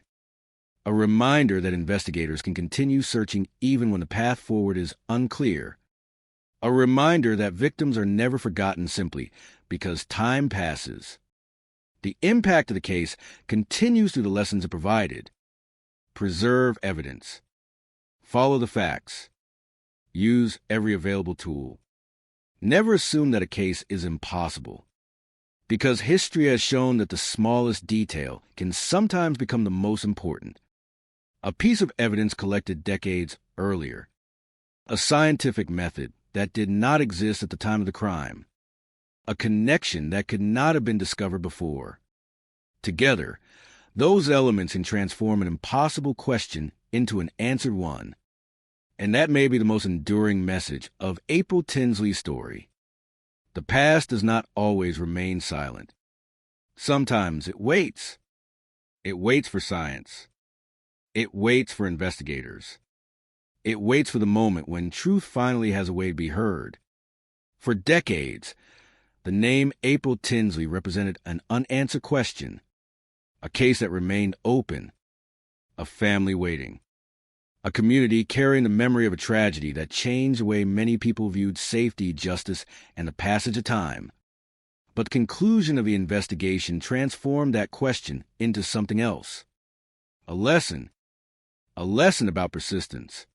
a reminder that investigators can continue searching even when the path forward is unclear, a reminder that victims are never forgotten simply because time passes. The impact of the case continues through the lessons it provided. Preserve evidence. Follow the facts. Use every available tool. Never assume that a case is impossible, because history has shown that the smallest detail can sometimes become the most important. A piece of evidence collected decades earlier. A scientific method that did not exist at the time of the crime. A connection that could not have been discovered before. Together, those elements can transform an impossible question into an answered one. And that may be the most enduring message of April Tinsley's story. The past does not always remain silent. Sometimes it waits. It waits for science. It waits for investigators. It waits for the moment when truth finally has a way to be heard. For decades, the name April Tinsley represented an unanswered question, a case that remained open, a family waiting, a community carrying the memory of a tragedy that changed the way many people viewed safety, justice, and the passage of time. But the conclusion of the investigation transformed that question into something else. A lesson about persistence,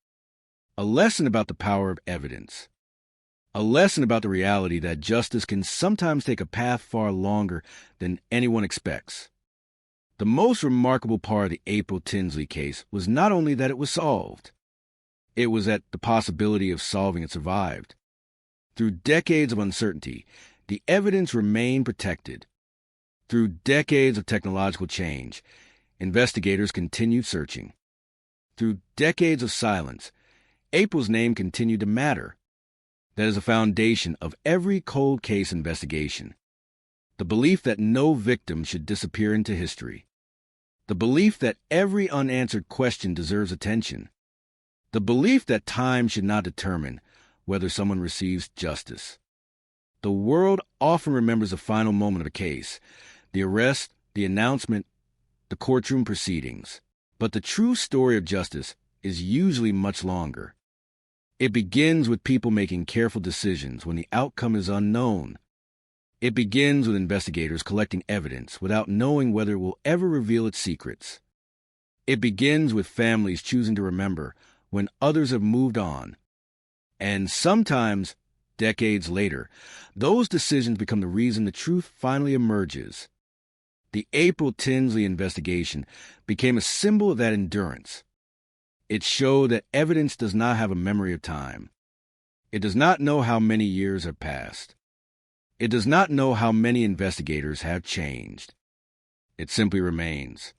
a lesson about the power of evidence, a lesson about the reality that justice can sometimes take a path far longer than anyone expects. The most remarkable part of the April Tinsley case was not only that it was solved, it was that the possibility of solving it survived. Through decades of uncertainty, the evidence remained protected. Through decades of technological change, investigators continued searching. Through decades of silence, April's name continued to matter. That is the foundation of every cold case investigation. The belief that no victim should disappear into history. The belief that every unanswered question deserves attention. The belief that time should not determine whether someone receives justice. The world often remembers the final moment of a case, the arrest, the announcement, the courtroom proceedings. But the true story of justice is usually much longer. It begins with people making careful decisions when the outcome is unknown. It begins with investigators collecting evidence without knowing whether it will ever reveal its secrets. It begins with families choosing to remember when others have moved on. And sometimes, decades later, those decisions become the reason the truth finally emerges. The April Tinsley investigation became a symbol of that endurance. It showed that evidence does not have a memory of time. It does not know how many years have passed. It does not know how many investigators have changed. It simply remains,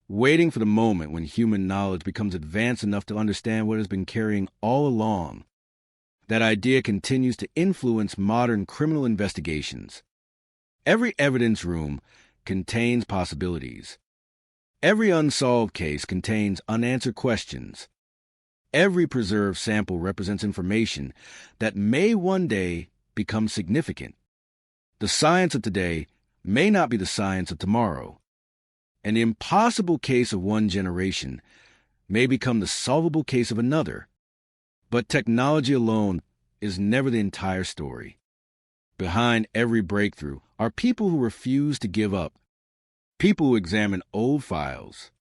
waiting for the moment when human knowledge becomes advanced enough to understand what has been carrying all along. That idea continues to influence modern criminal investigations. Every evidence room contains possibilities. Every unsolved case contains unanswered questions. Every preserved sample represents information that may one day become significant. The science of today may not be the science of tomorrow. An impossible case of one generation may become the solvable case of another. But technology alone is never the entire story. Behind every breakthrough are people who refuse to give up, people who examine old files,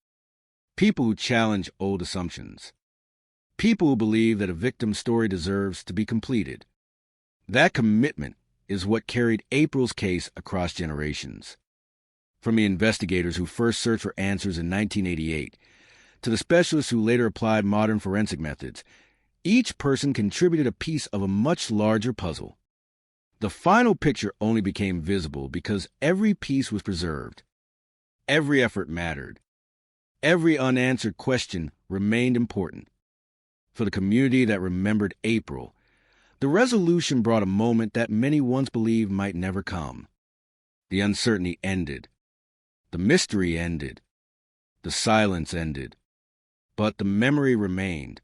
people who challenge old assumptions, people who believe that a victim's story deserves to be completed. That commitment is what carried April's case across generations. From the investigators who first searched for answers in 1988 to the specialists who later applied modern forensic methods, each person contributed a piece of a much larger puzzle. The final picture only became visible because every piece was preserved. Every effort mattered. Every unanswered question remained important. For the community that remembered April, the resolution brought a moment that many once believed might never come. The uncertainty ended. The mystery ended. The silence ended. But the memory remained.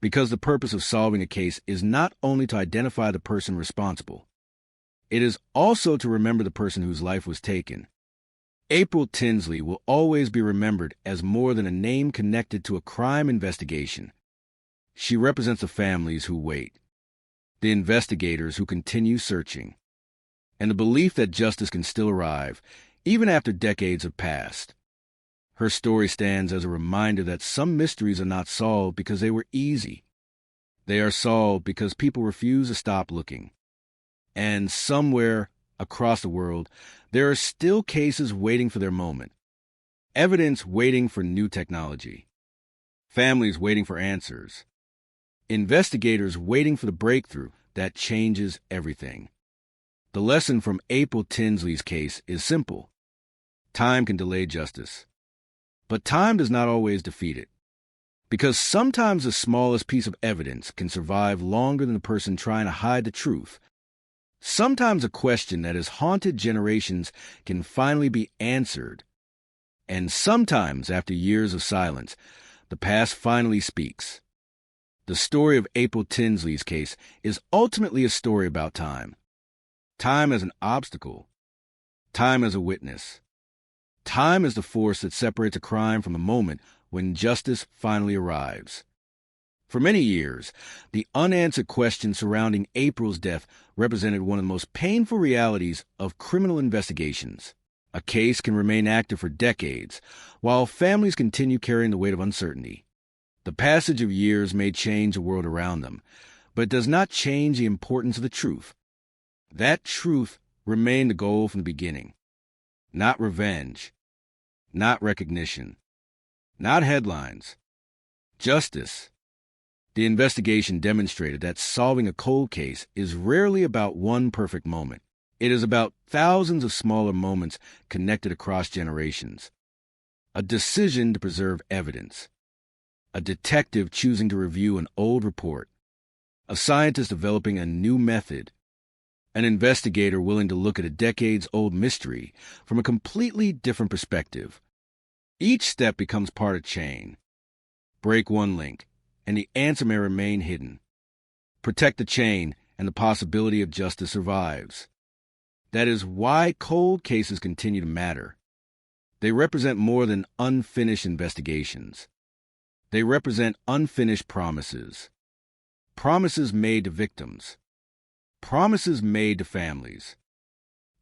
Because the purpose of solving a case is not only to identify the person responsible, it is also to remember the person whose life was taken. April Tinsley will always be remembered as more than a name connected to a crime investigation. She represents the families who wait, the investigators who continue searching, and the belief that justice can still arrive, even after decades have passed. Her story stands as a reminder that some mysteries are not solved because they were easy. They are solved because people refuse to stop looking. And somewhere across the world, there are still cases waiting for their moment. Evidence waiting for new technology. Families waiting for answers. Investigators waiting for the breakthrough that changes everything. The lesson from April Tinsley's case is simple. Time can delay justice. But time does not always defeat it. Because sometimes the smallest piece of evidence can survive longer than the person trying to hide the truth. Sometimes a question that has haunted generations can finally be answered. And sometimes, after years of silence, the past finally speaks. The story of April Tinsley's case is ultimately a story about time. Time as an obstacle. Time as a witness. Time is the force that separates a crime from a moment when justice finally arrives. For many years, the unanswered question surrounding April's death represented one of the most painful realities of criminal investigations. A case can remain active for decades, while families continue carrying the weight of uncertainty. The passage of years may change the world around them, but it does not change the importance of the truth. That truth remained the goal from the beginning. Not revenge, not recognition, not headlines. Justice. The investigation demonstrated that solving a cold case is rarely about one perfect moment. It is about thousands of smaller moments connected across generations. A decision to preserve evidence. A detective choosing to review an old report. A scientist developing a new method. An investigator willing to look at a decades-old mystery from a completely different perspective. Each step becomes part of a chain. Break one link, and the answer may remain hidden. Protect the chain, and the possibility of justice survives. That is why cold cases continue to matter. They represent more than unfinished investigations. They represent unfinished promises. Promises made to victims. Promises made to families.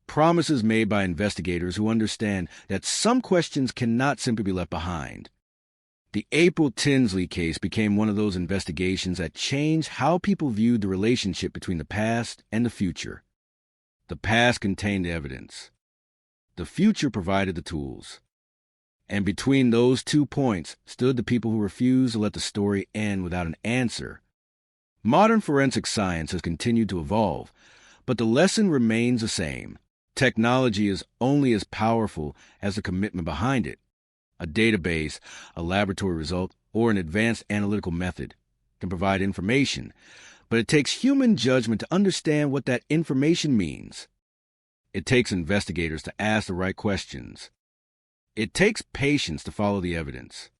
Promises made by investigators who understand that some questions cannot simply be left behind. The April Tinsley case became one of those investigations that changed how people viewed the relationship between the past and the future. The past contained evidence. The future provided the tools. And between those 2 points stood the people who refused to let the story end without an answer. Modern forensic science has continued to evolve, but the lesson remains the same. Technology is only as powerful as the commitment behind it. A database, a laboratory result, or an advanced analytical method can provide information, but it takes human judgment to understand what that information means. It takes investigators to ask the right questions. It takes patience to follow the evidence.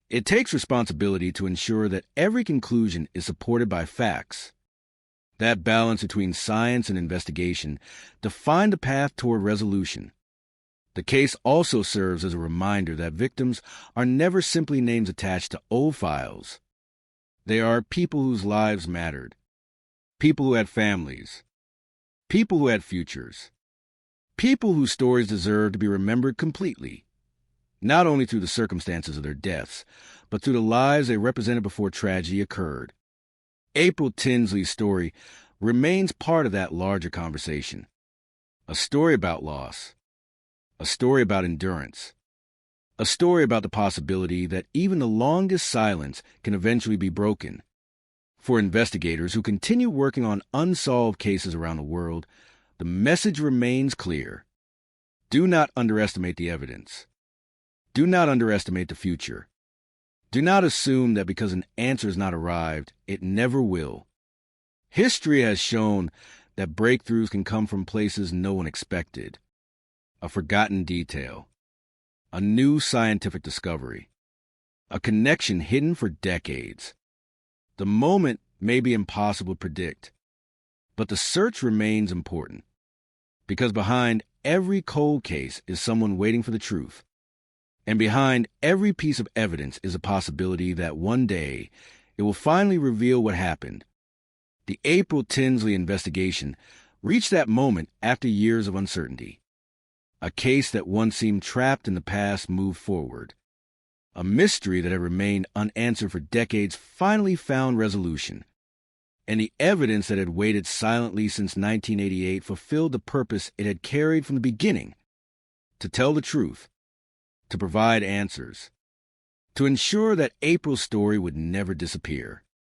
It takes responsibility to ensure that every conclusion is supported by facts. That balance between science and investigation defined the path toward resolution. The case also serves as a reminder that victims are never simply names attached to old files. They are people whose lives mattered, people who had families, people who had futures, people whose stories deserve to be remembered completely, not only through the circumstances of their deaths, but through the lives they represented before tragedy occurred. April Tinsley's story remains part of that larger conversation. A story about loss. A story about endurance. A story about the possibility that even the longest silence can eventually be broken. For investigators who continue working on unsolved cases around the world, the message remains clear. Do not underestimate the evidence. Do not underestimate the future. Do not assume that because an answer has not arrived, it never will. History has shown that breakthroughs can come from places no one expected. A forgotten detail, a new scientific discovery, a connection hidden for decades. The moment may be impossible to predict, but the search remains important, because behind every cold case is someone waiting for the truth, and behind every piece of evidence is a possibility that one day it will finally reveal what happened. The April Tinsley investigation reached that moment after years of uncertainty. A case that once seemed trapped in the past moved forward. A mystery that had remained unanswered for decades finally found resolution. And the evidence that had waited silently since 1988 fulfilled the purpose it had carried from the beginning: to tell the truth, to provide answers, to ensure that April's story would never disappear.